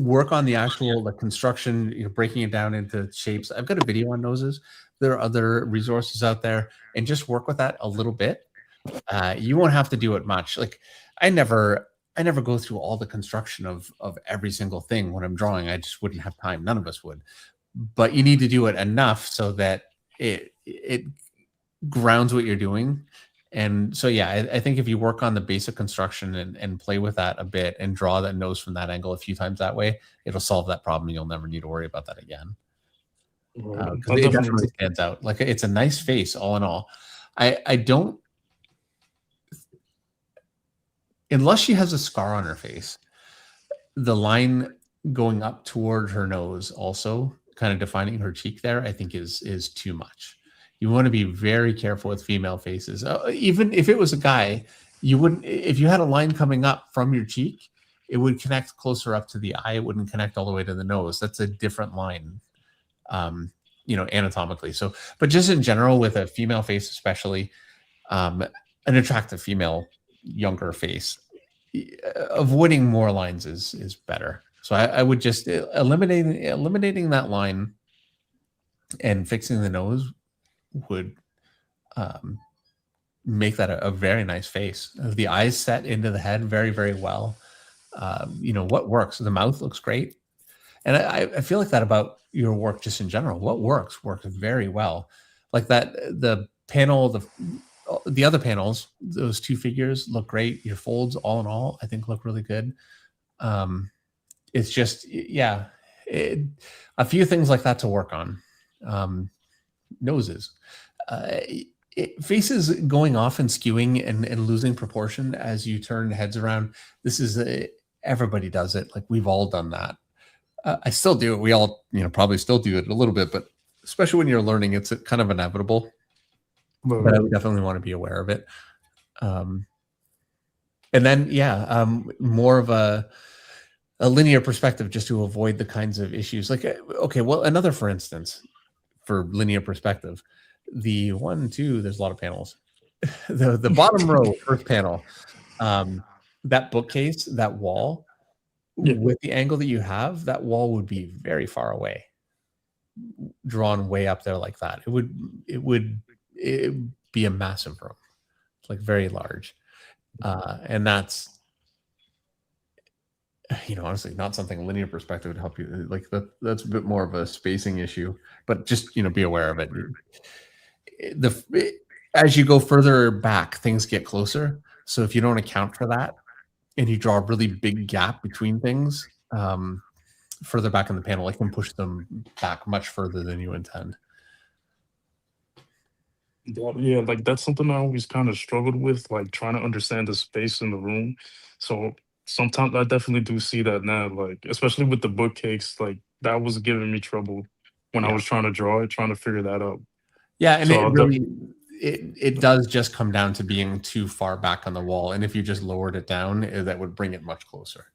work on the actual construction, breaking it down into shapes. I've got a video on noses. There are other resources out there, and just work with that a little bit. You won't have to do it much. Like I never go through all the construction of every single thing when I'm drawing. I just wouldn't have time. None of us would. But you need to do it enough so that it grounds what you're doing. And so, yeah, I think if you work on the basic construction and play with that a bit and draw that nose from that angle a few times that way, it'll solve that problem. You'll never need to worry about that again. Because it definitely stands out. Like it's a nice face, all in all. I don't, unless she has a scar on her face, the line going up toward her nose also kind of defining her cheek there, I think is too much. You want to be very careful with female faces. Even if it was a guy, you wouldn't, if you had a line coming up from your cheek, it would connect closer up to the eye. It wouldn't connect all the way to the nose. That's a different line, anatomically. So, but just in general with a female face, especially an attractive female, younger face, avoiding more lines is better. So I would just eliminating that line and fixing the nose would make that a very nice face. The eyes set into the head very, very well. What works? The mouth looks great. And I feel like that about your work just in general. What works very well. Like that, the panel, the other panels, those two figures look great. Your folds, all in all, I think look really good. It's just, a few things like that to work on. noses. Faces going off and skewing and losing proportion as you turn heads around. This is everybody does it. Like we've all done that. I still do it. We all, probably still do it a little bit, but especially when you're learning, it's kind of inevitable. But I would definitely want to be aware of it. And then, more of a linear perspective just to avoid the kinds of issues. Like, okay, well, another for instance, for linear perspective, the 1, 2, there's a lot of panels. the bottom row, first panel, that bookcase, that wall, with the angle that you have, that wall would be very far away, drawn way up there like that. It would be a massive room, like very large. And that's, honestly not something linear perspective would help you. Like that's a bit more of a spacing issue, but just, be aware of it. As you go further back, things get closer. So if you don't account for that and you draw a really big gap between things, further back in the panel, it can push them back much further than you intend. Yeah, like that's something I always kind of struggled with, like trying to understand the space in the room. So sometimes I definitely do see that now, like especially with the bookcase, like that was giving me trouble when I was trying to draw it, trying to figure that out. Yeah, and so it does just come down to being too far back on the wall, and if you just lowered it down, that would bring it much closer.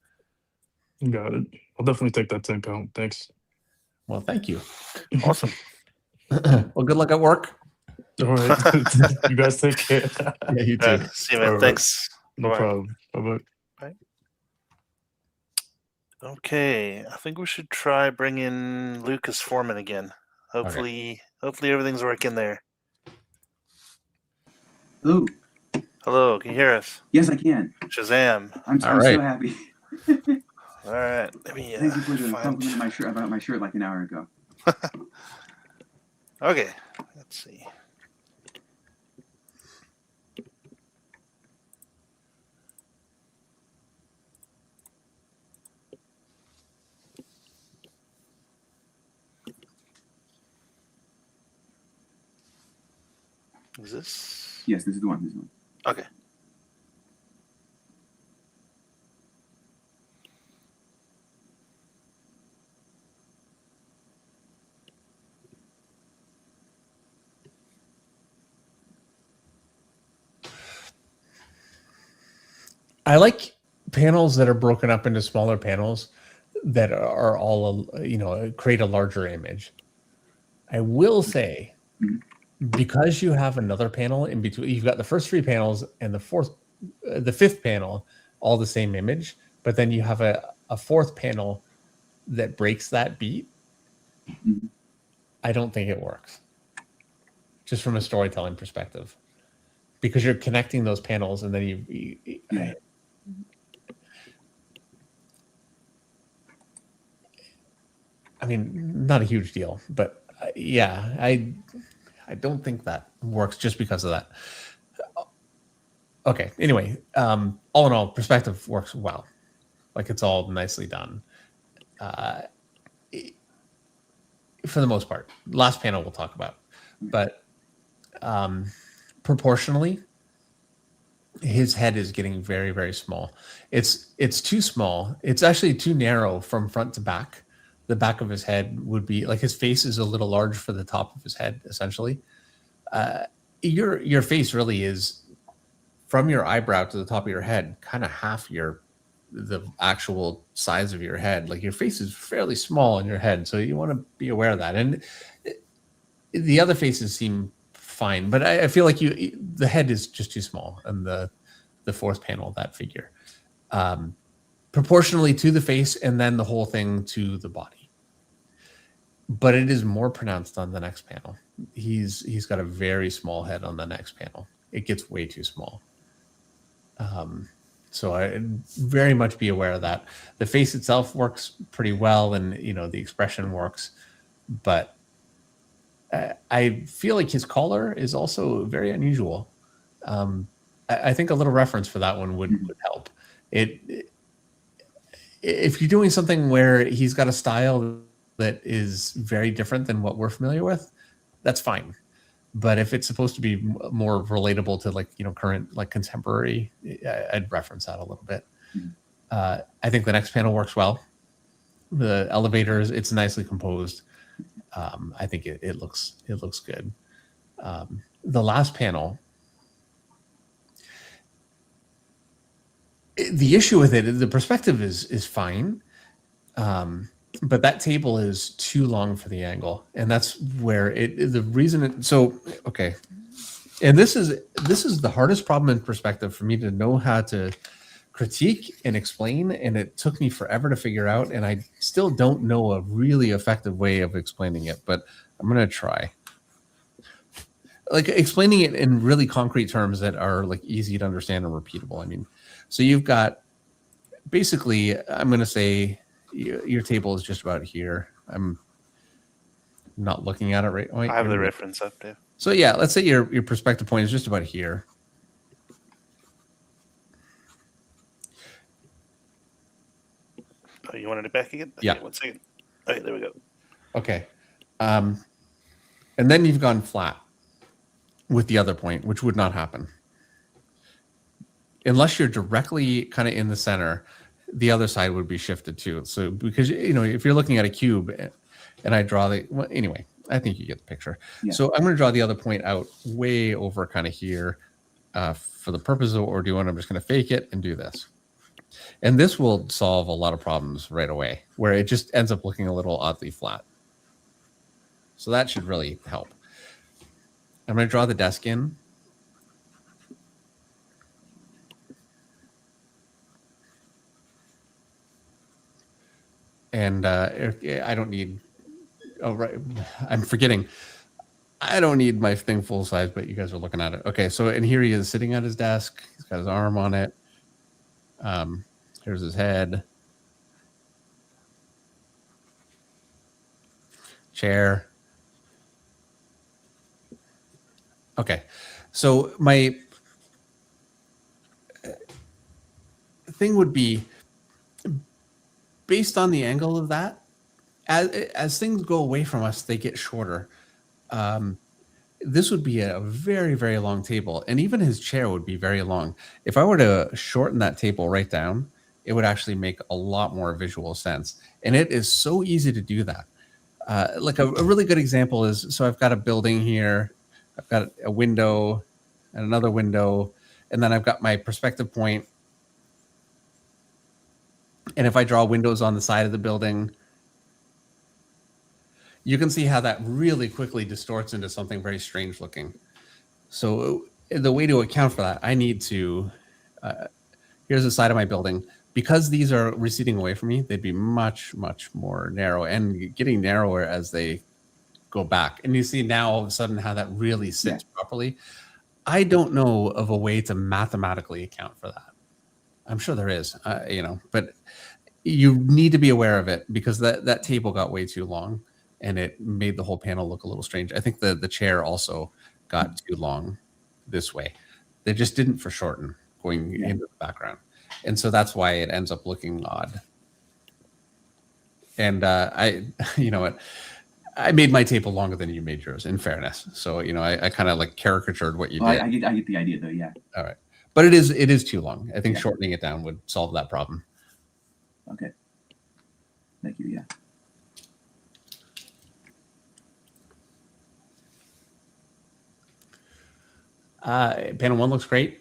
Got it. I'll definitely take that 10 count. Thanks. Well, thank you. Awesome. Well, good luck at work. All right. You guys take care. Yeah, you too. See you, man. Right. Thanks. No problem. Bye-bye. Bye. Okay, I think we should try bringing Lucas Foreman again. Hopefully everything's working there. Hello. Hello, can you hear us? Yes, I can. Shazam. I'm so happy. All right. Let me thank you for the compliment about my shirt like an hour ago. Okay, let's see. Is this? Yes, this is the one. This is the one. Okay. I like panels that are broken up into smaller panels that are all, create a larger image. I will say, because you have another panel in between, you've got the first 3 panels and the 5th panel, all the same image, but then you have a 4th panel that breaks that beat. I don't think it works, just from a storytelling perspective, because you're connecting those panels and then I mean, not a huge deal, but I don't think that works just because of that. Okay. Anyway, all in all, perspective works well. Like it's all nicely done. For the most part. Last panel we'll talk about. But proportionally, his head is getting very, very small. It's too small. It's actually too narrow from front to back. The back of his head would be like his face is a little large for the top of his head, essentially. Your face really is from your eyebrow to the top of your head, kind of half the actual size of your head. Like your face is fairly small in your head, so you want to be aware of that. And the other faces seem fine, but I feel like the head is just too small, and the 4th panel, that figure, proportionally to the face, and then the whole thing to the body. But it is more pronounced on the next panel. He's got a very small head on the next panel. It gets way too small. So I very much be aware of that. The face itself works pretty well, and the expression works, but I feel like his collar is also very unusual. I think a little reference for that one would help. If you're doing something where he's got a style that is very different than what we're familiar with, that's fine. But if it's supposed to be more relatable to like, current, like contemporary, I'd reference that a little bit. I think the next panel works well. The elevators, it's nicely composed. I think it looks good. The last panel, the issue with it, the perspective is fine. But that table is too long for the angle, and that's where the reason. Okay, and this is the hardest problem in perspective for me to know how to critique and explain, and it took me forever to figure out, and I still don't know a really effective way of explaining it, but I'm gonna try. Like explaining it in really concrete terms that are like easy to understand and repeatable. I mean, so you've got basically, I'm gonna say your table is just about here. I'm not looking at it right. I have the reference up there. So yeah, let's say your perspective point is just about here. Oh, you wanted it back again? Okay, Yeah. 1 second. Okay, there we go. Okay. And then you've gone flat with the other point, which would not happen. Unless you're directly kind of in the center, the other side would be shifted too. So because, if you're looking at a cube and I draw anyway, I think you get the picture. Yeah. So I'm going to draw the other point out way over kind of here for the purpose of what we're doing. I'm just going to fake it and do this. And this will solve a lot of problems right away where it just ends up looking a little oddly flat. So that should really help. I'm going to draw the desk in. And I don't need, oh, right. I'm forgetting. I don't need my thing full size, but you guys are looking at it. Okay, so and here he is sitting at his desk. He's got his arm on it. Here's his head. Chair. Okay, so my thing would be, based on the angle of that, as things go away from us, they get shorter. This would be a very, very long table, and even his chair would be very long. If I were to shorten that table right down, it would actually make a lot more visual sense. And it is so easy to do that. Like a really good example is, so I've got a building here, I've got a window and another window, and then I've got my perspective point. And if I draw windows on the side of the building, you can see how that really quickly distorts into something very strange looking. So the way to account for that, I need to, here's the side of my building. Because these are receding away from me, they'd be much, much more narrow and getting narrower as they go back. And you see now all of a sudden how that really sits properly. I don't know of a way to mathematically account for that. I'm sure there is, but you need to be aware of it because that table got way too long and it made the whole panel look a little strange. I think the chair also got too long this way. They just didn't foreshorten going into the background. And so that's why it ends up looking odd. And you know what? I made my table longer than you made yours, in fairness. So, I kind of like caricatured what you did. I get the idea though, yeah. All right. But it is too long. I think shortening it down would solve that problem. Okay. Thank you, Panel 1 looks great.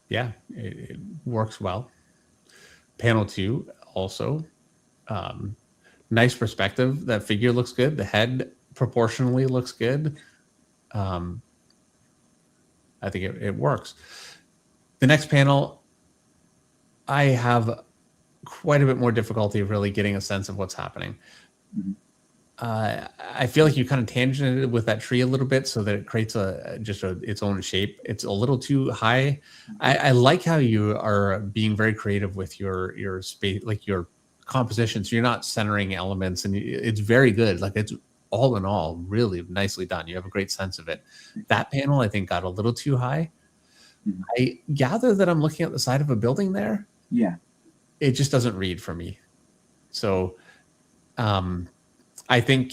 Yeah, it works well. Panel 2 also. Nice perspective. That figure looks good. The head proportionally looks good. I think it works. The next panel, I have quite a bit more difficulty of really getting a sense of what's happening. Mm-hmm. I feel like you kind of tangented with that tree a little bit so that it creates its own shape. It's a little too high. I like how you are being very creative with your space, like your composition. So you're not centering elements, and it's very good. Like it's all in all really nicely done. You have a great sense of it. That panel, I think, got a little too high. Mm-hmm. I gather that I'm looking at the side of a building there. Yeah. It just doesn't read for me. So, I think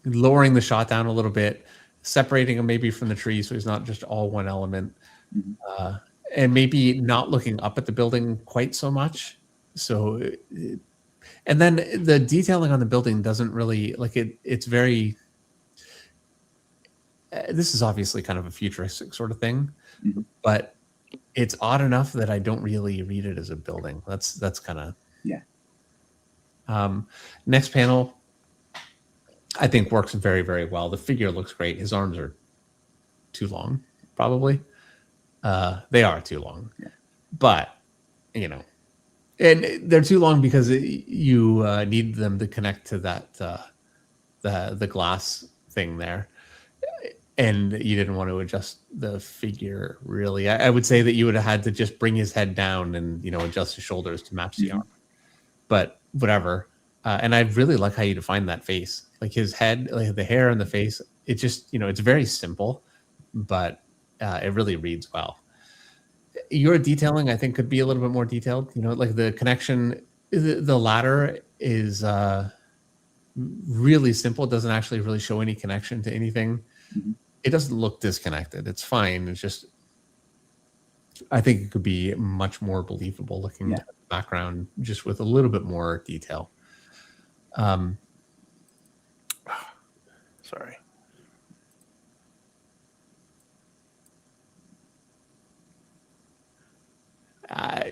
lowering the shot down a little bit, separating him maybe from the tree so he's not just all one element, and maybe not looking up at the building quite so much. So, and then the detailing on the building doesn't really like it. It's very. This is obviously kind of a futuristic sort of thing, but it's odd enough that I don't really read it as a building. That's kind of next panel, I think works very, very well. The figure looks great. His arms are too long, probably. They are too long, but you know, and they're too long because you need them to connect to that the glass thing there. And you didn't want to adjust the figure, really. I would say that you would have had to just bring his head down and, you know, adjust his shoulders to match the arm. But whatever. And I really like how you define that face. Like his head, like the hair and the face, it just, you know, it's very simple, but it really reads well. Your detailing, I think, could be a little bit more detailed. You know, like the connection, the ladder is really simple. It doesn't actually really show any connection to anything. It doesn't look disconnected. It's fine. It's just, I think it could be much more believable looking at the background, just with a little bit more detail. Sorry.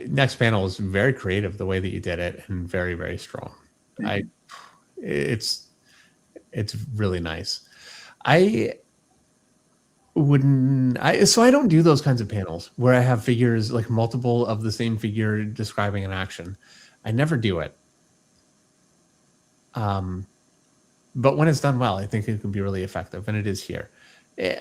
Next panel is very creative, the way that you did it, and very, very strong. It's really nice. So I don't do those kinds of panels where I have figures, like multiple of the same figure describing an action. I never do it. But when it's done well, I think it can be really effective, and it is here.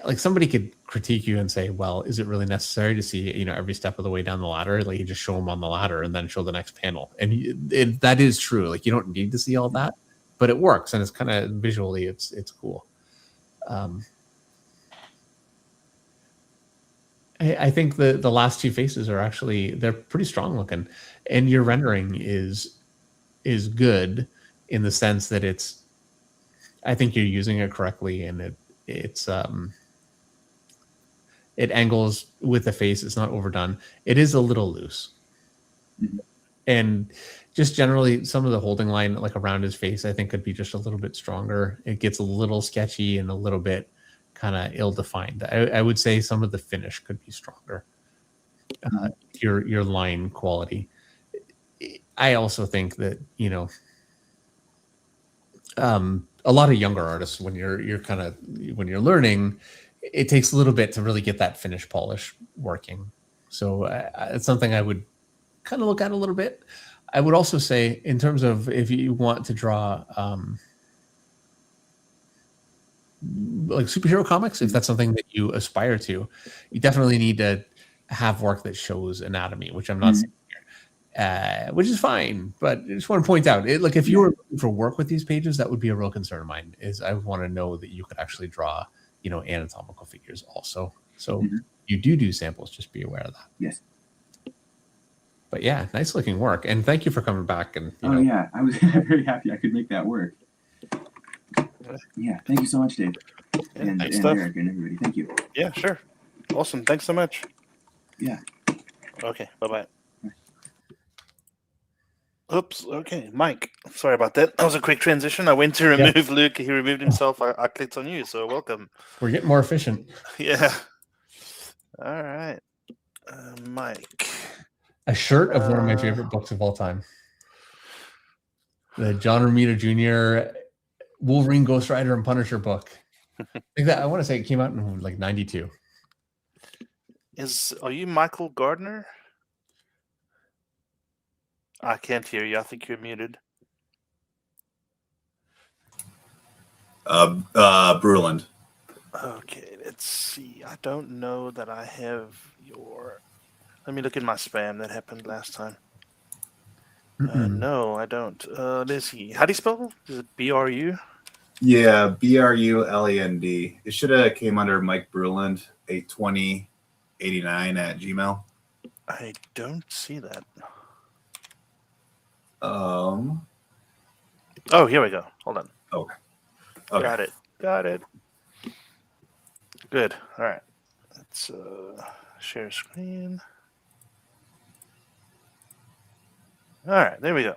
Like somebody could critique you and say, well, is it really necessary to see, you know, every step of the way down the ladder? Like you just show them on the ladder and then show the next panel. And that is true. Like you don't need to see all that, but it works. And it's kind of visually, it's cool. I think the last two faces are actually, they're pretty strong looking, and your rendering is good in the sense that it's, I think you're using it correctly, and it angles with the face. It's not overdone. It is a little loose. And just generally some of the holding line, like around his face, I think could be just a little bit stronger. It gets a little sketchy and a little bit kind of ill-defined. I would say some of the finish could be stronger. Your line quality. I also think that, you know, a lot of younger artists, when you're learning, it takes a little bit to really get that finish polish working. So it's something I would kind of look at a little bit. I would also say, in terms of if you want to draw like superhero comics, if that's something that you aspire to, you definitely need to have work that shows anatomy, which I'm not saying here, which is fine. But I just want to point out, like if you were looking for work with these pages, that would be a real concern of mine. Is I want to know that you could actually draw, you know, anatomical figures also. So you do samples. Just be aware of that. Yes. But yeah, nice looking work, and thank you for coming back. And yeah, I was very happy I could make that work. Yeah, thank you so much, Dave, and Eric and everybody. Thank you. Yeah, sure. Awesome. Thanks so much. Yeah. Okay. Bye-bye. Oops. Okay, Mike. Sorry about that. That was a quick transition. I went to remove Luke. He removed himself. I clicked on you. So welcome. We're getting more efficient. Yeah. All right. Mike. A shirt of one of my favorite books of all time. The John Romita Jr. Wolverine, Ghost Rider, and Punisher book. I want to say it came out in like 92. Are you Michael Gardner? I can't hear you. I think you're muted. Bruland. Okay, let's see. I don't know that I have your... Let me look in my spam. That happened last time. No, I don't. Let's see. How do you spell it? Is it BRU? Yeah, BRULAND. It should have came under Mike Bruland, 82089 at Gmail. I don't see that. Oh, here we go. Hold on. Okay. Got it. Good. All right. Let's share screen. All right, there we go.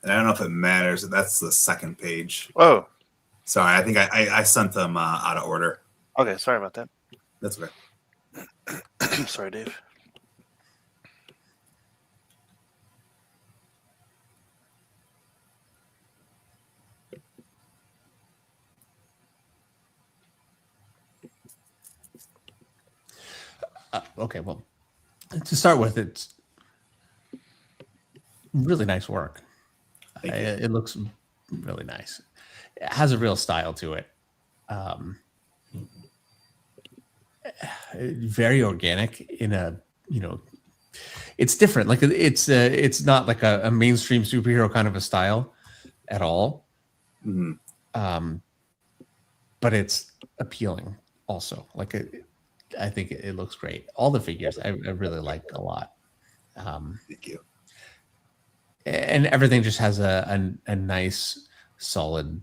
And I don't know if it matters. That's the second page. Oh. Sorry, I think I sent them out of order. Okay, sorry about that. That's okay. Sorry, Dave. Okay, well, to start with, it's really nice work. It looks really nice. It has a real style to it. Very organic in a, it's different. Like it's not like a mainstream superhero kind of a style at all. Mm-hmm. But it's appealing also. Like I think it looks great. All the figures I really like a lot. Thank you. And everything just has a nice, solid,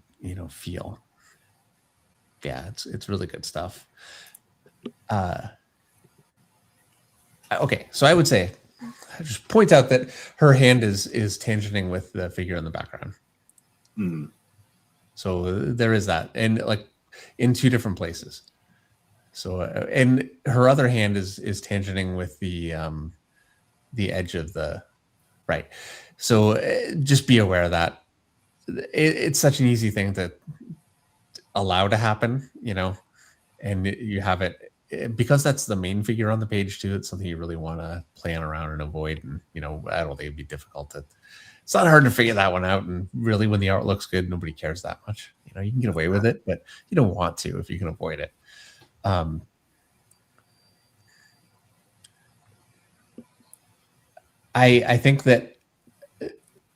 feel. Yeah, it's really good stuff. Okay, so I would say, just point out that her hand is tangenting with the figure in the background. Mm. So there is that, and like in two different places. So and her other hand is tangenting with the edge of the right. So just be aware of that. It's such an easy thing to allow to happen, and you have it because that's the main figure on the page too. It's something you really want to plan around and avoid. And I don't think it'd be difficult to. It's not hard to figure that one out. And really, when the art looks good, nobody cares that much. You can get away with it, but you don't want to if you can avoid it. I think that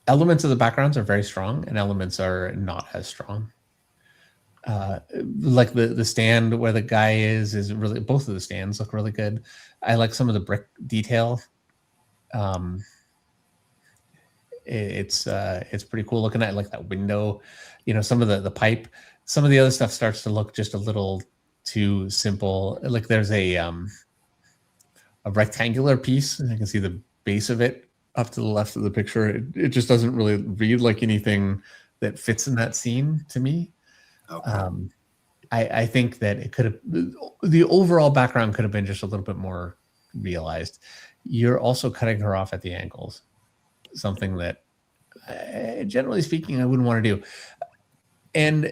elements of the backgrounds are very strong and elements are not as strong. Like the stand where the guy is really, both of the stands look really good. I like some of the brick detail. It's pretty cool looking at, like that window, some of the pipe. Some of the other stuff starts to look just a little too simple. Like there's a rectangular piece, and I can see the base of it up to the left of the picture. It just doesn't really read like anything that fits in that scene to me. Okay. I think that it could have, the overall background could have been just a little bit more realized. You're also cutting her off at the ankles, something that generally speaking I wouldn't want to do. And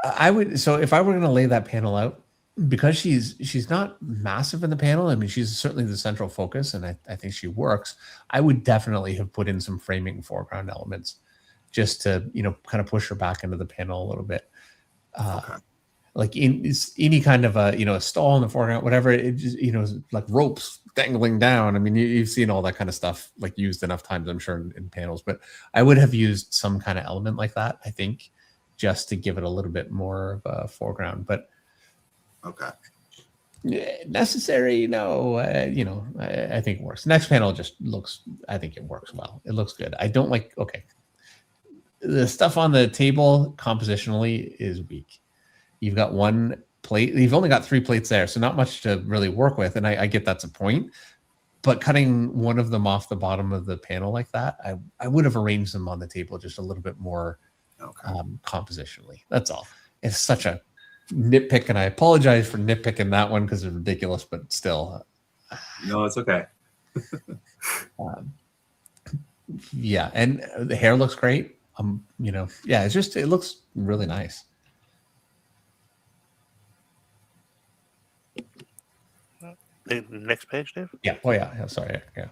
I would, so if I were going to lay that panel out, because she's not massive in the panel, I mean, she's certainly the central focus, and I think she works. I would definitely have put in some framing foreground elements just to kind of push her back into the panel a little bit. Okay. Like in any kind of a stall in the foreground, whatever. It just like ropes dangling down. I mean, you've seen all that kind of stuff like used enough times, I'm sure, in panels. But I would have used some kind of element like that, I think, just to give it a little bit more of a foreground. But okay, necessary? No, I think it works. Next panel just looks. I think it works well. It looks good. I don't like. Okay, the stuff on the table compositionally is weak. You've got one plate. You've only got 3 plates there, so not much to really work with. And I get that's a point. But cutting one of them off the bottom of the panel like that, I would have arranged them on the table just a little bit more compositionally. That's all. It's such a nitpick, and I apologize for nitpicking that one because it's ridiculous, but still. No, it's okay. Yeah, and the hair looks great. Yeah, it looks really nice. The next page, Dave? Yeah. Oh, yeah. Sorry. Yeah.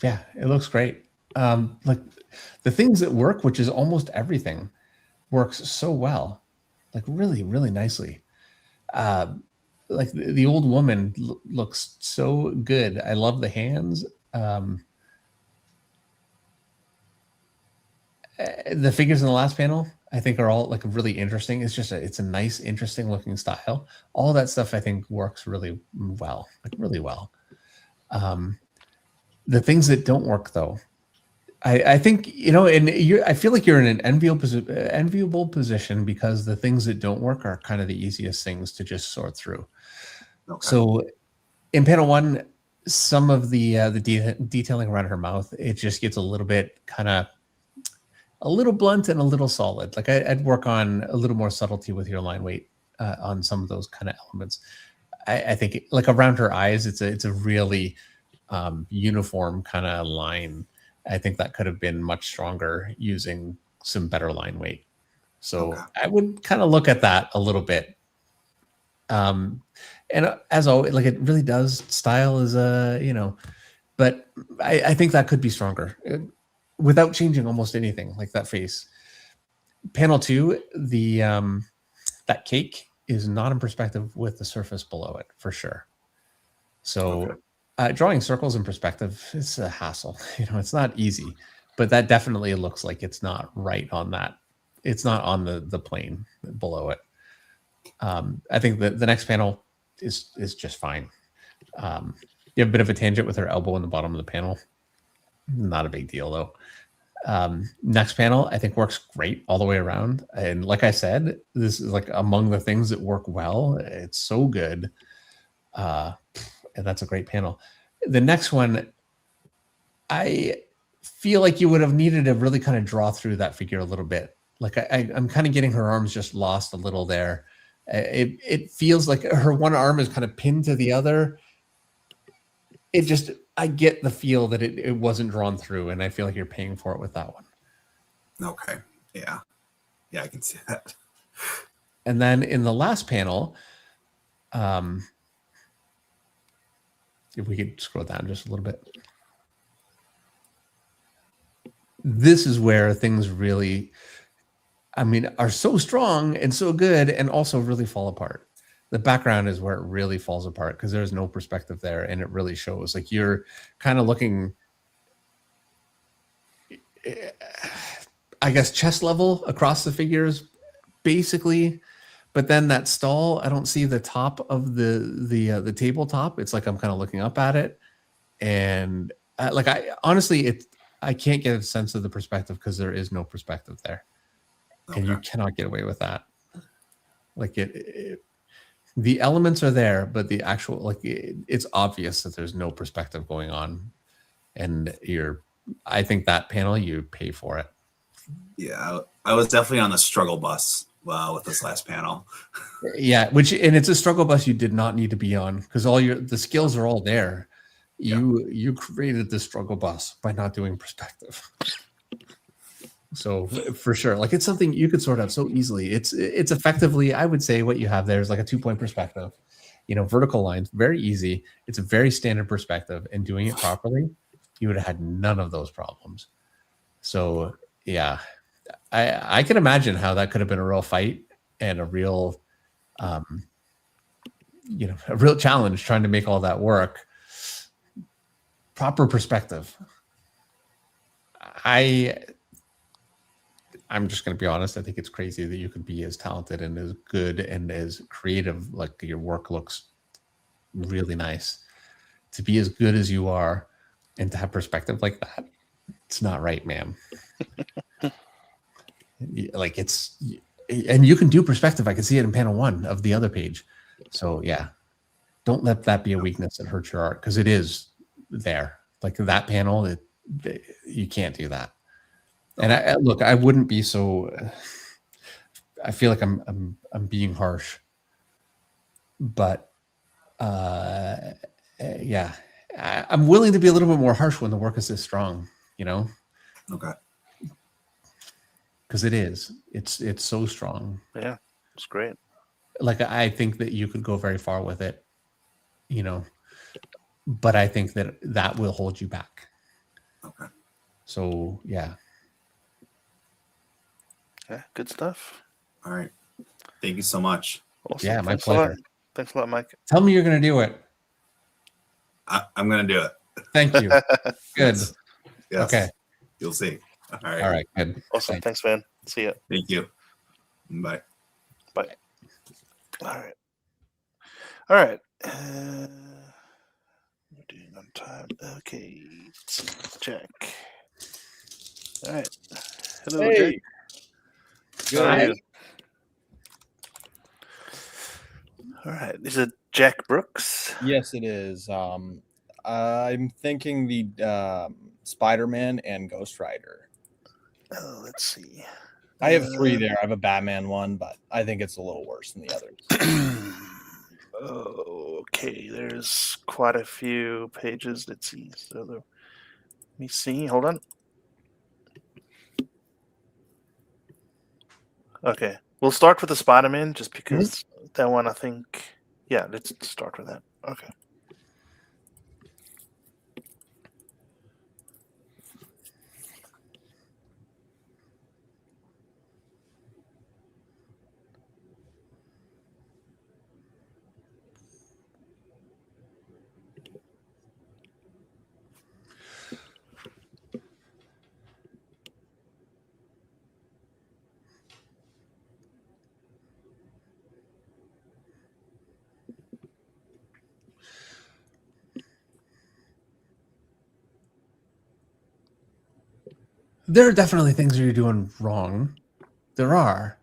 Yeah, it looks great. Like the things that work, which is almost everything, works so well, like really, really nicely. Like the old woman looks so good. I love the hands. The figures in the last panel, I think, are all like really interesting. It's just it's a nice, interesting looking style. All that stuff I think works really well, like really well. The things that don't work though, I think, you know, and I feel like you're in an enviable position because the things that don't work are kind of the easiest things to just sort through. Okay. So in panel 1, some of the detailing around her mouth, it just gets a little bit kind of a little blunt and a little solid. Like I'd work on a little more subtlety with your line weight on some of those kind of elements. I think like around her eyes, it's a really uniform kind of line. I think that could have been much stronger using some better line weight. So okay. I would kind of look at that a little bit. And as always, like it really does, style is you know, but I think that could be stronger without changing almost anything, like that face. Panel 2, the that cake is not in perspective with the surface below it for sure. So okay. Drawing circles in perspective is a hassle. You know, it's not easy, but that definitely looks like it's not right on that. It's not on the plane below it. I think that the next panel is just fine. You have a bit of a tangent with her elbow in the bottom of the panel. Not a big deal though. Next panel, I think works great all the way around. And like I said, this is like among the things that work well. It's so good. And that's a great panel. The next one, I feel like you would have needed to really kind of draw through that figure a little bit. Like I'm kind of getting her arms just lost a little there. It feels like her one arm is kind of pinned to the other. It just, I get the feel that it wasn't drawn through, and I feel like you're paying for it with that one. Okay. Yeah. Yeah, I can see that. And then in the last panel, if we could scroll down just a little bit. This is where things really, I mean, are so strong and so good and also really fall apart. The background is where it really falls apart because there's no perspective there, and it really shows. Like you're kind of looking, I guess, chest level across the figures, basically. But then that stall, I don't see the top of the tabletop. It's like I'm kind of looking up at it, and honestly, I can't get a sense of the perspective because there is no perspective there, okay. And you cannot get away with that. Like the elements are there, but the actual it's obvious that there's no perspective going on, and I think that panel you pay for it. Yeah, I was definitely on the struggle bus. Wow, with this last panel. Yeah, and it's a struggle bus you did not need to be on because the skills are all there. You created the struggle bus by not doing perspective. So for sure, like it's something you could sort out so easily. It's effectively, I would say, what you have there is like a 2-point perspective. You know, vertical lines, very easy. It's a very standard perspective, and doing it properly, you would have had none of those problems. So yeah. I can imagine how that could have been a real fight and a real, a real challenge trying to make all that work. Proper perspective. I'm just going to be honest. I think it's crazy that you could be as talented and as good and as creative. Like your work looks really nice. To be as good as you are and to have perspective like that, it's not right, ma'am. Like and you can do perspective. I can see it in panel 1 of the other page. So yeah, don't let that be a weakness that hurts your art because it is there. Like that panel, you can't do that. And I wouldn't be so. I feel like I'm being harsh, but yeah, I'm willing to be a little bit more harsh when the work is this strong. You know. Okay. Because it's so strong. Yeah, it's great. Like I think that you could go very far with it, you know, but I think that will hold you back. Okay. So yeah. Yeah, good stuff. All right. Thank you so much. Awesome. Yeah, my Thanks a lot. pleasure. Thanks a lot, Mike. Tell me you're going to do it. I'm going to do it. Thank you. Good. Yes. Okay. You'll see. All right. All right. Good. Awesome. Thanks, man. See ya. Thank you. Bye. Bye. All right. All right. We're doing on time. Okay. Check. All right. Hello, Hey. Jake. Good. How are you? All right. Is it Jack Brooks? Yes, it is. I'm thinking the Spider-Man and Ghost Rider. Oh, let's see. I have 3 there. I have a Batman one, but I think it's a little worse than the others. Okay, there's quite a few pages. Let's see. So let me see. Hold on. Okay, we'll start with the Spider-Man just because that one, I think. Yeah, let's start with that. Okay. There are definitely things that you're doing wrong. There are.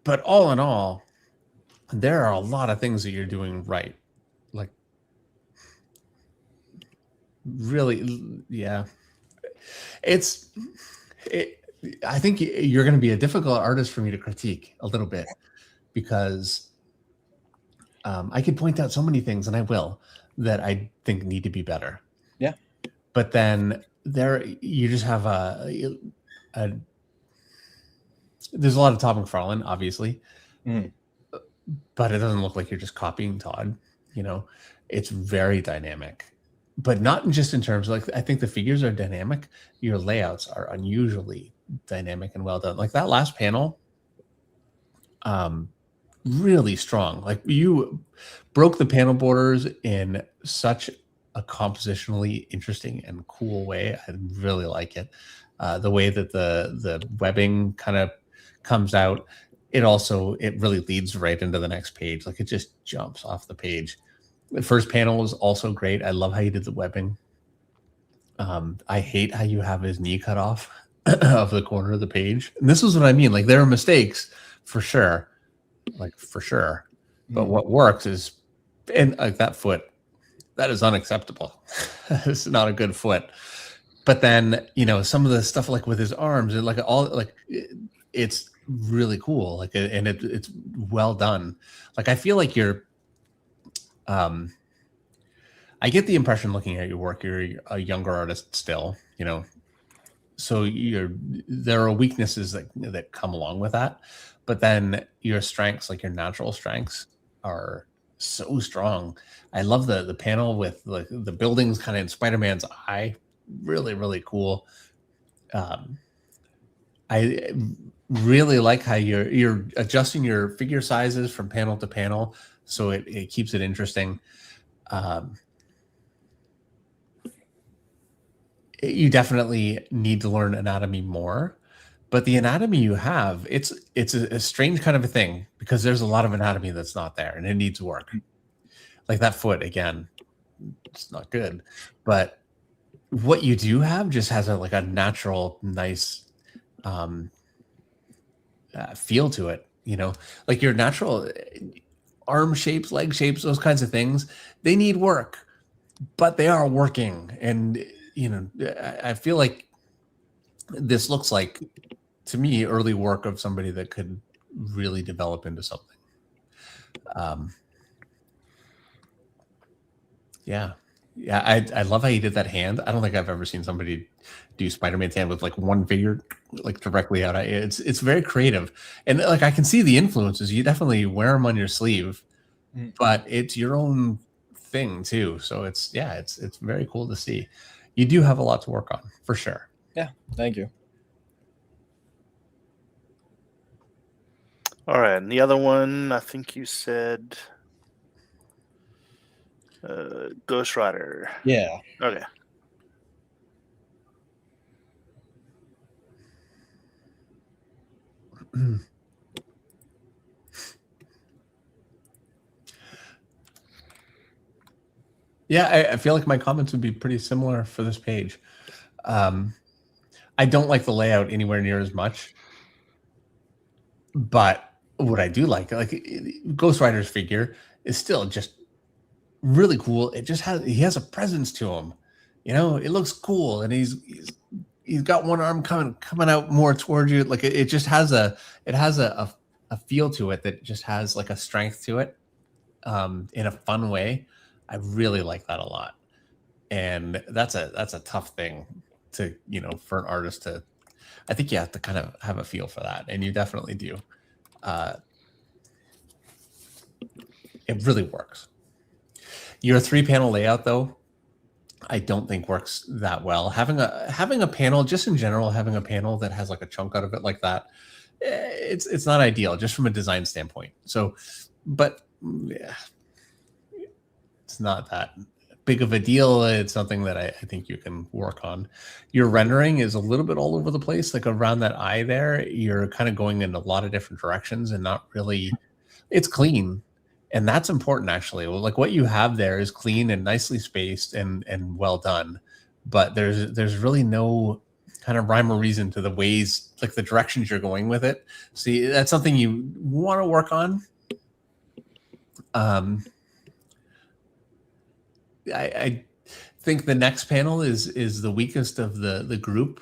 But all in all, there are a lot of things that you're doing right. Like, really, yeah. I think you're going to be a difficult artist for me to critique a little bit because I could point out so many things, and I will, that I think need to be better. Yeah. But then you just have there's a lot of Todd McFarlane, obviously, but it doesn't look like you're just copying Todd. You know, it's very dynamic, but not just in terms of, like, I think the figures are dynamic. Your layouts are unusually dynamic and well done. Like that last panel, really strong. Like, you broke the panel borders in such a compositionally interesting and cool way. I really like it. The way that the webbing kind of comes out, it really leads right into the next page. Like, it just jumps off the page. The first panel was also great. I love how you did the webbing. I hate how you have his knee cut off of the corner of the page. And this is what I mean. Like, there are mistakes for sure. But what works is, and like that foot, that is unacceptable. It's not a good foot. But then, you know, some of the stuff like with his arms and like all, like, it's really cool. Like, and it's well done. Like, I feel like you're, I get the impression looking at your work, you're a younger artist still, you know, so there are weaknesses that come along with that, but then your strengths, like your natural strengths, are so strong. I love the panel with the buildings kind of in Spider-Man's eye. Really, really cool. I really like how you're adjusting your figure sizes from panel to panel, so it keeps it interesting. You definitely need to learn anatomy more, but the anatomy you have, it's a strange kind of a thing, because there's a lot of anatomy that's not there and it needs work. Like that foot, again, it's not good, but what you do have just has a natural, nice feel to it. You know, like your natural arm shapes, leg shapes, those kinds of things, they need work, but they are working. And you know, I feel like this looks like, to me, early work of somebody that could really develop into something. Yeah. I love how you did that hand. I don't think I've ever seen somebody do Spider-Man's hand with like one finger, like directly out. It's very creative, and like I can see the influences. You definitely wear them on your sleeve, but it's your own thing too. So it's very cool to see. You do have a lot to work on for sure. Yeah, thank you. All right, and the other one, I think you said Ghost Rider. Yeah. Okay. Yeah, I feel like my comments would be pretty similar for this page. I don't like the layout anywhere near as much, but what I do like Ghost Rider's figure is still just really cool. It just he has a presence to him. You know, it looks cool, and he's got one arm coming out more towards you. Like it just has a feel to it that just has like a strength to it, in a fun way. I really like that a lot, and that's a tough thing to, you know, for an artist to. I think you have to kind of have a feel for that, and you definitely do. It really works. Your 3-panel layout, though, I don't think works that well. Having a panel, just in general, having a panel that has like a chunk out of it like that, it's not ideal just from a design standpoint. So, but yeah, it's not that big of a deal. It's something that I think you can work on. Your rendering is a little bit all over the place. Like around that eye there, you're kind of going in a lot of different directions and not really, it's clean. And that's important, actually. Like what you have there is clean and nicely spaced and well done. But there's really no kind of rhyme or reason to the ways, like the directions you're going with it. See, that's something you want to work on. I think the next panel is the weakest of the group,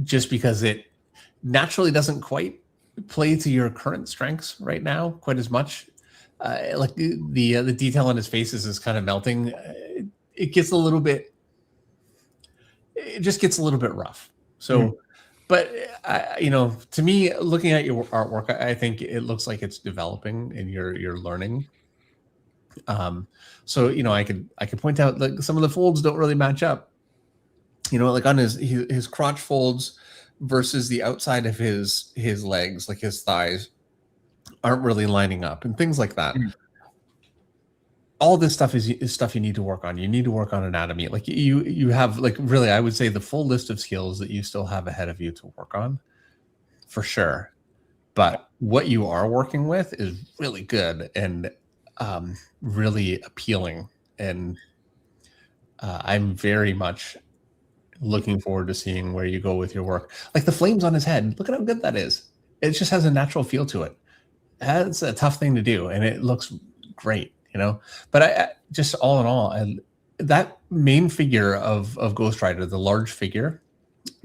just because it naturally doesn't quite play to your current strengths right now quite as much. Like the detail on his faces is kind of melting. It gets a little bit. It just gets a little bit rough. So, but you know, to me, looking at your artwork, I think it looks like it's developing and you're learning. So you know, I could point out like some of the folds don't really match up. You know, like on his crotch folds versus the outside of his legs, like his thighs, aren't really lining up, and things like that. All this stuff is stuff you need to work on. You need to work on anatomy. Like you have, like, really, I would say the full list of skills that you still have ahead of you to work on, for sure. But what you are working with is really good and really appealing, and I'm very much looking forward to seeing where you go with your work. Like the flames on his head, look at how good that is. It just has a natural feel to it. That's a tough thing to do, and it looks great, you know. But I just, all in all, that main figure of Ghost Rider, the large figure,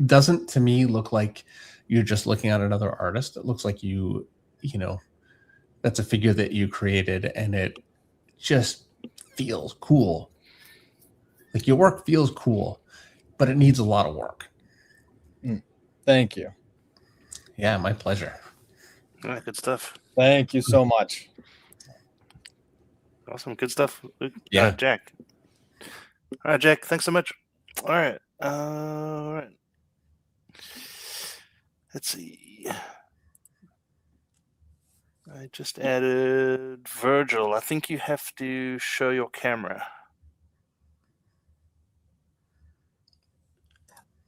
doesn't to me look like you're just looking at another artist. It looks like you know, that's a figure that you created, and it just feels cool. Like your work feels cool, but it needs a lot of work. Thank you. Yeah, my pleasure. All right, good stuff. Thank you so much. Awesome, good stuff. Yeah, Jack. All right, Jack. Thanks so much. All right. All right. Let's see. I just added Virgil. I think you have to show your camera.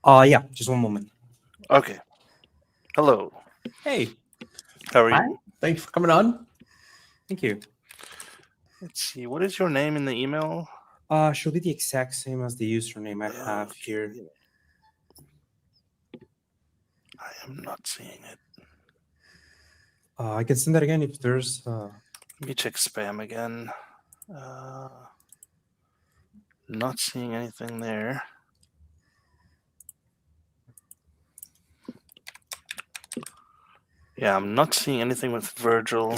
Yeah, just one moment. Okay. Hello. Hey. How are Hi. you? Thanks for coming on. Thank you. Let's see. What is your name in the email? Should be the exact same as the username I have here. I am not seeing it. I can send that again if there's. Let me check spam again. Not seeing anything there. Yeah, I'm not seeing anything with Virgil.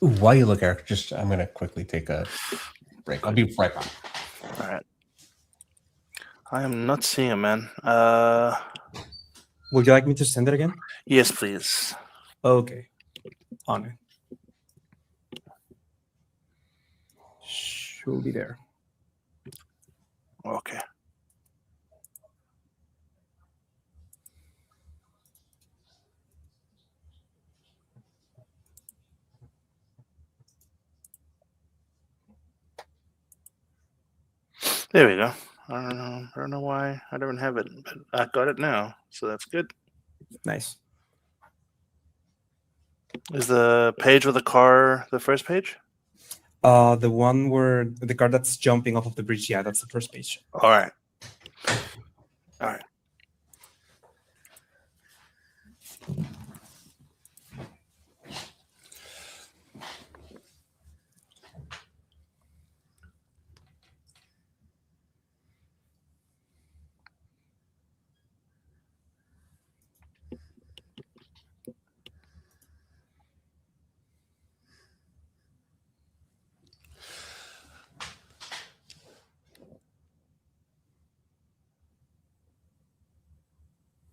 Ooh, while you look, Eric, I'm going to quickly take a break. I'll be right back. All right. I am not seeing him, man. Would you like me to send it again? Yes, please. Okay. On it. Should be there. Okay. There we go. I don't know why I don't have it, but I got it now, so that's good. Nice. Is the page with the car the first page? The one where the car that's jumping off of the bridge. Yeah, that's the first page. All right. All right.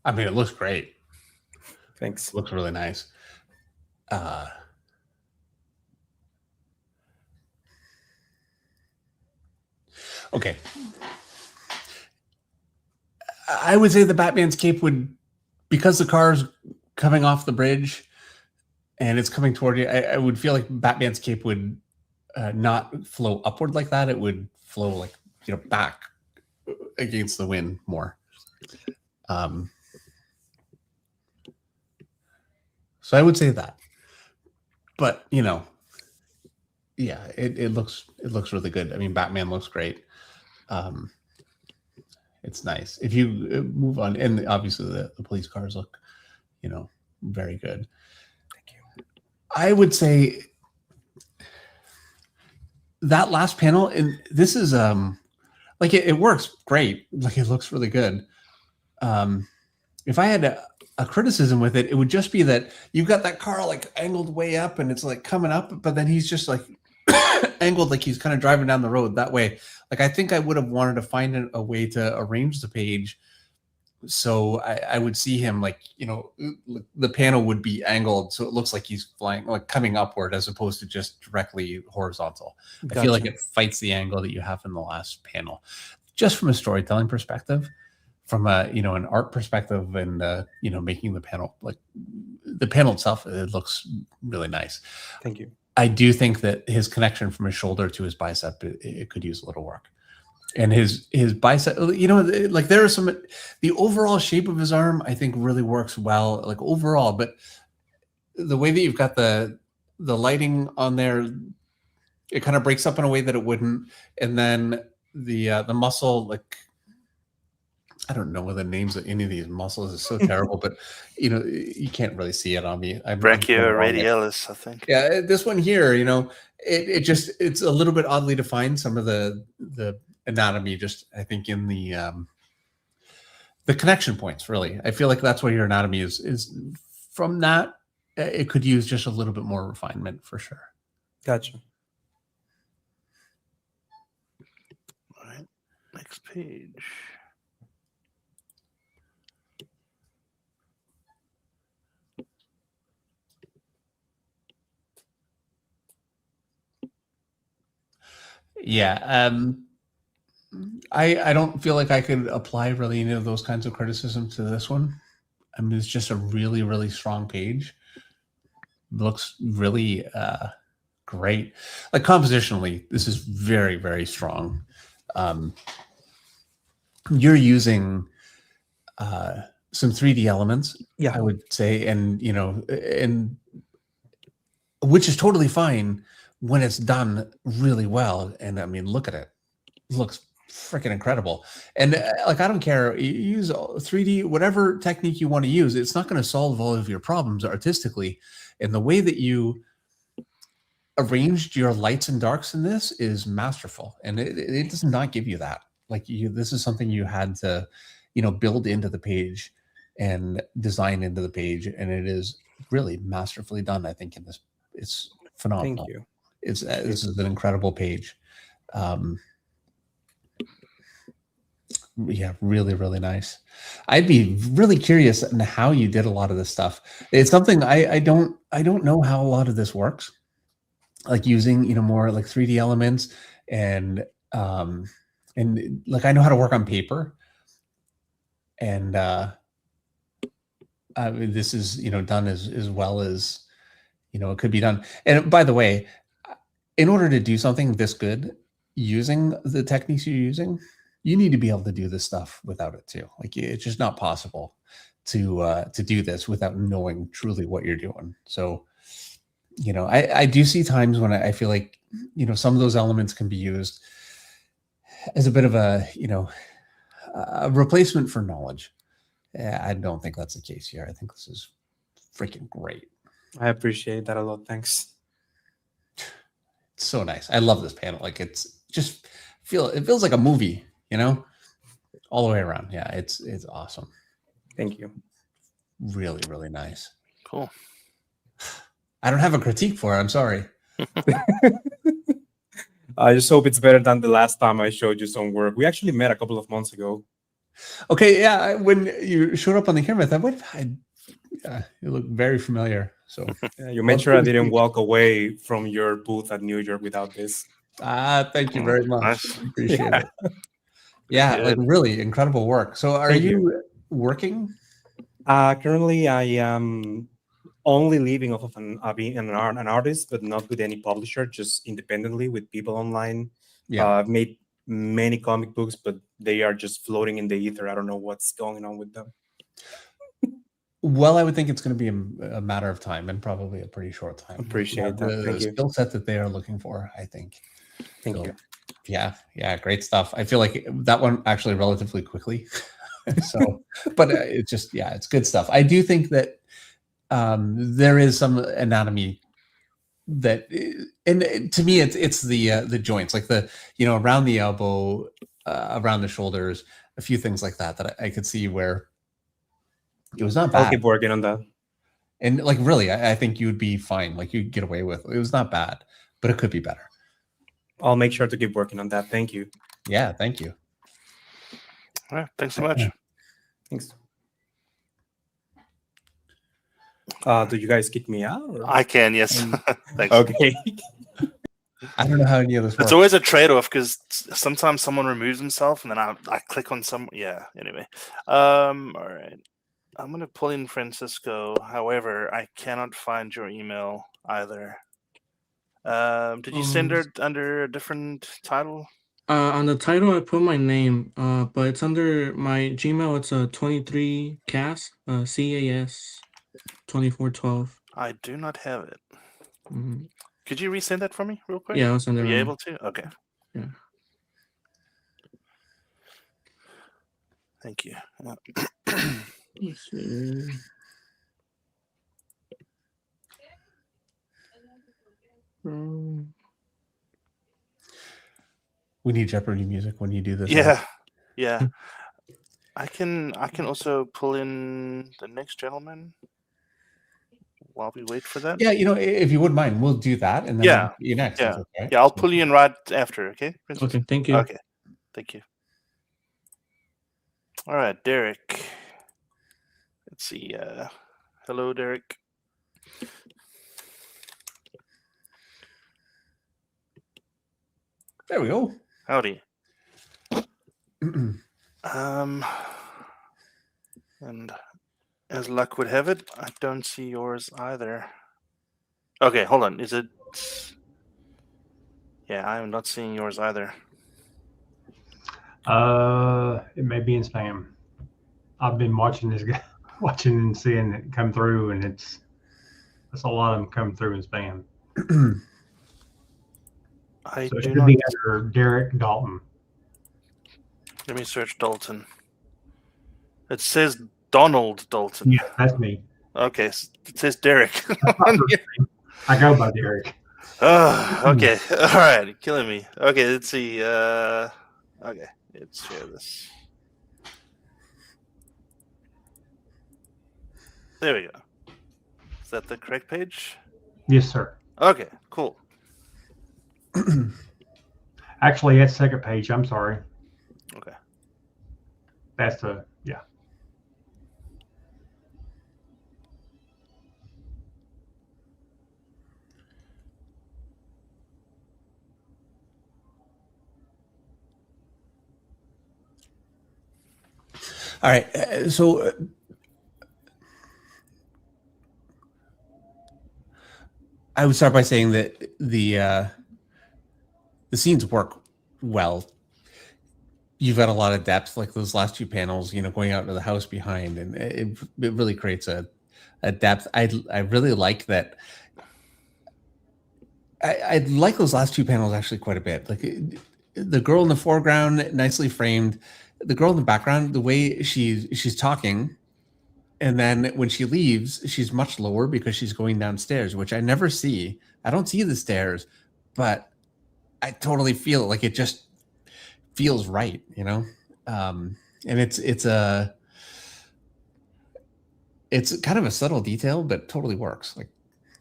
I mean, it looks great. Thanks. It looks really nice. Okay. I would say the Batman's cape would, because the car's coming off the bridge and it's coming toward you, I would feel like Batman's cape would not flow upward like that. It would flow like, back against the wind more. So I would say that. But, yeah, it looks really good. I mean, Batman looks great. It's nice. If you move on, and obviously the police cars look, very good. Thank you. I would say that last panel, and this is like it works great. Like it looks really good. If I had a criticism with it, it would just be that you've got that car like angled way up and it's like coming up, but then he's just like angled like he's kind of driving down the road that way. Like I think I would have wanted to find a way to arrange the page so I would see him like, the panel would be angled so it looks like he's flying, like coming upward as opposed to just directly horizontal. Gotcha. I feel like it fights the angle that you have in the last panel. Just from a storytelling perspective, from a an art perspective, and making the panel, like the panel itself, it looks really nice. Thank you. I do think that his connection from his shoulder to his bicep, it could use a little work. And his bicep, like there are some, the overall shape of his arm, I think really works well, like overall, but the way that you've got the lighting on there, it kind of breaks up in a way that it wouldn't. And then the muscle, like, I don't know what the names of any of these muscles is so terrible, but you can't really see it on me. Brachioradialis, I think. Yeah, this one here, it's a little bit oddly defined. Some of the anatomy, just I think in the connection points. Really, I feel like that's what your anatomy is. From that, it could use just a little bit more refinement for sure. Gotcha. All right, next page. Yeah, I don't feel like I could apply really any of those kinds of criticism to this one. I mean, it's just a really, really strong page. Looks really great. Like compositionally, this is very, very strong. You're using some 3D elements, yeah, I would say, and and which is totally fine when it's done really well. And I mean, look at it. It looks freaking incredible. And like, I don't care, you use 3D, whatever technique you want to use, it's not going to solve all of your problems artistically. And the way that you arranged your lights and darks in this is masterful. And it does not give you that. Like this is something you had to, build into the page and design into the page. And it is really masterfully done, I think, in this. It's phenomenal. Thank you. This is an incredible page. Yeah, really, really nice. I'd be really curious in how you did a lot of this stuff. It's something I don't know how a lot of this works. like using more like 3D elements and like I know how to work on paper, and this is done as well as it could be done. And by the way, in order to do something this good using the techniques you're using, you need to be able to do this stuff without it too. Like it's just not possible to do this without knowing truly what you're doing. So I do see times when I feel like some of those elements can be used as a bit of a a replacement for knowledge. I don't think that's the case here. I think this is freaking great. I appreciate that a lot. Thanks. It's so nice. I love this panel. Like it's just it feels like a movie, all the way around. Yeah, it's awesome. Thank you. Really, really nice. Cool. I don't have a critique for it. I'm sorry. I just hope it's better than the last time I showed you some work. We actually met a couple of months ago. Okay, yeah. When you showed up on the camera, I thought, you look very familiar. So you made sure I didn't walk away from your booth at New York without this. Thank you very much. Nice. Appreciate it. Yeah, like really incredible work. So are you working? Currently, I am only living off of being an artist, but not with any publisher, just independently with people online. Yeah. I've made many comic books, but they are just floating in the ether. I don't know what's going on with them. Well, I would think it's going to be a matter of time, and probably a pretty short time. Appreciate that. Thank you. Skill set that they are looking for, I think. Thank you. Yeah, great stuff. I feel like that one actually relatively quickly. So, but it's just it's good stuff. I do think that there is some anatomy that, and to me, it's the joints, like the around the elbow, around the shoulders, a few things like that I could see where it was not bad. I'll keep working on that. And like really, I think you would be fine. Like you'd get away with it. It was not bad, but it could be better. I'll make sure to keep working on that. Thank you. Yeah, thank you. All right, thanks so much. Thanks. Do you guys kick me out? Or? I can, yes. Thanks. Okay. I don't know how any of this works. It's always a trade-off because sometimes someone removes himself and then I click on some. Yeah, anyway. All right. I'm going to pull in Francisco. However, I cannot find your email either. Did you send it under a different title? On the title, I put my name, but it's under my Gmail. It's a 23 CAS, CAS 2412. I do not have it. Mm-hmm. Could you resend that for me real quick? Yeah, I'll send it. Are you able to? Okay. Yeah. Thank you. Let's see. We need Jeopardy music when you do this. Yeah. I can also pull in the next gentleman while we wait for that. Yeah, if you wouldn't mind, we'll do that, and then you next. Yeah, okay. I'll pull you in right after. Okay. Princess? Okay. Thank you. Okay. Thank you. All right, Derek. Let's see. Hello, Derek. There we go. Howdy. And as luck would have it, I don't see yours either. Okay, hold on. Is it? Yeah, I am not seeing yours either. It may be in spam. I've been watching this guy, watching and seeing it come through, and that's a lot of them come through in spam. So it should be under Derek Dalton. Let me search Dalton. It says Donald Dalton. Yeah, that's me. Okay, it says Derek. I go by Derek. Okay. All right, killing me. Okay, let's see. Okay, let's share this. There we go. Is that the correct page? Yes, sir. Okay, cool. Actually, that's second page. I'm sorry. Okay. That's the, yeah. All right. So I would start by saying that the scenes work well. You've got a lot of depth, like those last two panels, going out into the house behind, and it really creates a depth. I really like that. I like those last two panels actually quite a bit. Like the girl in the foreground, nicely framed. The girl in the background, the way she's talking, and then when she leaves, she's much lower because she's going downstairs, which I never see. I don't see the stairs, but I totally feel it. Like it just feels right, and it's kind of a subtle detail, but totally works. Like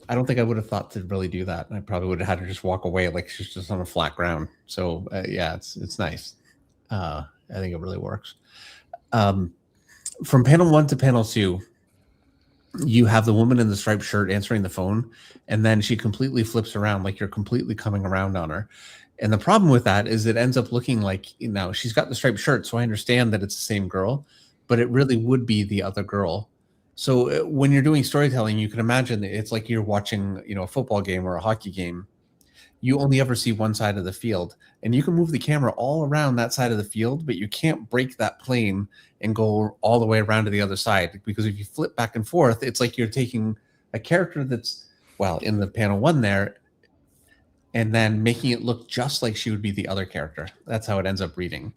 I don't think I would have thought to really do that. I probably would have had to just walk away, like she's just on a flat ground. So yeah, it's nice. I think it really works. From panel 1 to panel 2, you have the woman in the striped shirt answering the phone, and then she completely flips around, like you're completely coming around on her. And the problem with that is it ends up looking like, she's got the striped shirt, so I understand that it's the same girl, but it really would be the other girl. So when you're doing storytelling, you can imagine that it's like you're watching, a football game or a hockey game. You only ever see one side of the field, and you can move the camera all around that side of the field, but you can't break that plane and go all the way around to the other side, because if you flip back and forth, it's like you're taking a character that's, in the panel 1 there, and then making it look just like she would be the other character. That's how it ends up reading.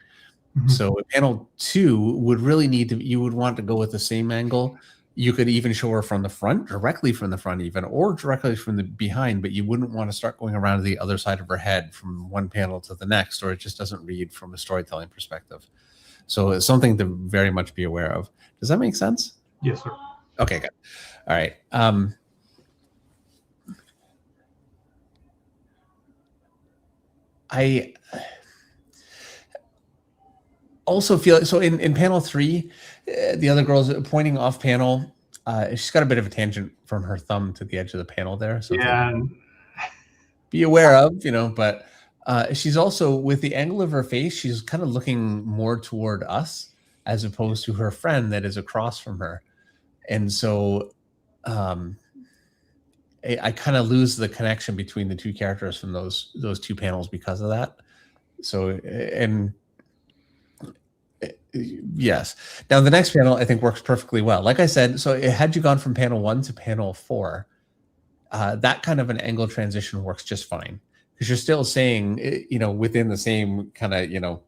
Mm-hmm. So panel 2 would really you would want to go with the same angle. You could even show her from the front, directly from the front even, or directly from the behind, but you wouldn't want to start going around to the other side of her head from one panel to the next, or it just doesn't read from a storytelling perspective. So it's something to very much be aware of. Does that make sense? Yes, sir. Okay, good. All right. I also feel so in panel 3, the other girl's pointing off panel. She's got a bit of a tangent from her thumb to the edge of the panel there. So yeah, be aware of, but she's also, with the angle of her face, she's kind of looking more toward us as opposed to her friend that is across from her. And so I kind of lose the connection between the two characters from those two panels because of that. So, and yes. Now the next panel I think works perfectly well. Like I said, so had you gone from panel 1 to panel 4, that kind of an angle transition works just fine, because you're still saying, within the same kind of,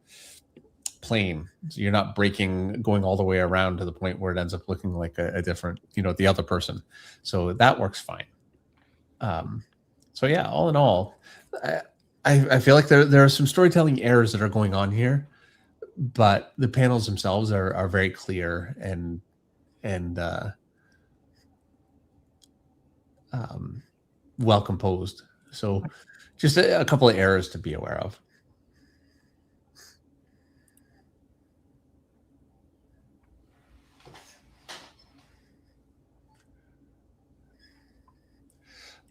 plane. So you're not going all the way around to the point where it ends up looking like a different, the other person. So that works fine. So yeah, all in all, I feel like there are some storytelling errors that are going on here, but the panels themselves are very clear and well composed. So just a couple of errors to be aware of.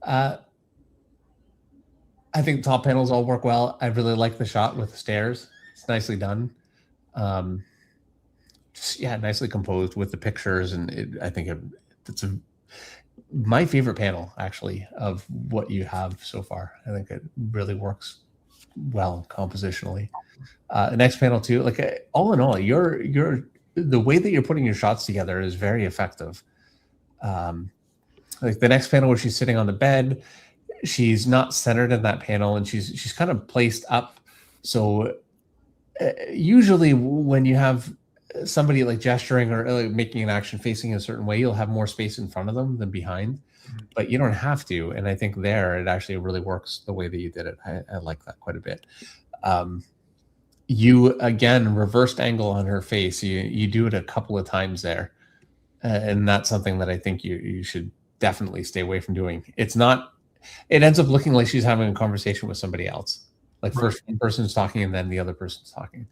I think top panels all work well. I really like the shot with the stairs. It's nicely done. Nicely composed with the pictures, and I think it's my favorite panel actually of what you have so far. I think it really works well compositionally. The next panel too, like all in all, the way that you're putting your shots together is very effective. Like the next panel where she's sitting on the bed, she's not centered in that panel, and she's kind of placed up. So usually when you have somebody like gesturing or like making an action facing a certain way, you'll have more space in front of them than behind, but you don't have to. And I think there it actually really works the way that you did it. I like that quite a bit. You again reversed angle on her face. You do it a couple of times there, and that's something that I think you should definitely stay away from doing. It ends up looking like she's having a conversation with somebody else. Like first one person's talking and then the other person's talking.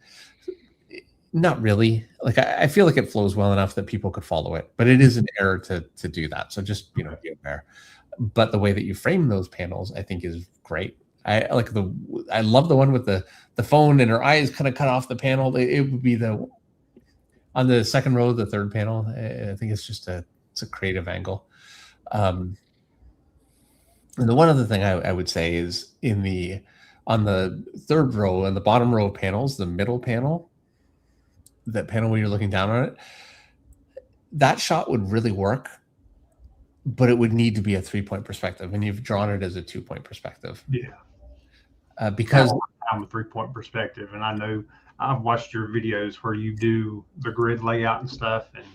Not really. Like I feel like it flows well enough that people could follow it, but it is an error to do that. So just be aware. But the way that you frame those panels, I think, is great. I love the one with the phone and her eyes kind of cut off the panel. It would be On the second row, the third panel, I think it's a creative angle. And the one other thing I would say is on the third row and the bottom row of panels, the middle panel, that panel where you're looking down on it, that shot would really work, but it would need to be a 3-point perspective, and you've drawn it as a 2-point perspective. Yeah. Because I'm a 3-point perspective, and I know I've watched your videos where you do the grid layout and stuff, and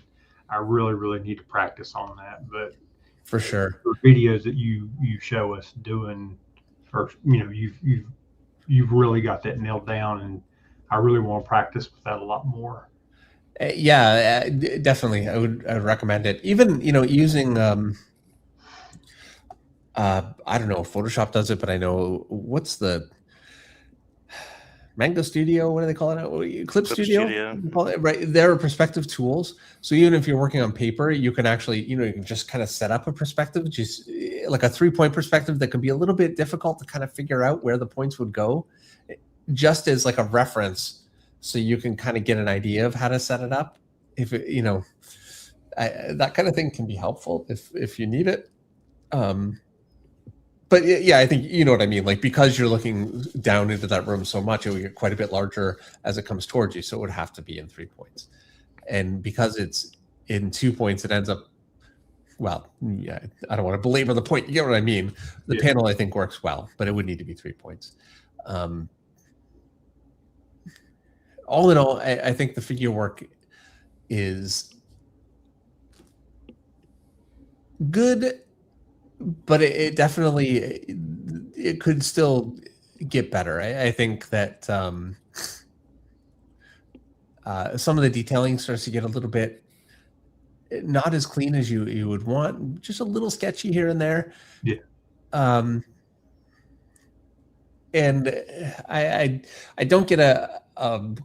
I really, really need to practice on that. But for sure, the videos that you show us doing, first, you've really got that nailed down, and I really want to practice with that a lot more. Yeah, definitely. I would recommend it. Even using I don't know if Photoshop does it, but I know what's the Mango Studio, what do they call it now? Clip Studio? Right. There are perspective tools. So even if you're working on paper, you can actually, you can just kind of set up a perspective, just like a 3-point perspective that can be a little bit difficult to kind of figure out where the points would go, just as like a reference. So you can kind of get an idea of how to set it up. If that kind of thing can be helpful if you need it. But yeah, I think you know what I mean. Like, because you're looking down into that room so much, it would get quite a bit larger as it comes towards you. So it would have to be in 3 points. And because it's in 2 points, it ends up, well, yeah, I don't want to belabor the point. You get what I mean? The panel, I think, works well, but it would need to be 3 points. All in all, I think the figure work is good, but it definitely it could still get better. I think that some of the detailing starts to get a little bit not as clean as you would want, just a little sketchy here and there. Yeah. And I don't get a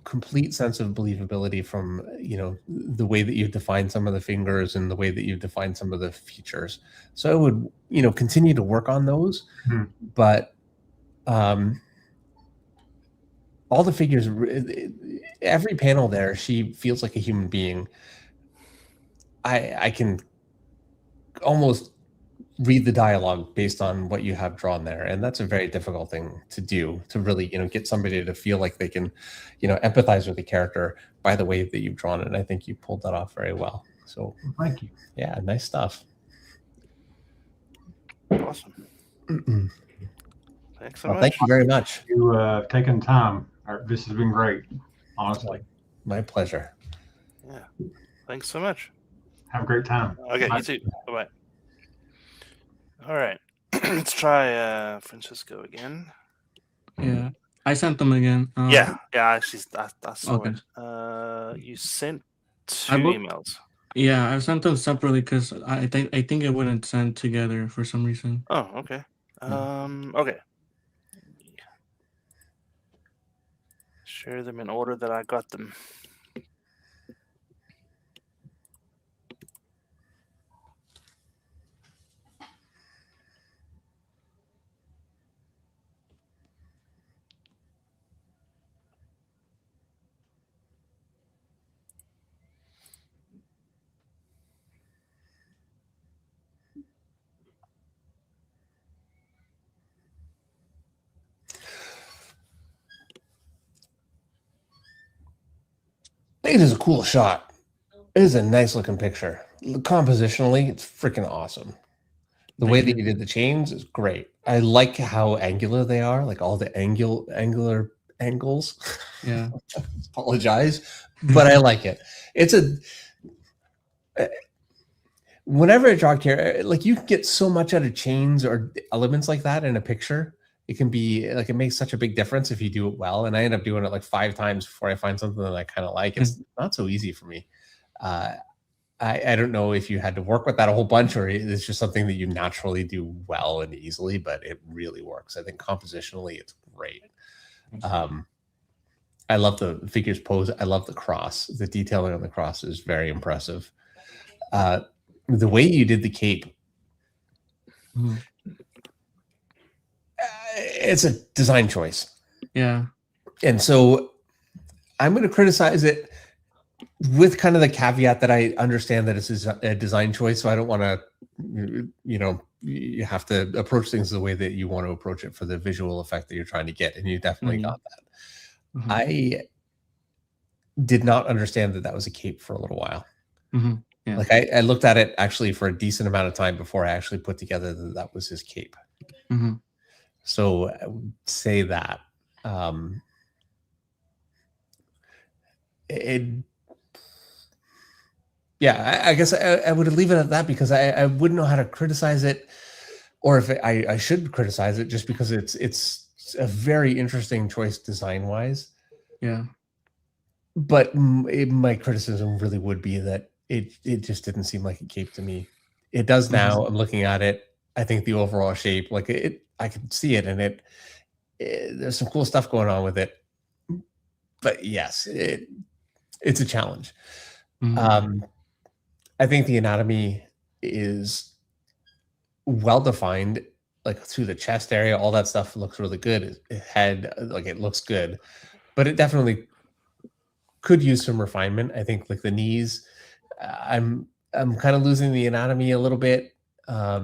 complete sense of believability from the way that you've defined some of the fingers and the way that you've defined some of the features. So I would continue to work on those, but all the figures, every panel there, she feels like a human being. I can almost read the dialogue based on what you have drawn there, and that's a very difficult thing to do, to really get somebody to feel like they can empathize with the character by the way that you've drawn it. And I think you pulled that off very well. So thank you. Yeah, nice stuff. Awesome. Thanks so much. Thank you very much. You taking time. This has been great, honestly. My pleasure. Yeah, thanks so much. Have a great time. Okay, you too. Bye-bye. All right, let's try Francisco again. Yeah, I sent them again. Yeah, actually, I saw Okay. it. You sent 2 I booked- emails. Yeah, I sent them separately because I think it wouldn't send together for some reason. Oh, okay. Okay. Share them in order that I got them. It is a cool shot. It is a nice looking picture. Compositionally, it's freaking awesome. The way that you did the chains is great. I like how angular they are, like all the angular angles. Yeah. Apologize, but I like it. It's whenever I draw character, like, you can get so much out of chains or elements like that in a picture. It can be like, it makes such a big difference if you do it well. And I end up doing it like 5 times before I find something that I kind of like. It's not so easy for me. I don't know if you had to work with that a whole bunch, or it's just something that you naturally do well and easily, but it really works. I think compositionally it's great. I love the figures pose. I love the cross. The detailing on the cross is very impressive. The way you did the cape, it's a design choice. Yeah. And so I'm going to criticize it with kind of the caveat that I understand that it's a design choice, so I don't want to, you have to approach things the way that you want to approach it for the visual effect that you're trying to get, and you definitely got that. I did not understand that was a cape for a little while. Yeah. Like I looked at it actually for a decent amount of time before I actually put together that was his cape. So I would say that I guess I would leave it at that, because I wouldn't know how to criticize it, or if I should criticize it, just because it's a very interesting choice design wise. Yeah. But my criticism really would be that it just didn't seem like a cape to me. It does now. I'm looking at it. I think the overall shape, like I can see it, and there's some cool stuff going on with it. But yes, it's a challenge. I think the anatomy is well defined, like through the chest area. All that stuff looks really good. Head, like it looks good, but it definitely could use some refinement. I think like the knees, I'm kind of losing the anatomy a little bit. I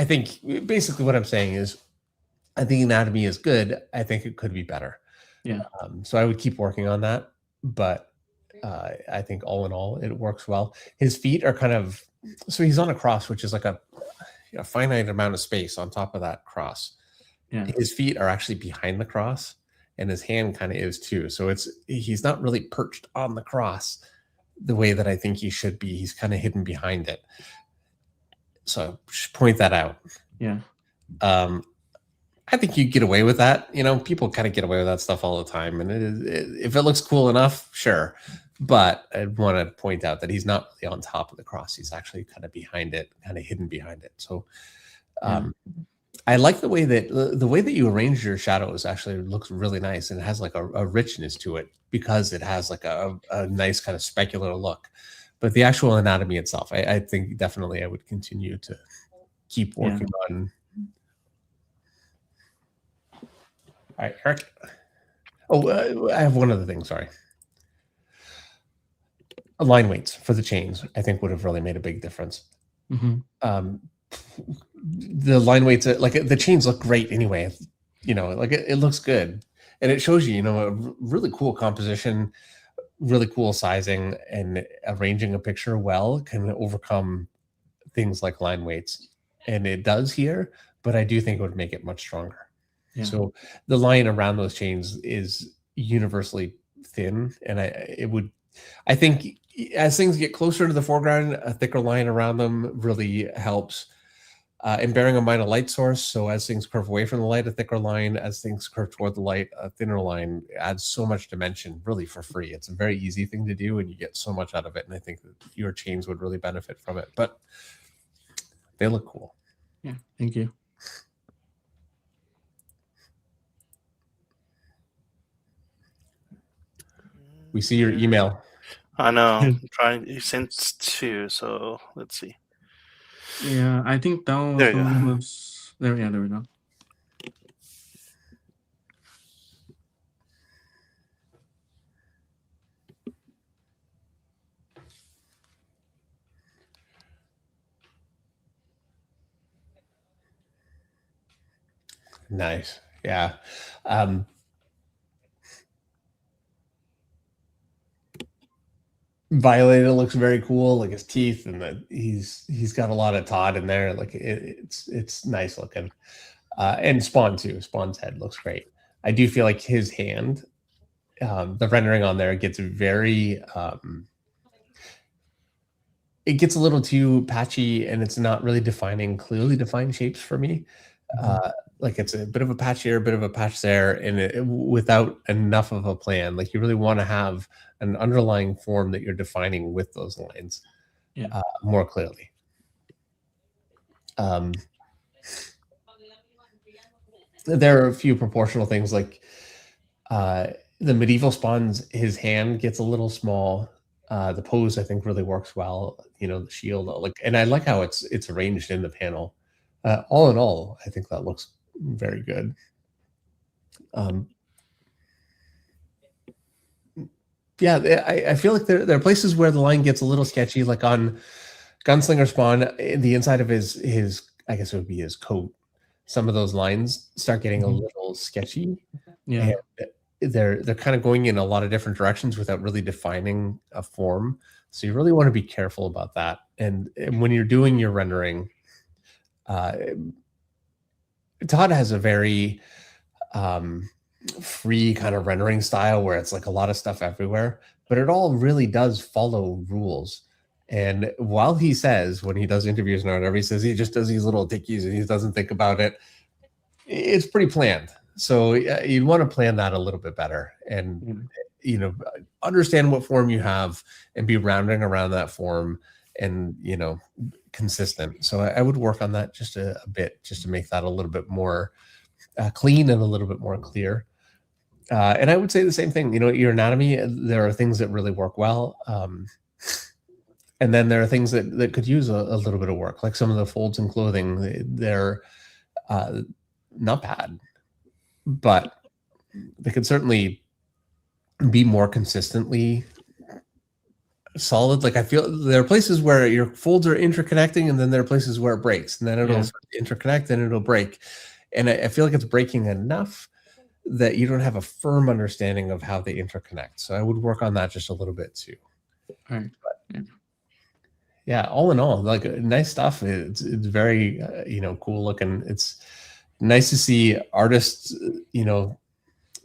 think basically what I'm saying is, I think anatomy is good. I think it could be better. Yeah. So I would keep working on that, but I think all in all, it works well. His feet are kind of, so he's on a cross, which is like a finite amount of space on top of that cross. Yeah. His feet are actually behind the cross, and his hand kind of is too. So he's not really perched on the cross the way that I think he should be. He's kind of hidden behind it. So just point that out. Yeah. I think you get away with that. People kind of get away with that stuff all the time. And if it looks cool enough, sure. But I want to point out that he's not really on top of the cross. He's actually kind of behind it, kind of hidden behind it. So I like the way that you arrange your shadows actually looks really nice. And it has like a richness to it, because it has like a nice kind of specular look. But the actual anatomy itself, I think definitely I would continue to keep working on. All right, Eric. Oh, I have one other thing. Sorry. Line weights for the chains, I think, would have really made a big difference. The line weights, like the chains look great anyway. Like it looks good, and it shows you, a really cool composition, really cool sizing, and arranging a picture well can overcome things like line weights, and it does here. But I do think it would make it much stronger. Yeah. So the line around those chains is universally thin, and I think as things get closer to the foreground, a thicker line around them really helps. And bearing in mind a light source, so as things curve away from the light, a thicker line. As things curve toward the light, a thinner line adds so much dimension, really for free. It's a very easy thing to do, and you get so much out of it. And I think that your chains would really benefit from it. But they look cool. Yeah, thank you. We see your email. I know. I'm trying. You sent two, so let's see. Yeah, I think that was There you go. was there. Yeah, there we go. Nice. Yeah. Violator looks very cool, like his teeth, and he's got a lot of Todd in there. Like it's nice looking. And Spawn too. Spawn's head looks great. I do feel like his hand, the rendering on there gets very it gets a little too patchy, and it's not really defining clearly defined shapes for me. Like it's a bit of a patch here, a bit of a patch there, and without enough of a plan. Like you really want to have an underlying form that you're defining with those lines more clearly. There are a few proportional things, like the medieval Spawn's, his hand gets a little small. The pose, I think, really works well. The shield, and I like how it's arranged in the panel. All in all, I think that looks very good. Yeah, I feel like there are places where the line gets a little sketchy, like on Gunslinger Spawn, the inside of his I guess it would be his coat. Some of those lines start getting a little sketchy. Yeah. And they're kind of going in a lot of different directions without really defining a form. So you really want to be careful about that. And when you're doing your rendering, Todd has a very free kind of rendering style where it's like a lot of stuff everywhere, but it all really does follow rules. And while he says, when he does interviews and whatever, he says he just does these little tickies and he doesn't think about it, it's pretty planned. So you'd want to plan that a little bit better and, you know, understand what form you have and be rounding around that form and, you know, consistent. So I would work on that just a bit, just to make that a little bit more clean and a little bit more clear. And I would say the same thing, you know, your anatomy, there are things that really work well. And then there are things that could use a little bit of work, like some of the folds in clothing. They're not bad, but they could certainly be more consistently solid. Like I feel there are places where your folds are interconnecting, and then there are places where it breaks, and then it'll interconnect, and it'll break. And I feel like it's breaking enough that you don't have a firm understanding of how they interconnect. So I would work on that just a little bit too. All right. Yeah, all in all, like nice stuff. It's very you know, cool looking. It's nice to see artists, you know,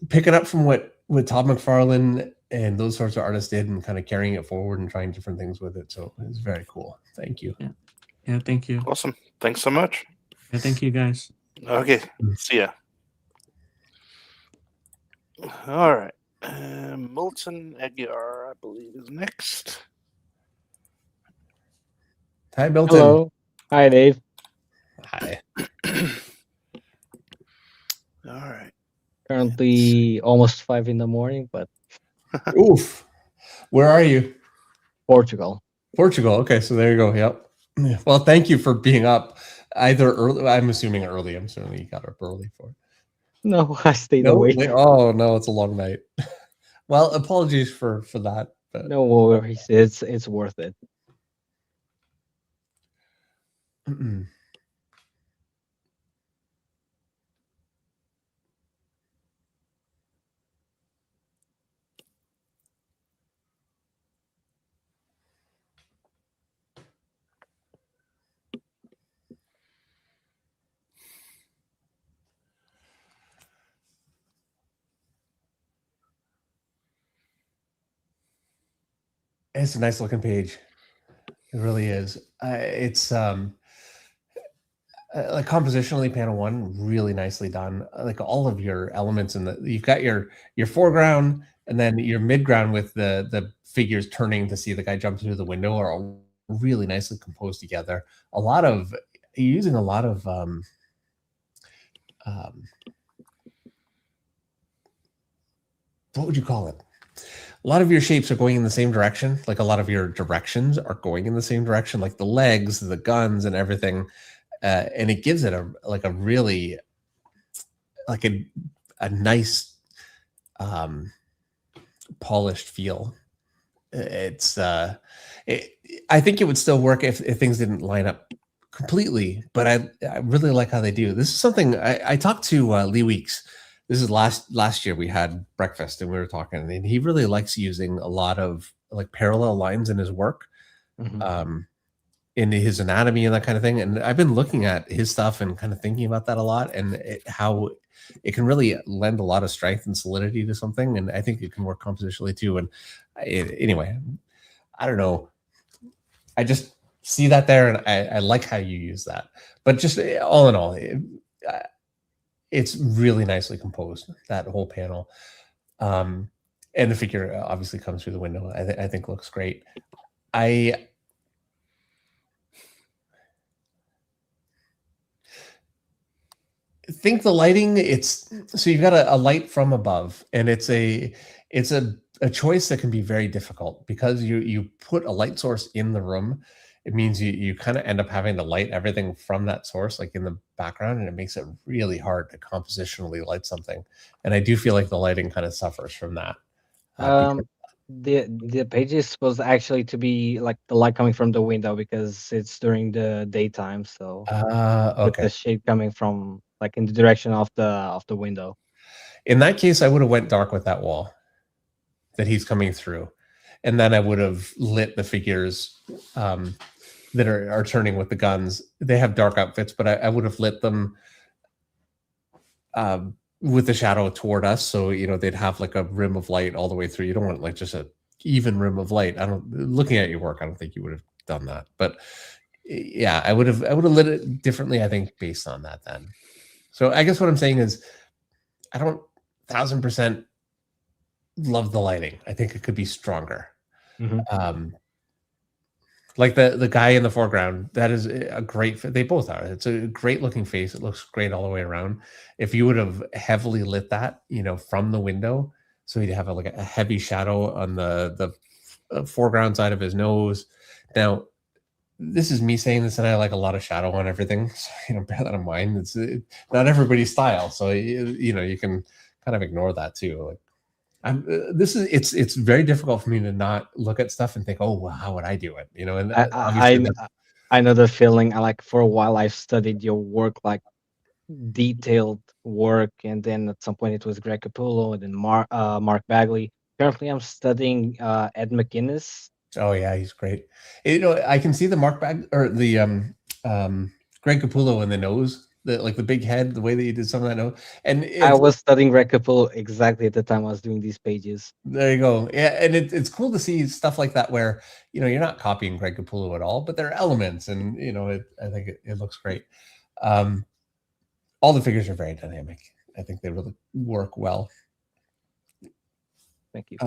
picking up from what Todd McFarlane and those sorts of artists did and kind of carrying it forward and trying different things with it. So it's very cool. Thank you. Yeah, thank you. Awesome. Thanks so much. Yeah, thank you guys. Okay, see ya. All right. Milton Aguiar, I believe, is next. Hi, Milton. Hello. Hi, Dave. Hi. All right. Currently almost 5 in the morning, but Oof. Where are you? Portugal. Portugal. Okay, so there you go. Yep. Well, thank you for being up either early. I'm assuming early. I'm certainly you got up early for it. No, I stayed No, awake. oh no, it's a long night. Well, apologies for that. But No worries. It's worth it. It's a nice looking page. It really is. It's like compositionally, panel one really nicely done. Like all of your elements in you've got your foreground and then your midground with the figures turning to see the guy jump through the window are all really nicely composed together. Using a lot of what would you call it? A lot of your shapes are going in the same direction. Like a lot of your directions are going in the same direction, like the legs, the guns, and everything. And it gives it a really like a nice polished feel. It's I think it would still work if things didn't line up completely, but I really like how they do. This is something I talked to Lee Weeks. This is last year we had breakfast and we were talking, and he really likes using a lot of like parallel lines in his work. In his anatomy and that kind of thing. And I've been looking at his stuff and kind of thinking about that a lot, and how it can really lend a lot of strength and solidity to something. And I think it can work compositionally too. And anyway, I don't know. I just see that there, and I like how you use that. But just all in all, it's really nicely composed, that whole panel. And the figure obviously comes through the window. I think looks great. I think the lighting, so you've got a light from above, and it's a choice that can be very difficult because you put a light source in the room. It means you kind of end up having to light everything from that source, like in the background, and it makes it really hard to compositionally light something. And I do feel like the lighting kind of suffers from that. The page is supposed actually to be like the light coming from the window because it's during the daytime. So with Okay. the shade coming from like in the direction of the window. In that case, I would have went dark with that wall that he's coming through, and then I would have lit the figures that are turning with the guns. They have dark outfits, but I would have lit them with the shadow toward us, so they'd have like a rim of light all the way through. You don't want like just a even rim of light. Looking at your work, I don't think you would have done that, but yeah, I would have lit it differently, I think, based on that then. So I guess what I'm saying is I don't 1000% love the lighting. I think it could be stronger. Like the guy in the foreground, that is a great, they both are. It's a great looking face. It looks great all the way around. If you would have heavily lit that, from the window, so you'd have a heavy shadow on the foreground side of his nose. Now, this is me saying this, and I like a lot of shadow on everything. So, bear that in mind. It's not everybody's style. So, you can kind of ignore that too. Like, it's very difficult for me to not look at stuff and think, oh, well, how would I do it? And I know the feeling. I like for a while I've studied your work, like detailed work, and then at some point it was Greg Capullo and then Mark Bagley. Currently, I'm studying Ed McGuinness. Oh yeah, he's great. I can see the Mark Bag or the Greg Capullo in the nose, the big head, the way that he did some of that nose. And I was studying Greg Capullo exactly at the time I was doing these pages. There you go. Yeah, and it's cool to see stuff like that where you're not copying Greg Capullo at all, but there are elements, and I think it looks great. All the figures are very dynamic. I think they really work well. Thank you.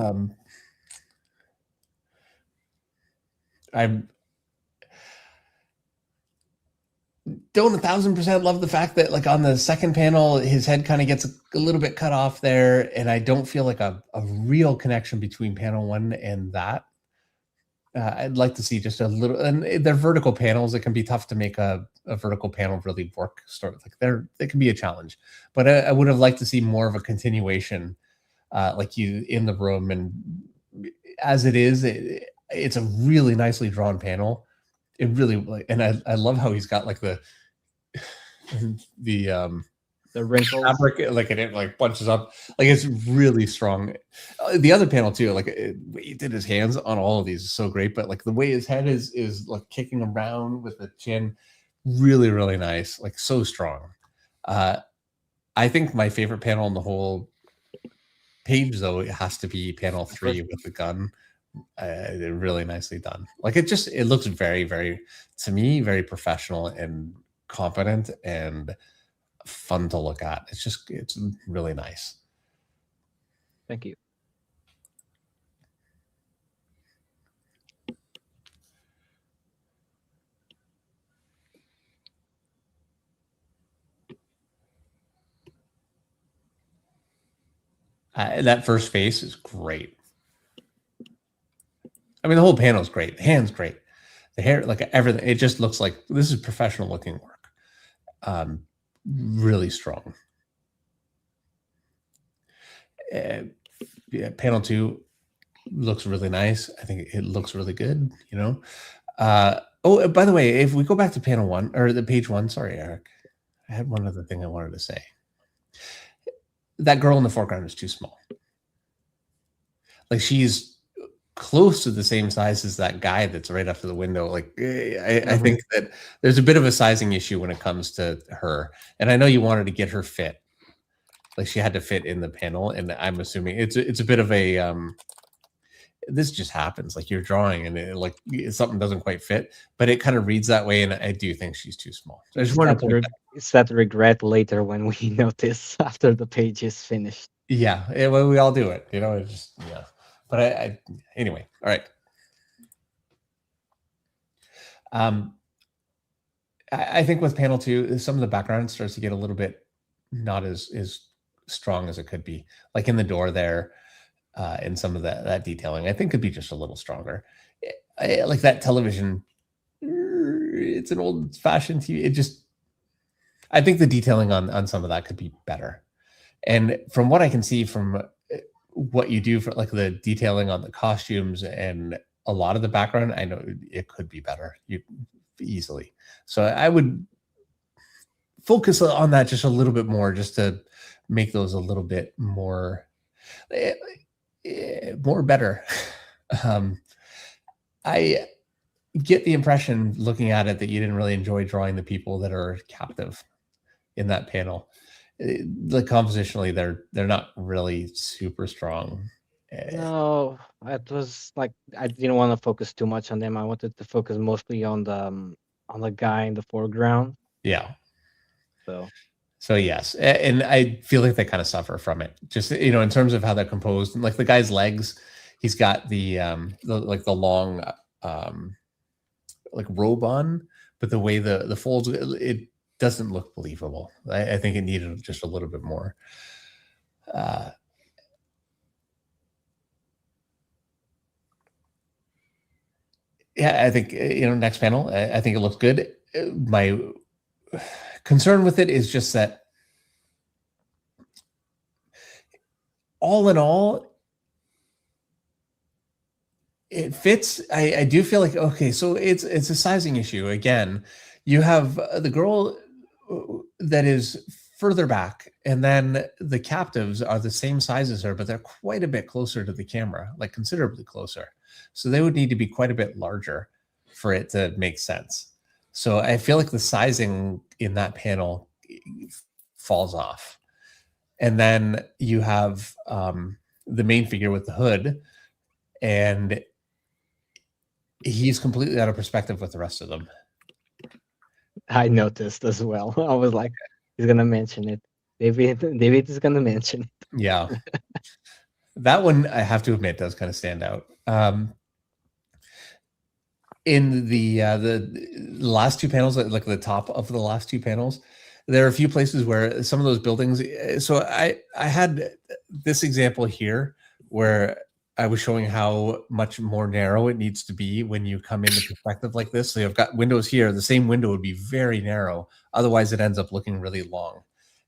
I don't 1000% love the fact that like on the second panel, his head kind of gets a little bit cut off there. And I don't feel like a real connection between panel one and that. I'd like to see just a little, and they're vertical panels. It can be tough to make a vertical panel really work. They can be a challenge, but I would have liked to see more of a continuation, like you in the room. And as it is, it's a really nicely drawn panel. It really, and I love how he's got like the wrinkles, fabric, like it like bunches up, like it's really strong. The other panel too, like he did his hands on all of these is so great, but like the way his head is like kicking around with the chin, really, really nice, like so strong. I think my favorite panel in the whole page though, it has to be panel 3 with the gun. They're really nicely done. Like it looks very, very, to me, very professional and competent and fun to look at. It's really nice. Thank you. That first face is great. I mean, the whole panel is great. The hand's great. The hair, like everything, it just looks like this is professional looking work. Really strong. Yeah, panel 2 looks really nice. I think it looks really good, Oh, by the way, if we go back to panel 1 or the page 1, sorry, Eric, I had one other thing I wanted to say. That girl in the foreground is too small. Like she's close to the same size as that guy that's right after the window. Like I think that there's a bit of a sizing issue when it comes to her. And I know you wanted to get her fit. Like she had to fit in the panel. And I'm assuming it's a bit of a this just happens. Like you're drawing and something doesn't quite fit, but it kind of reads that way. And I do think she's too small. So I just wanted to it's that regret later when we notice after the page is finished. Yeah, well, we all do it, it's just, yeah. But I anyway, all right. I think with panel 2, some of the background starts to get a little bit not as strong as it could be. Like in the door there, and some of that detailing, I think could be just a little stronger. Like that television, it's an old-fashioned TV. I think the detailing on some of that could be better. And from what I can see from what you do for like the detailing on the costumes and a lot of the background, I know it could be better. You easily. So I would focus on that just a little bit more, just to make those a little bit more better. I get the impression looking at it that you didn't really enjoy drawing the people that are captive in that panel. The compositionally, they're not really super strong. No, it was like I didn't want to focus too much on them. I wanted to focus mostly on the guy in the foreground. Yeah. So yes, and I feel like they kind of suffer from it. Just in terms of how they're composed, like the guy's legs, he's got the long like robe on, but the way the folds, it doesn't look believable. I think it needed just a little bit more. Yeah, I think next panel, I think it looks good. My concern with it is just that all in all, it fits. I do feel like, okay, so it's a sizing issue again. You have the girl that is further back, and then the captives are the same size as her, but they're quite a bit closer to the camera, like considerably closer. So they would need to be quite a bit larger for it to make sense. So I feel like the sizing in that panel falls off. And then you have the main figure with the hood, and he's completely out of perspective with the rest of them. I noticed as well. I was like, he's gonna mention it. David is gonna mention it. Yeah. That one, I have to admit, does kind of stand out. In the last two panels, like the top of the last two panels, there are a few places where some of those buildings. So I had this example here where I was showing how much more narrow it needs to be when you come into perspective like this. So you've got windows here. The same window would be very narrow. Otherwise, it ends up looking really long.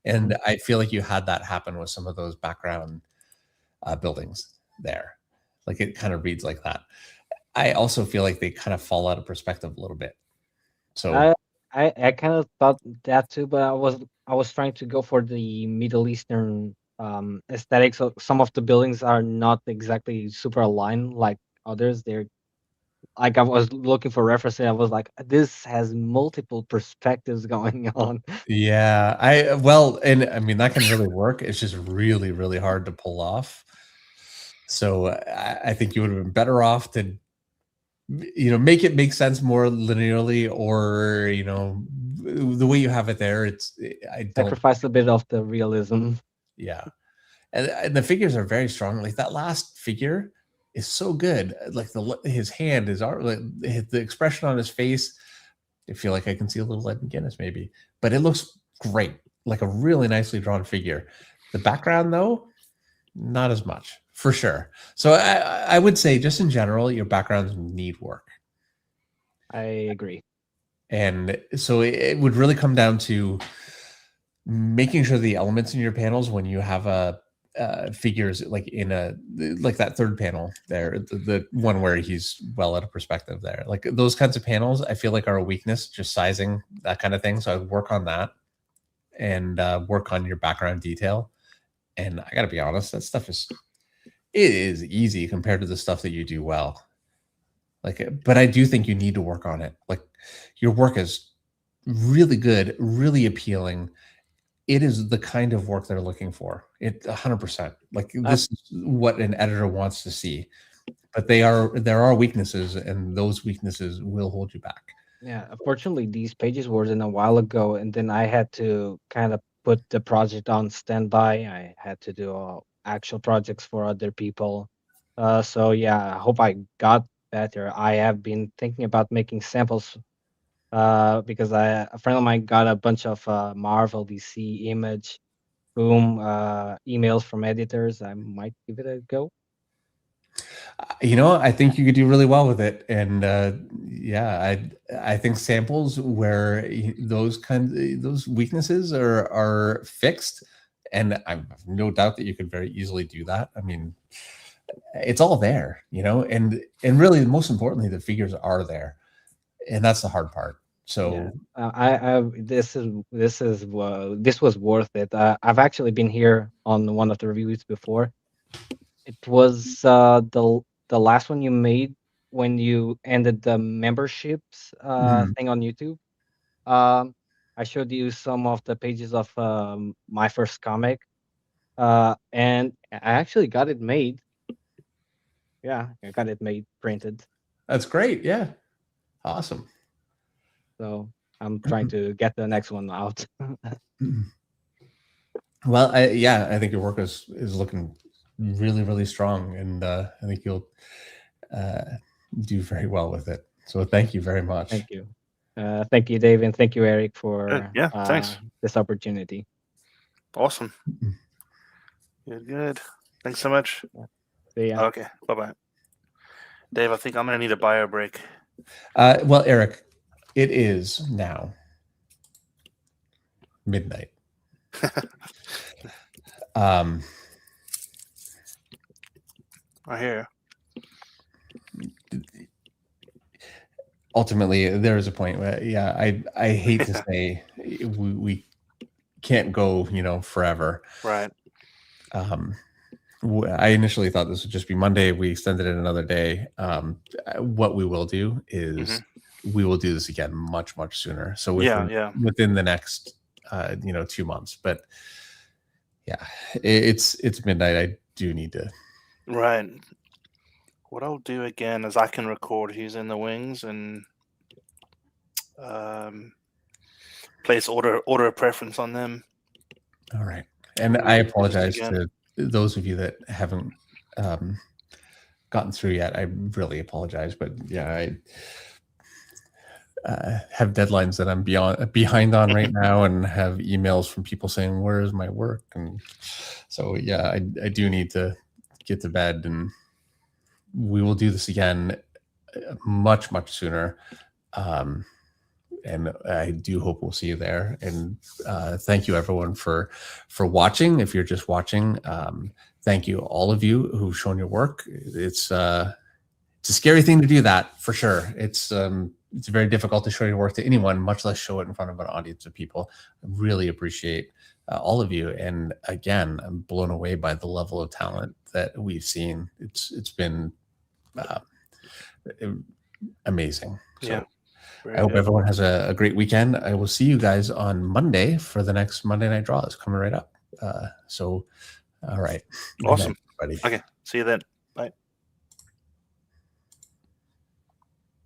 And I feel like you had that happen with some of those background buildings there. Like it kind of reads like that. I also feel like they kind of fall out of perspective a little bit. So I kind of thought that too, but I was trying to go for the Middle Eastern aesthetic. So some of the buildings are not exactly super aligned like others. They're like, I was looking for reference and I was like, this has multiple perspectives going on. yeah, and I mean that can really work. It's just really, really hard to pull off. So I think you would have been better off to make it make sense more linearly, or the way you have it there. I don't sacrifice a bit of the realism. Yeah, and the figures are very strong. Like that last figure is so good. Like his hand is like the expression on his face. I feel like I can see a little Ed McGuinness maybe, but it looks great. Like a really nicely drawn figure. The background though, not as much for sure. So I would say just in general, your backgrounds need work. I agree. And so it would really come down to making sure the elements in your panels, when you have figures like like that third panel there, the one where he's well out of perspective there, like those kinds of panels, I feel like are a weakness, just sizing, that kind of thing. So I would work on that and work on your background detail. And I gotta be honest, that stuff is easy compared to the stuff that you do well. But I do think you need to work on it. Like your work is really good, really appealing. It is the kind of work they're looking for. It 100%. Like this is what an editor wants to see. But there are weaknesses, and those weaknesses will hold you back. Yeah, unfortunately, these pages were in a while ago, and then I had to kind of put the project on standby. I had to do actual projects for other people. So yeah, I hope I got better. I have been thinking about making samples because a friend of mine got a bunch of Marvel, DC, Image, Boom emails from editors. I might give it a go. I think you could do really well with it. And yeah, I think samples where those weaknesses are fixed And I have no doubt that you could very easily do that. I mean, it's all there, and really, most importantly, the figures are there, and that's the hard part. So this was worth it. I've actually been here on one of the reviews before. It was the last one you made when you ended the memberships thing on YouTube. I showed you some of the pages of my first comic, and I actually got it made. Yeah, I got it made, printed. That's great. Yeah, awesome. So I'm trying to get the next one out. Well, I think your work is looking really, really strong, and I think you'll do very well with it. So thank you very much. Thank you. Thank you, Dave, and thank you, Eric, for thanks. This opportunity. Awesome. Good. Thanks so much. See ya. Okay, bye-bye. Dave, I think I'm going to need a bio break. Well, Eric, it is now midnight. I hear. Ultimately, there is a point where, I hate to say we can't go, forever. Right. I initially thought this would just be Monday. We extended it another day. What we will do is we will do this again much, much sooner. So within the next 2 months. But yeah, it's midnight. I do need to. Right. What I'll do again is I can record who's in the wings and place order of preference on them. All right. And I apologize to those of you that haven't gotten through yet. I really apologize, but I have deadlines that I'm behind on right now, and have emails from people saying, "Where is my work?" And so I do need to get to bed, and we will do this again much, much sooner. And I do hope we'll see you there. And thank you, everyone, for watching. If you're just watching, thank you, all of you who've shown your work. It's a scary thing to do that, for sure. It's very difficult to show your work to anyone, much less show it in front of an audience of people. I really appreciate all of you. And again, I'm blown away by the level of talent that we've seen. It's been amazing. So I hope everyone has a great weekend. I will see you guys on Monday for the next Monday Night Draw. It's coming right up. All right. Awesome. Good night, everybody. Okay. See you then.